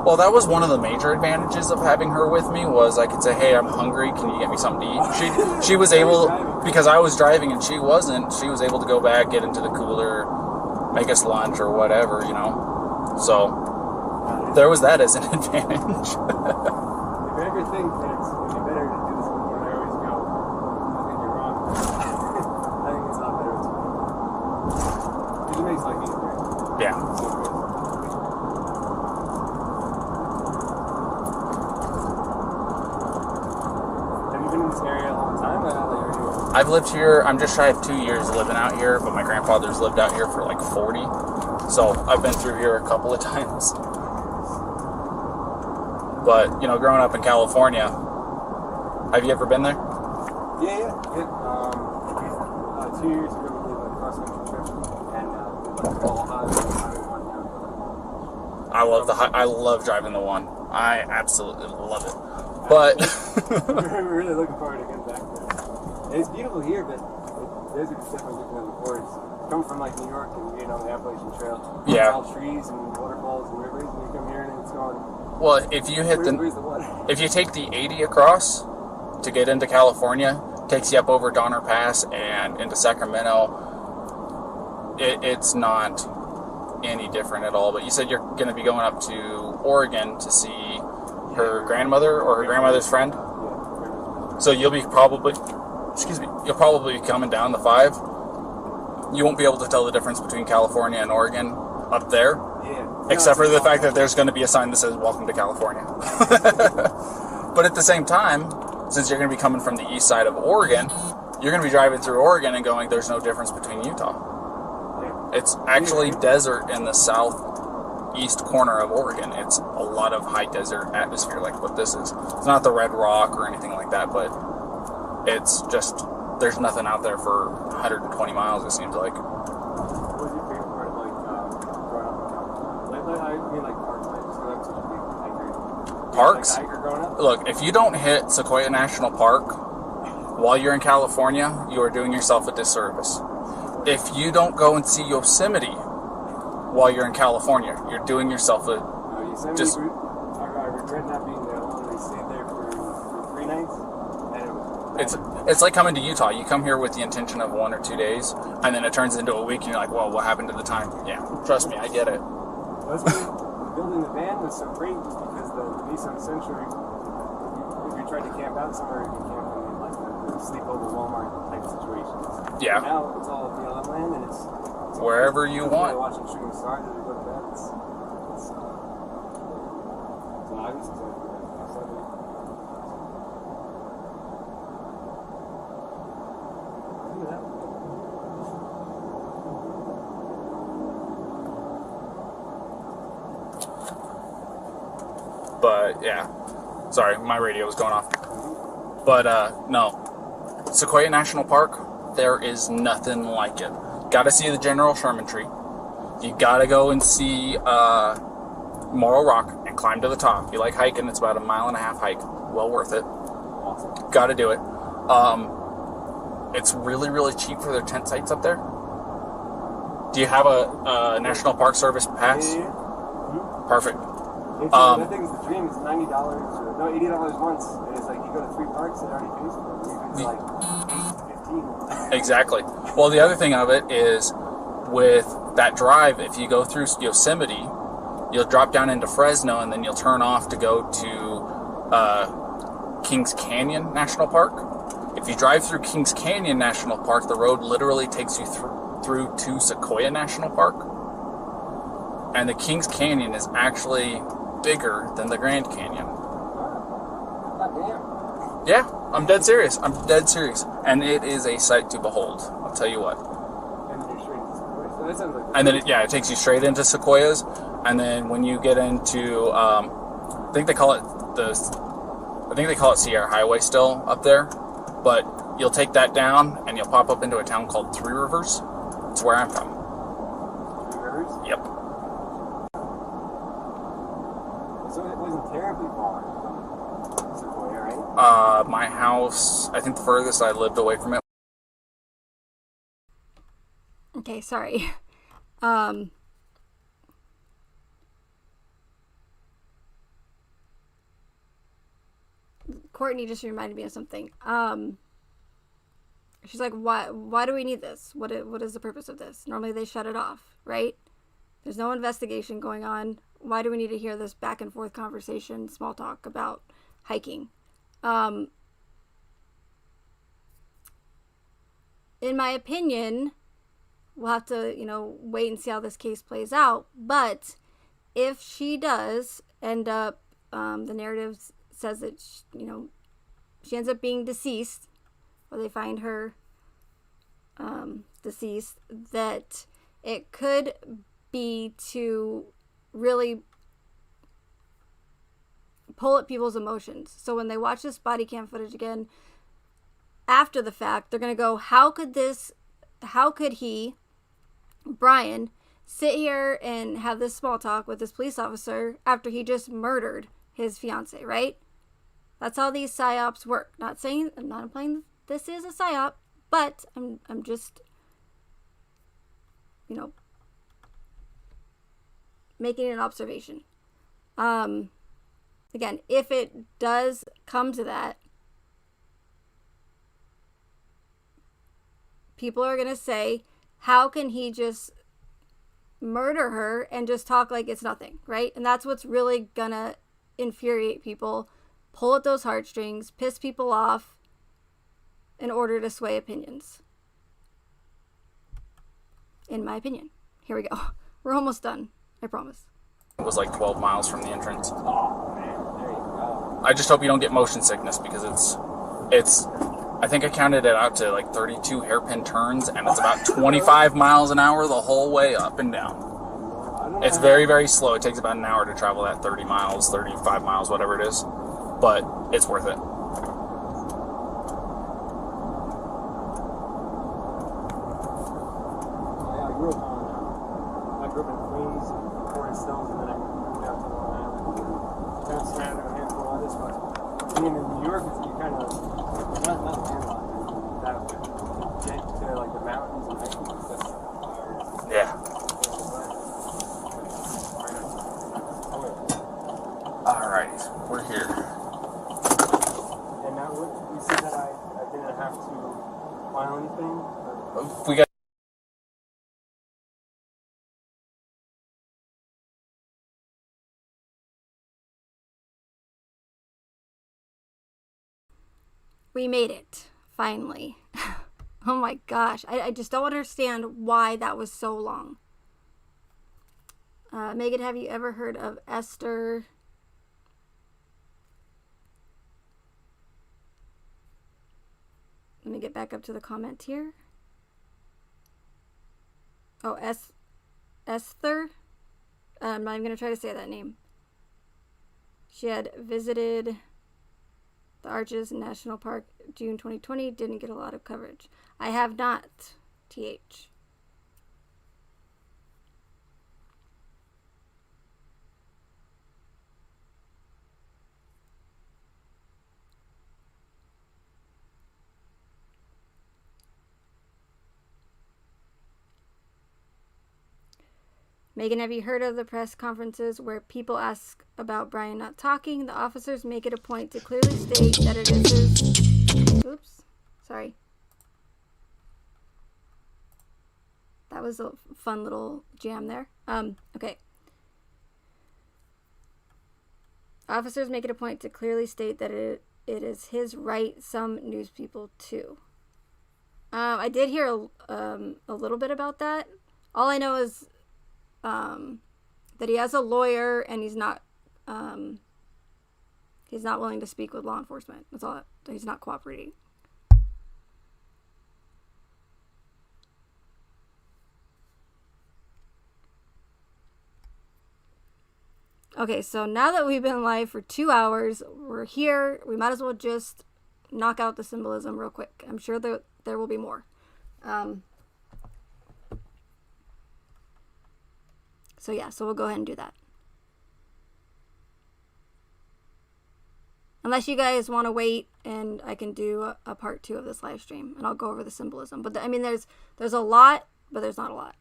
well, that was one of the major advantages of having her with me, was I could say, hey, I'm hungry, can you get me something to eat? She was able, because I was driving and she wasn't, she was able to go back, get into the cooler, make us lunch or whatever, So, there was that as an advantage. If you ever think that it'd be better to do this before I always go, I think you're wrong. I think it's not better to I've lived here, I'm just shy of 2 years living out here, but my grandfather's lived out here for like 40. So I've been through here a couple of times. But, you know, growing up in California, have you ever been there? Yeah. 2 years ago, we did a cross-country trip, and I love driving the one. I absolutely love it. But we're really looking forward to getting back there. And it's beautiful here, but the desert's definitely different than before. It's come from like New York and the Appalachian Trail. Yeah. All trees and waterfalls and rivers, and you come here and it's going. well, if you hit Where's the water? if you take the 80 across to get into California, takes you up over Donner Pass and into Sacramento. It's not any different at all. But you said you're going to be going up to Oregon to see her grandmother or her grandmother's friend. So you'll probably be coming down the 5. You won't be able to tell the difference between California and Oregon up there. Yeah. Except for the fact that there's going to be a sign that says "Welcome to California." But at the same time, since you're going to be coming from the east side of Oregon, you're going to be driving through Oregon and going, "There's no difference between Utah." It's actually desert in the southeast corner of Oregon. It's a lot of high desert atmosphere like what this is. It's not the Red Rock or anything like that, but it's just, there's nothing out there for 120 miles, it seems like. What was your favorite part of like growing up? I mean, like parks. I just I'm such a big hiker. Parks? Like a hiker growing up. Look, if you don't hit Sequoia National Park while you're in California, you are doing yourself a disservice. If you don't go and see Yosemite while you're in California, you're doing yourself a Yosemite, just. I regret not being there alone. We stayed there for 3 nights, and it was. It's like coming to Utah. You come here with the intention of 1 or 2 days, and then it turns into a week, and you're like, "Well, what happened to the time?" Yeah, trust me, I get it. That's when building the van was so great, just because the Nissan Sentra, if you tried to camp out somewhere, you can camp in like the sleepover Walmart type situations. Yeah. Now it's all BLM land, and it's Wherever you want. Watching shooting stars as we go to bed. So I was excited for that. Look at that. But yeah, sorry, my radio was going off. But no, Sequoia National Park, there is nothing like it. Gotta see the General Sherman tree. You gotta go and see Morro Rock and climb to the top. If you like hiking, it's about a 1.5 mile hike. Well worth it. Awesome. Gotta do it. It's really, really cheap for their tent sites up there. Do you have a National Park Service pass? Yeah. Perfect. It's, I think it's the dream. It's $90 or no, $80 once, and it's like you go to 3 parks, it already pays for it. It's like 8 to 15. Exactly. Well, the other thing of it is with that drive, if you go through Yosemite, you'll drop down into Fresno, and then you'll turn off to go to Kings Canyon National Park. If you drive through Kings Canyon National Park, the road literally takes you through to Sequoia National Park. And the Kings Canyon is actually bigger than the Grand Canyon. Yeah, I'm dead serious. And it is a sight to behold. I'll tell you what. And then it takes you straight into Sequoias. And then when you get into, I think they call it Sierra Highway still up there. But you'll take that down and you'll pop up into a town called Three Rivers. That's where I'm from. Three Rivers? Yep. So it wasn't terribly far from Sequoia, right? My house, I think the furthest I lived away from it. Okay, sorry. Courtney just reminded me of something. She's like, why do we need this? What is the purpose of this? Normally they shut it off, right? There's no investigation going on. Why do we need to hear this back and forth conversation, small talk about hiking? In my opinion, we'll have to, wait and see how this case plays out. But if she does end up, the narrative says that, she ends up being deceased, or they find her deceased, that it could be to really pull at people's emotions. So when they watch this body cam footage again after the fact, they're going to go, how could he, Brian, sit here and have this small talk with this police officer after he just murdered his fiance, right? That's how these psyops work. I'm not implying this is a psyop, but I'm just, making an observation. Again, if it does come to that, people are going to say, how can he just murder her and just talk like it's nothing, right? And that's what's really going to infuriate people, pull at those heartstrings, piss people off in order to sway opinions. In my opinion. Here we go. We're almost done. I promise. It was like 12 miles from the entrance. I just hope you don't get motion sickness, because it's I think I counted it out to like 32 hairpin turns, and it's about 25 miles an hour the whole way up and down. It's very, very slow. It takes about an hour to travel that 30 miles, 35 miles, whatever it is. But it's worth it. I grew up in Queens, Cornerstones, and then I moved out to Long Island. Bounced around a handful of others, but being in New York, you kind of not landlocked. That get to like the mountains and hiking. Yeah. Alrighty, we're here. And now, you see that I didn't have to file anything? We got. We made it, finally. Oh my gosh, I just don't understand why that was so long. Megan, have you ever heard of Esther? Let me get back up to the comment here. Oh, Esther? I'm not even going to try to say that name. She had visited the Arches National Park June 2020. Didn't get a lot of coverage. I have not, TH. Megan, have you heard of the press conferences where people ask about Brian not talking? The officers make it a point to clearly state that it is his... Oops. Sorry. That was a fun little jam there. Okay. Officers make it a point to clearly state that it is his right. Some news people too. I did hear a little bit about that. All I know is that he has a lawyer and he's not willing to speak with law enforcement. That's all. He's not cooperating. Okay, so now that we've been live for 2 hours, we're here. We might as well just knock out the symbolism real quick. I'm sure there will be more. So we'll go ahead and do that. Unless you guys want to wait and I can do a part 2 of this live stream and I'll go over the symbolism. But there's a lot, but there's not a lot.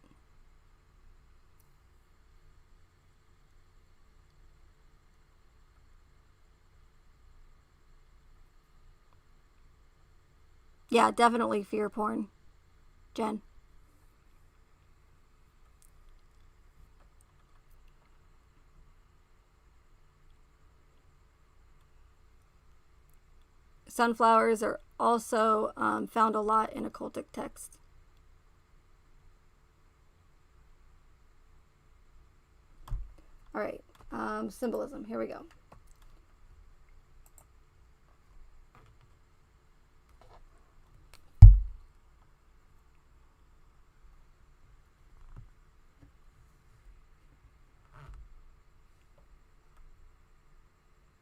Yeah, definitely fear porn, Jen. Sunflowers are also found a lot in occultic texts. All right, symbolism. Here we go.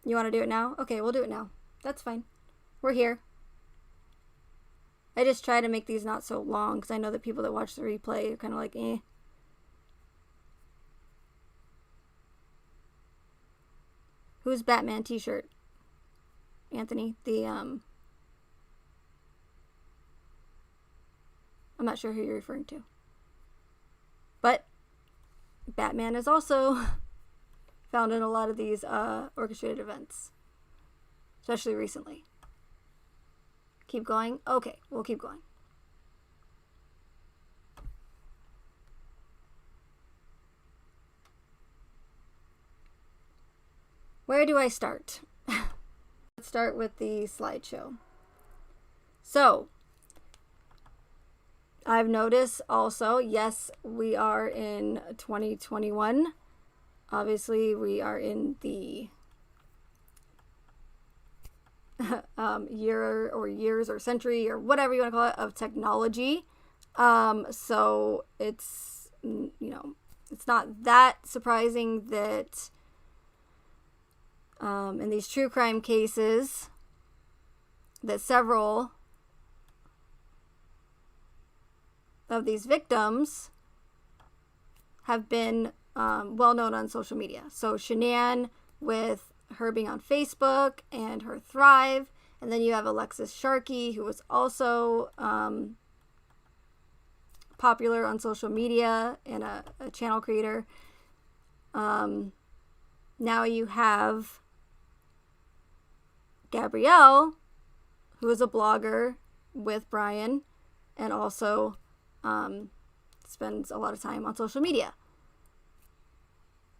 You want to do it now? Okay, we'll do it now. That's fine. We're here. I just try to make these not so long because I know that people that watch the replay are kind of like, eh. Who's Batman t-shirt? Anthony, I'm not sure who you're referring to. But Batman is also found in a lot of these orchestrated events, especially recently. Keep going? Okay, we'll keep going. Where do I start? Let's start with the slideshow. So, I've noticed also, yes, we are in 2021. Obviously, we are in the year or years or century or whatever you want to call it of technology. So it's, it's not that surprising that in these true crime cases that several of these victims have been well known on social media. So Shanann with her being on Facebook and her Thrive, and then you have Alexis Sharkey, who was also popular on social media and a channel creator. Now you have Gabrielle, who is a blogger with Brian and also spends a lot of time on social media.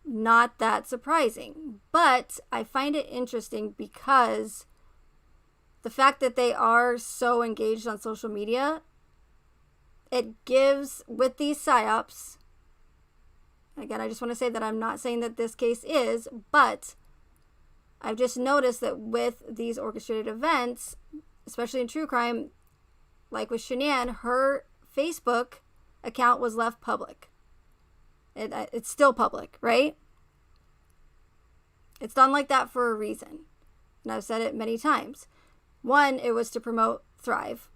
Not that surprising, but I find it interesting because the fact that they are so engaged on social media, it gives, with these psyops, again, I just want to say that I'm not saying that this case is, but I've just noticed that with these orchestrated events, especially in true crime, like with Shanann, her Facebook account was left public. It's still public, right? It's done like that for a reason. And I've said it many times. One, it was to promote Thrive.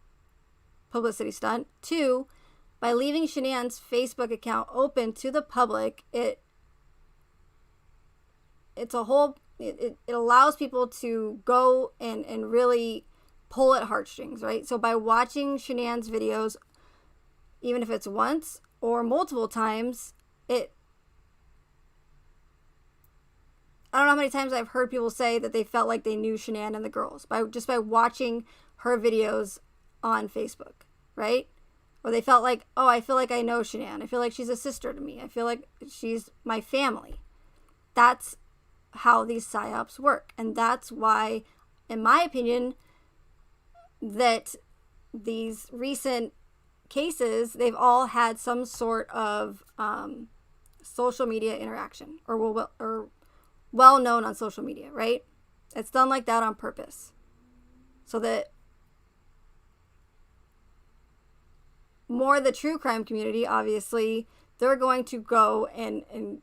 Publicity stunt. Two, by leaving Shanann's Facebook account open to the public, it allows people to go and really pull at heartstrings, right? So by watching Shanann's videos, even if it's once or multiple times, I don't know how many times I've heard people say that they felt like they knew Shanann and the girls by watching her videos on Facebook, right? Or they felt like, oh, I feel like I know Shanann. I feel like she's a sister to me. I feel like she's my family. That's how these psyops work. And that's why, in my opinion, that these recent cases, they've all had some sort of social media interaction or well known on social media, right? It's done like that on purpose. So that more the true crime community, obviously, they're going to go and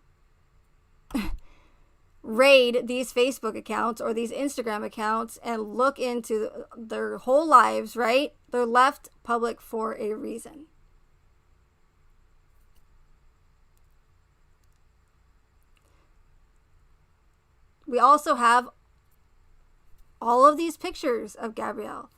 raid these Facebook accounts or these Instagram accounts and look into their whole lives, right? They're left public for a reason. We also have all of these pictures of Gabrielle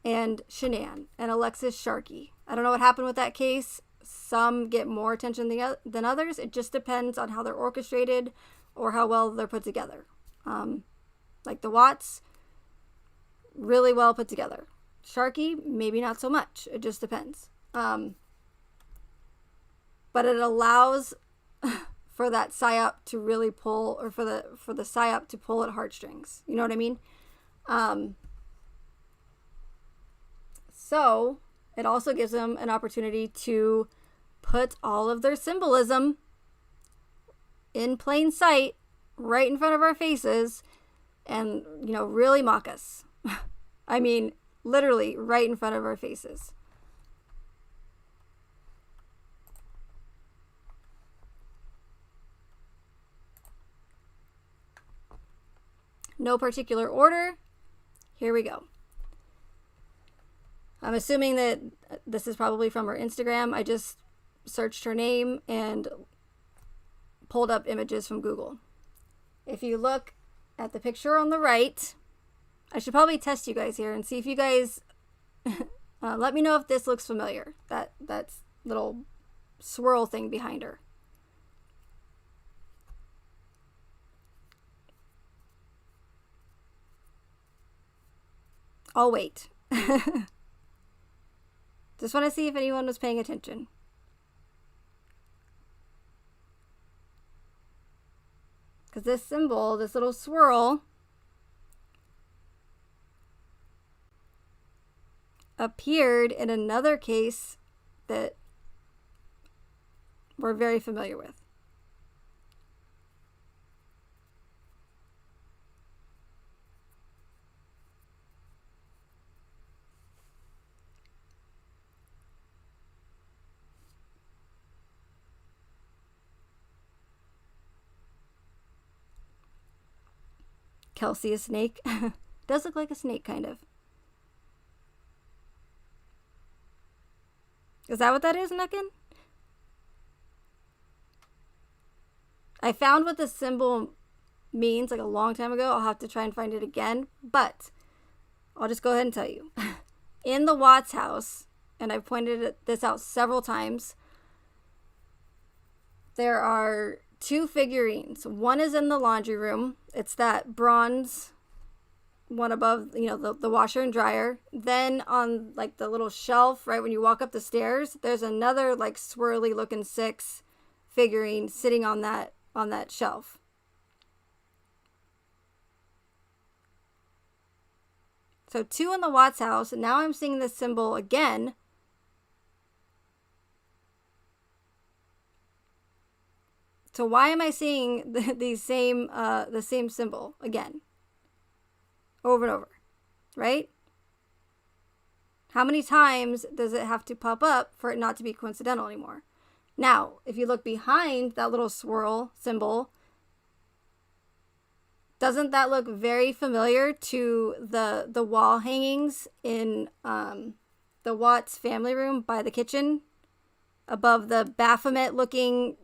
and Shanann and Alexis Sharkey. I don't know what happened with that case. Some get more attention than others. It just depends on how they're orchestrated or how well they're put together. Like the Watts, really well put together. Sharkey, maybe not so much. It just depends. But it allows for that psyop to really pull, or for the psyop to pull at heartstrings. You know what I mean? So it also gives them an opportunity to put all of their symbolism in plain sight, right in front of our faces, and, really mock us. I mean, literally right in front of our faces. no particular order. Here we go. I'm assuming that this is probably from her Instagram. I just searched her name and pulled up images from Google. If you look at the picture on the right, I should probably test you guys here and see if you guys let me know if this looks familiar. That's little swirl thing behind her. I'll wait. Just want to see if anyone was paying attention. Because this symbol, this little swirl, appeared in another case that we're very familiar with. Kelsey, a snake. Does look like a snake, kind of. Is that what that is, Nuckin? I found what the symbol means like a long time ago. I'll have to try and find it again, but I'll just go ahead and tell you. In the Watts house, and I've pointed this out several times, there are two figurines. One is in the laundry room. It's that bronze one above, the washer and dryer. Then on like the little shelf, right when you walk up the stairs, there's another like swirly looking 6 figurine sitting on that shelf. So 2 in the Watts house, and now I'm seeing this symbol again. So why am I seeing the same symbol again? Over and over, right? How many times does it have to pop up for it not to be coincidental anymore? Now, if you look behind that little swirl symbol, doesn't that look very familiar to the wall hangings in the Watts family room by the kitchen? Above the Baphomet looking,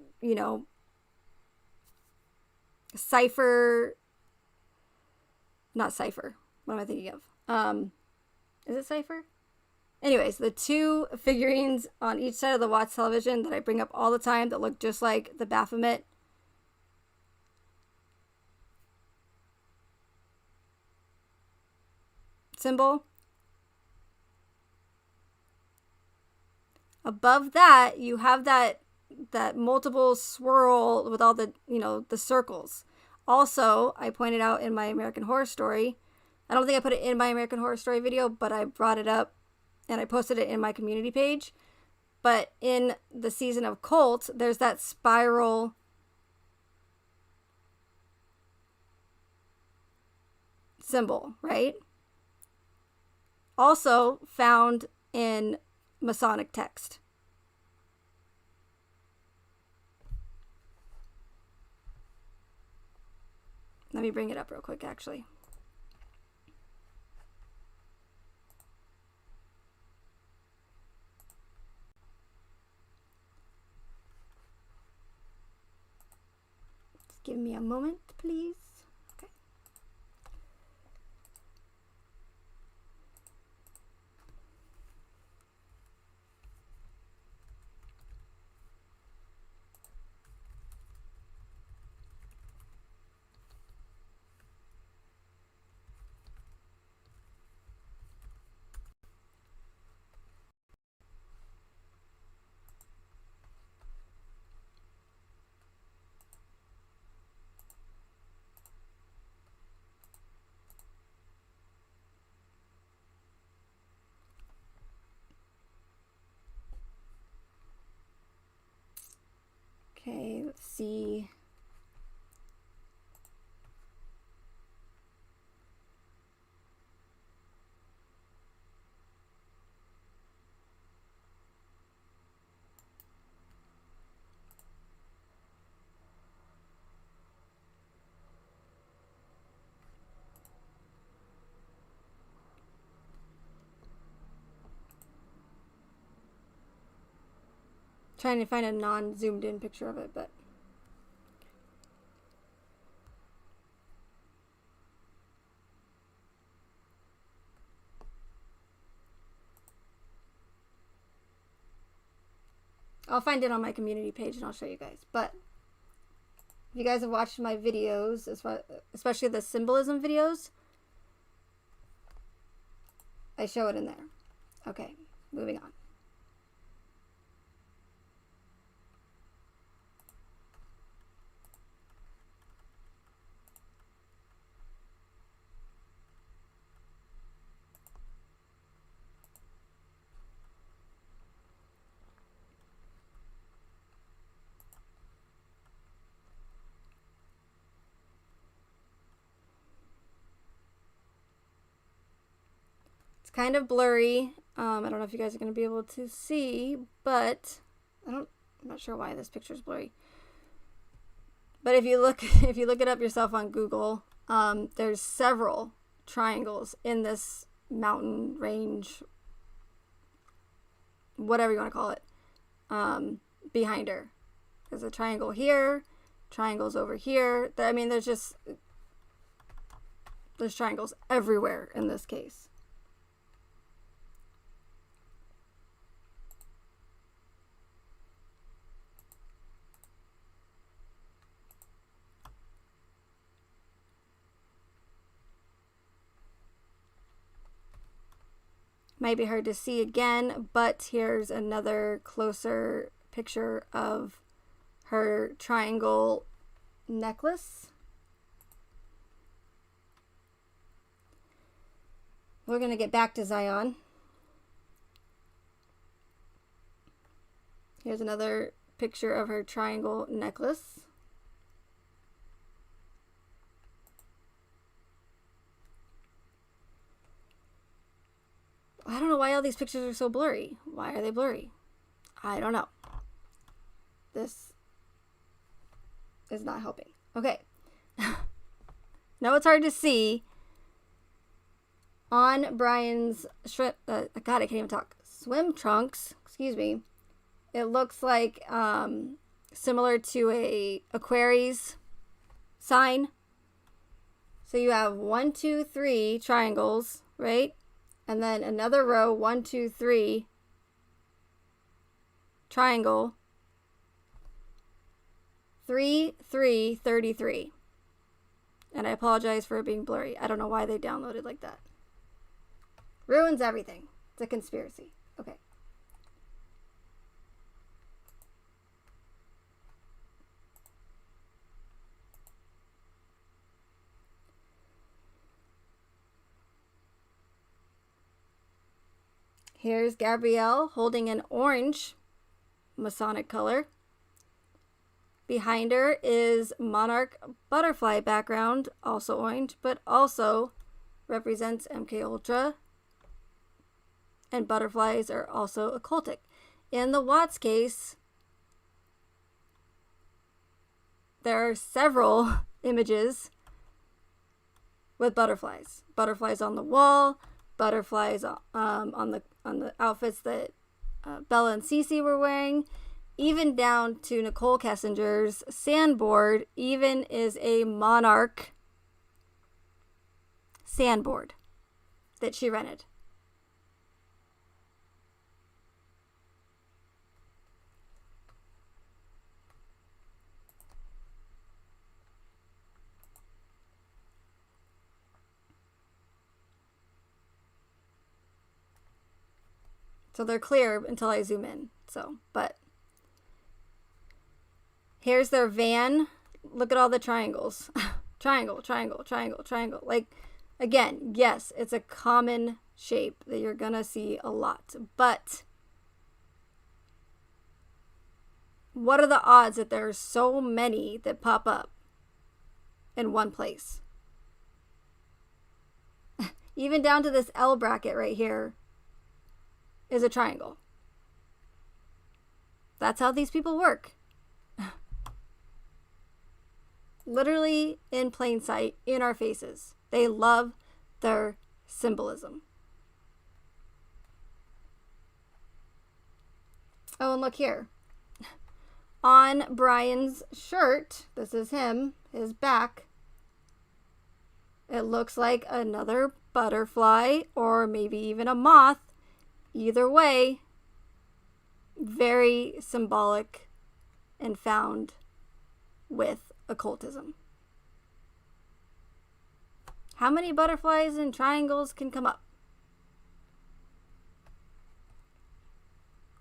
not cipher. What am I thinking of? Is it cipher? Anyways, the 2 figurines on each side of the Watts television that I bring up all the time that look just like the Baphomet. Symbol. Above that, you have that multiple swirl with all the, the circles. Also, I pointed out in my American Horror Story, I don't think I put it in my American Horror Story video, but I brought it up and I posted it in my community page. But in the season of Cult, there's that spiral symbol, right? Also found in Masonic text. Let me bring it up real quick, actually. Just give me a moment, please. Okay. Okay, let's see. Trying to find a non-zoomed in picture of it, but I'll find it on my community page and I'll show you guys. But if you guys have watched my videos, especially the symbolism videos, I show it in there. Okay, moving on. Kind of blurry. I don't know if you guys are going to be able to see, but I'm not sure why this picture is blurry. But if you look it up yourself on Google, there's several triangles in this mountain range, whatever you want to call it, behind her. There's a triangle here, triangles over here. I mean, there's triangles everywhere in this case. Might be hard to see again, but here's another closer picture of her triangle necklace. We're going to get back to Zion. Here's another picture of her triangle necklace. I don't know why all these pictures are so blurry. Why are they blurry? I don't know. This is not helping. Okay. Now it's hard to see on Brian's God, I can't even talk. Swim trunks, excuse me. It looks like similar to a Aquarius sign. So you have 1, 2, 3 triangles, right? And then another row, 1, 2, 3, triangle, 3, 3, 33. And I apologize for it being blurry. I don't know why they downloaded like that. Ruins everything. It's a conspiracy. Okay. Here's Gabrielle holding an orange Masonic color. Behind her is monarch butterfly background, also orange, but also represents MK Ultra. And butterflies are also occultic. In the Watts case, there are several images with butterflies. Butterflies on the wall, butterflies on the outfits that Bella and Cece were wearing, even down to Nicole Kessinger's sandboard even is a monarch sandboard that she rented. So they're clear until I zoom in. So, but here's their van. Look at all the triangles. Triangle, triangle, triangle, triangle. Like, again, yes, it's a common shape that you're going to see a lot. But what are the odds that there are so many that pop up in one place? Even down to this L bracket right here is a triangle. That's how these people work. Literally in plain sight, in our faces. They love their symbolism. Oh, and look here. On Brian's shirt, this is him, his back, it looks like another butterfly or maybe even a moth. Either way, very symbolic and found with occultism. How many butterflies and triangles can come up?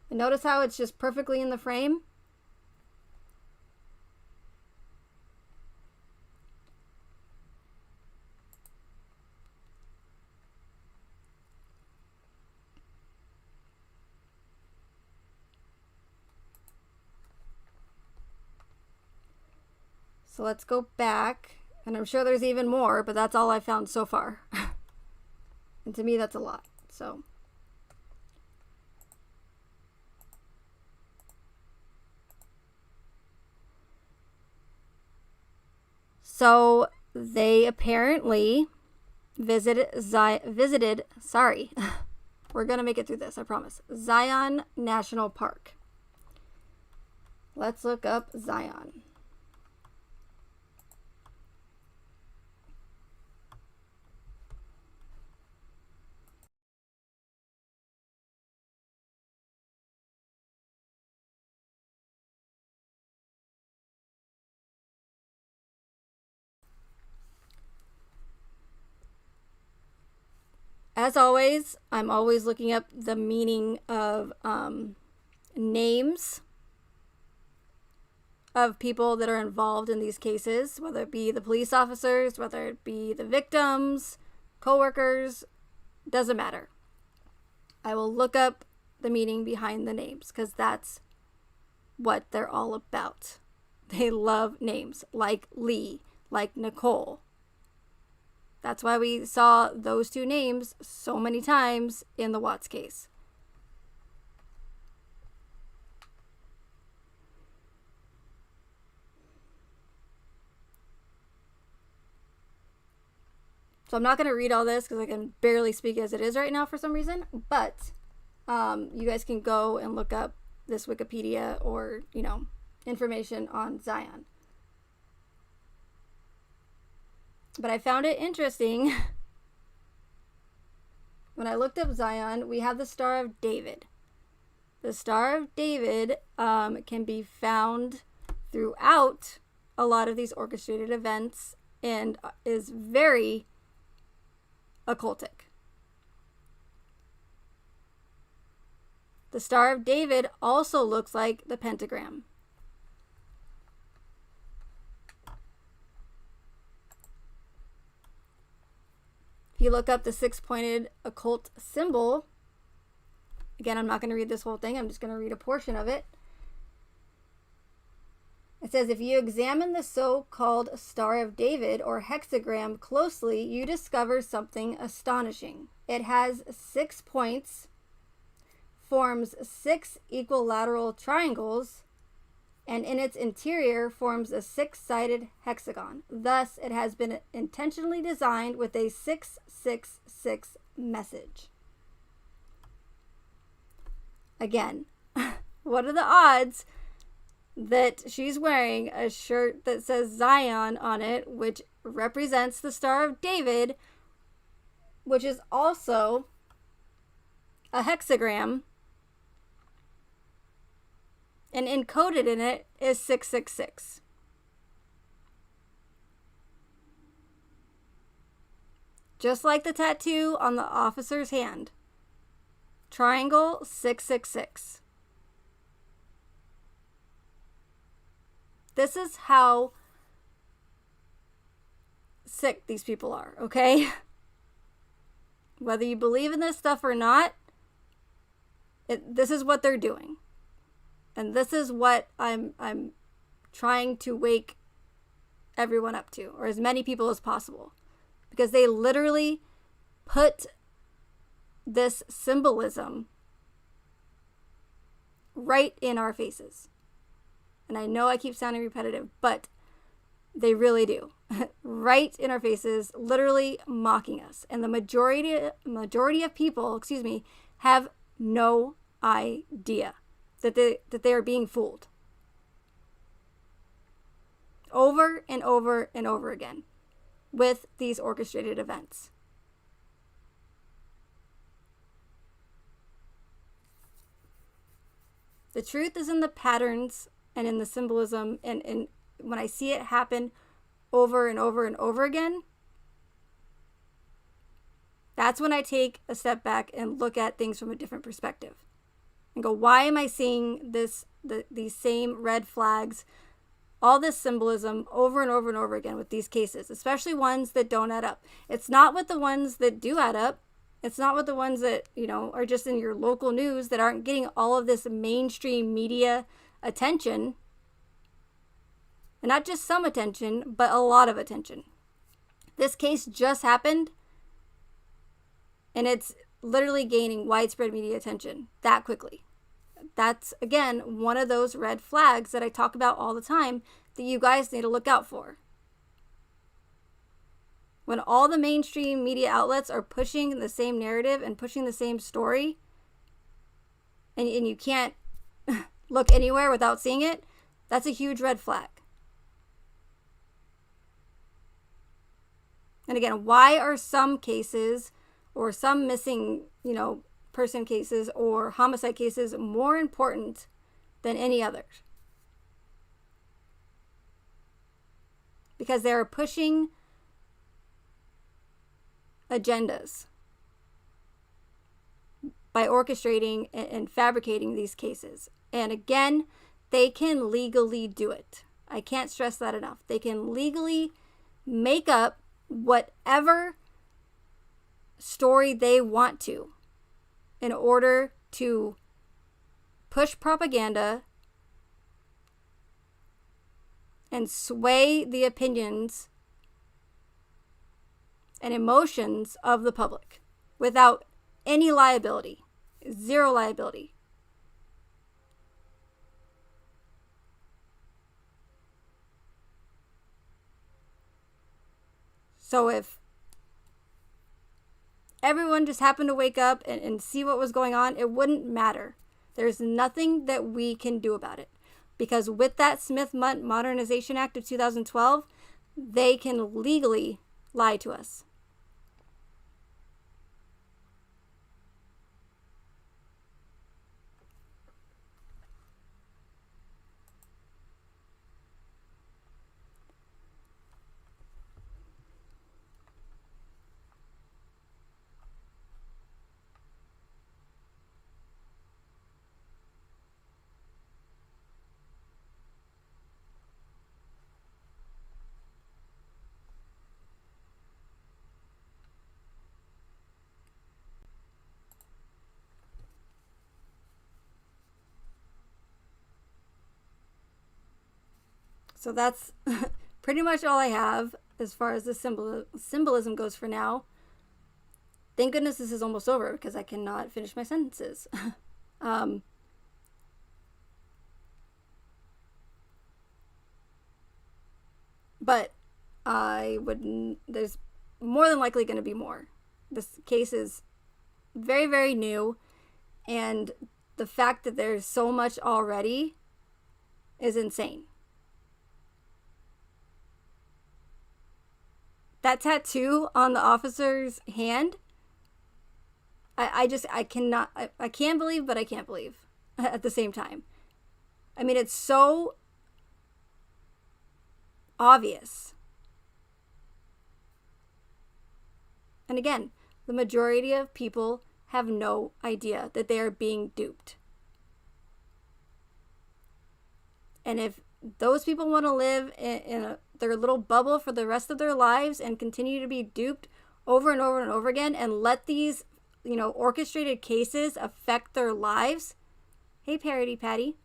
And notice how it's just perfectly in the frame? So let's go back, and I'm sure there's even more, but that's all I found so far. And to me, that's a lot. So they apparently visited, we're going to make it through this, I promise. Zion National Park. Let's look up Zion. As always, I'm always looking up the meaning of names of people that are involved in these cases, whether it be the police officers, whether it be the victims, co-workers, doesn't matter. I will look up the meaning behind the names because that's what they're all about. They love names like Lee, like Nicole. That's why we saw those two names so many times in the Watts case. So I'm not going to read all this because I can barely speak as it is right now for some reason. But you guys can go and look up this Wikipedia or, information on Zion. But I found it interesting. When I looked up Zion, we have the Star of David. The Star of David can be found throughout a lot of these orchestrated events and is very occultic. The Star of David also looks like the pentagram. If you look up the six-pointed occult symbol, again, I'm not going to read this whole thing. I'm just going to read a portion of it. It says, if you examine the so-called Star of David or hexagram closely, you discover something astonishing. It has 6 points, forms 6 equilateral triangles, and in its interior forms a 6-sided hexagon. Thus, it has been intentionally designed with a 666 message. Again, what are the odds that she's wearing a shirt that says Zion on it, which represents the Star of David, which is also a hexagram, and encoded in it is 666. Just like the tattoo on the officer's hand. Triangle 666. This is how sick these people are, okay? Whether you believe in this stuff or not, this is what they're doing. And this is what I'm trying to wake everyone up to, or as many people as possible. Because they literally put this symbolism right in our faces. And I know I keep sounding repetitive, but they really do. Right in our faces, literally mocking us. And the majority of people, have no idea that they are being fooled. over and over and over again with these orchestrated events. The truth is in the patterns and in the symbolism, and when I see it happen over and over and over again, that's when I take a step back and look at things from a different perspective and go, why am I seeing these same red flags, all this symbolism over and over and over again with these cases, especially ones that don't add up? It's not with the ones that do add up. It's not with the ones that, are just in your local news that aren't getting all of this mainstream media attention. And not just some attention, but a lot of attention. This case just happened, and it's literally gaining widespread media attention that quickly. That's, again, one of those red flags that I talk about all the time that you guys need to look out for. When all the mainstream media outlets are pushing the same narrative and pushing the same story, and you can't look anywhere without seeing it, that's a huge red flag. And again, why are some cases or some missing, person cases or homicide cases more important than any others? Because they're pushing agendas by orchestrating and fabricating these cases. And again, they can legally do it. I can't stress that enough. They can legally make up whatever story they want to in order to push propaganda and sway the opinions and emotions of the public without any liability, zero liability. So if everyone just happened to wake up and see what was going on, it wouldn't matter. There's nothing that we can do about it. Because with that Smith-Mundt Modernization Act of 2012, they can legally lie to us. So that's pretty much all I have as far as the symbolism goes for now. Thank goodness this is almost over because I cannot finish my sentences. But there's more than likely going to be more. This case is very, very new, and the fact that there's so much already is insane. That tattoo on the officer's hand, I can't believe, but I can't believe at the same time. I mean, it's so obvious. And again, the majority of people have no idea that they are being duped. And if those people want to live in their little bubble for the rest of their lives and continue to be duped over and over and over again and let these, orchestrated cases affect their lives, hey, Parody Patty,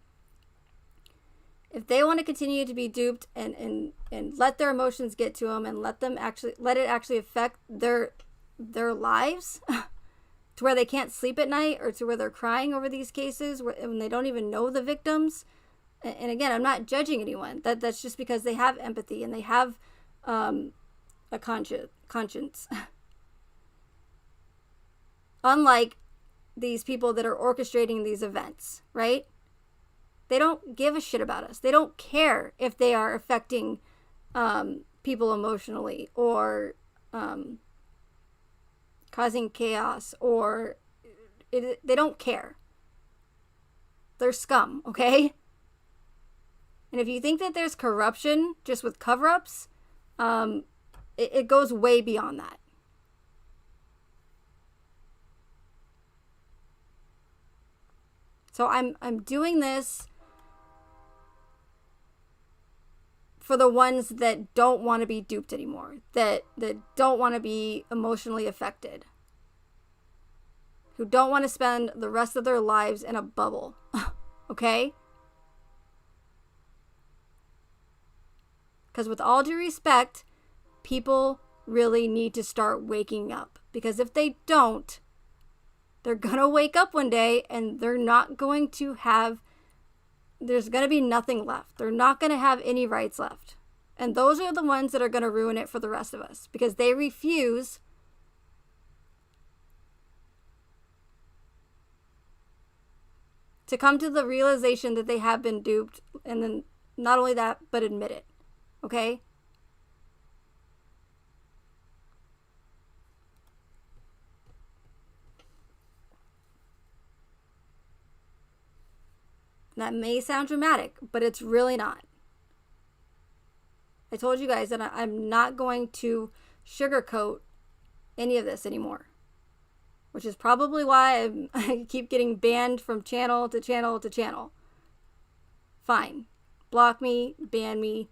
if they want to continue to be duped and let their emotions get to them and let it actually affect their lives to where they can't sleep at night or to where they're crying over these cases when they don't even know the victims. And again, I'm not judging anyone. That's just because they have empathy and they have a conscience. Unlike these people that are orchestrating these events, right? They don't give a shit about us. They don't care if they are affecting people emotionally, or causing chaos, or they don't care. They're scum, okay? And if you think that there's corruption just with cover-ups, it goes way beyond that. So I'm doing this for the ones that don't want to be duped anymore, that don't want to be emotionally affected, who don't want to spend the rest of their lives in a bubble, okay? Because with all due respect, people really need to start waking up. Because if they don't, they're going to wake up one day and they're not going to have, there's going to be nothing left. They're not going to have any rights left. And those are the ones that are going to ruin it for the rest of us, because they refuse to come to the realization that they have been duped, and then not only that, but admit it. Okay? That may sound dramatic, but it's really not. I told you guys that I'm not going to sugarcoat any of this anymore, which is probably why I keep getting banned from channel to channel to channel. Fine. Block me, ban me.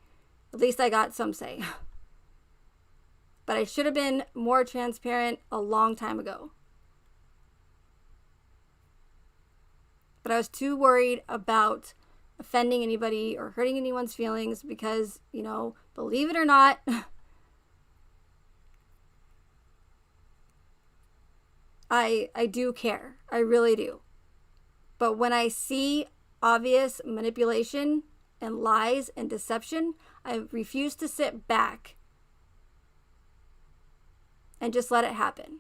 At least I got some say. But I should have been more transparent a long time ago. But I was too worried about offending anybody or hurting anyone's feelings because, believe it or not, I do care. I really do. But when I see obvious manipulation and lies and deception, I refuse to sit back and just let it happen.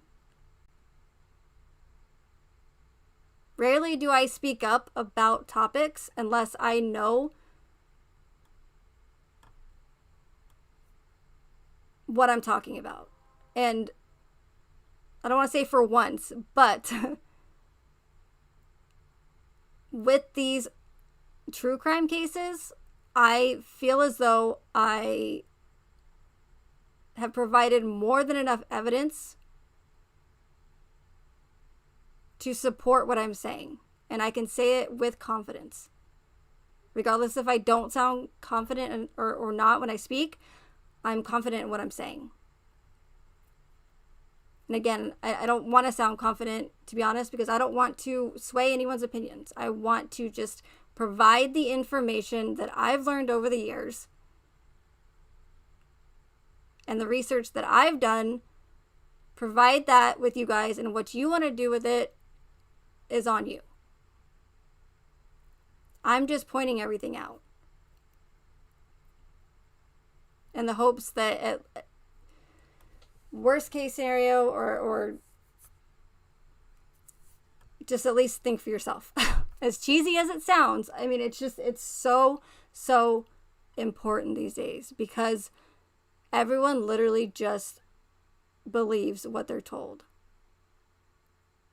Rarely do I speak up about topics unless I know what I'm talking about. And I don't want to say for once, but with these true crime cases, I feel as though I have provided more than enough evidence to support what I'm saying. And I can say it with confidence. Regardless if I don't sound confident or not when I speak, I'm confident in what I'm saying. And again, I don't want to sound confident, to be honest, because I don't want to sway anyone's opinions. I want to just provide the information that I've learned over the years and the research that I've done, provide that with you guys, and what you want to do with it is on you. I'm just pointing everything out in the hopes that at worst case scenario, or just at least think for yourself. As cheesy as it sounds, I mean, it's so important these days, because everyone literally just believes what they're told.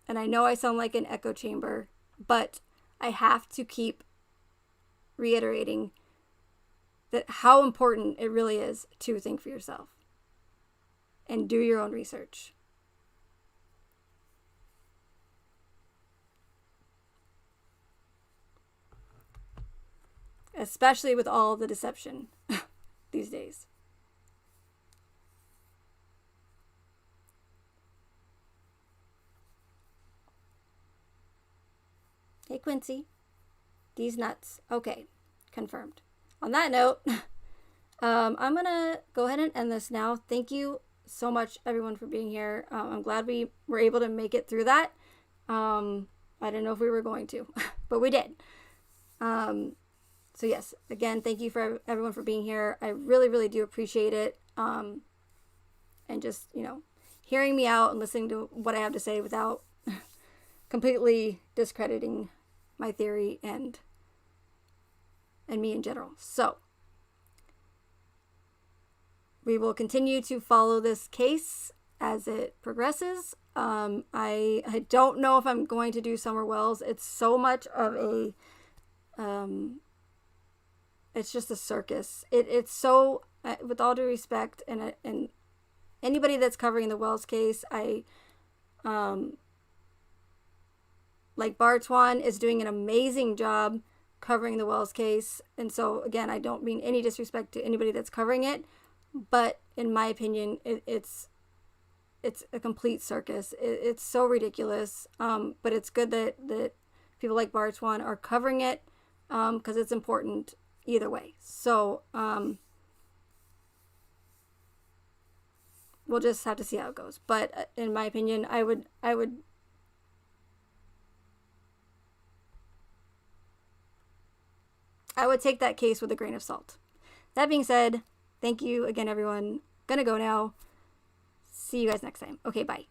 And I know I sound like an echo chamber, but I have to keep reiterating that how important it really is to think for yourself and do your own research. Especially with all the deception these days. Hey, Quincy. These nuts. Okay, confirmed. On that note, I'm going to go ahead and end this now. Thank you so much, everyone, for being here. I'm glad we were able to make it through that. I didn't know if we were going to, but we did. So yes, again, thank you for everyone for being here. I really, really do appreciate it. And just, hearing me out and listening to what I have to say without completely discrediting my theory and me in general. So we will continue to follow this case as it progresses. I don't know if I'm going to do Summer Wells. It's so much of a it's just a circus. It's so, with all due respect, and anybody that's covering the Wells case, like Bartwan is doing an amazing job covering the Wells case. And so, again, I don't mean any disrespect to anybody that's covering it, but in my opinion, it's a complete circus. It's so ridiculous. But it's good that people like Bartwan are covering it, because it's important either way. So, we'll just have to see how it goes. But in my opinion, I would take that case with a grain of salt. That being said, thank you again, everyone. Gonna go now. See you guys next time. Okay, bye.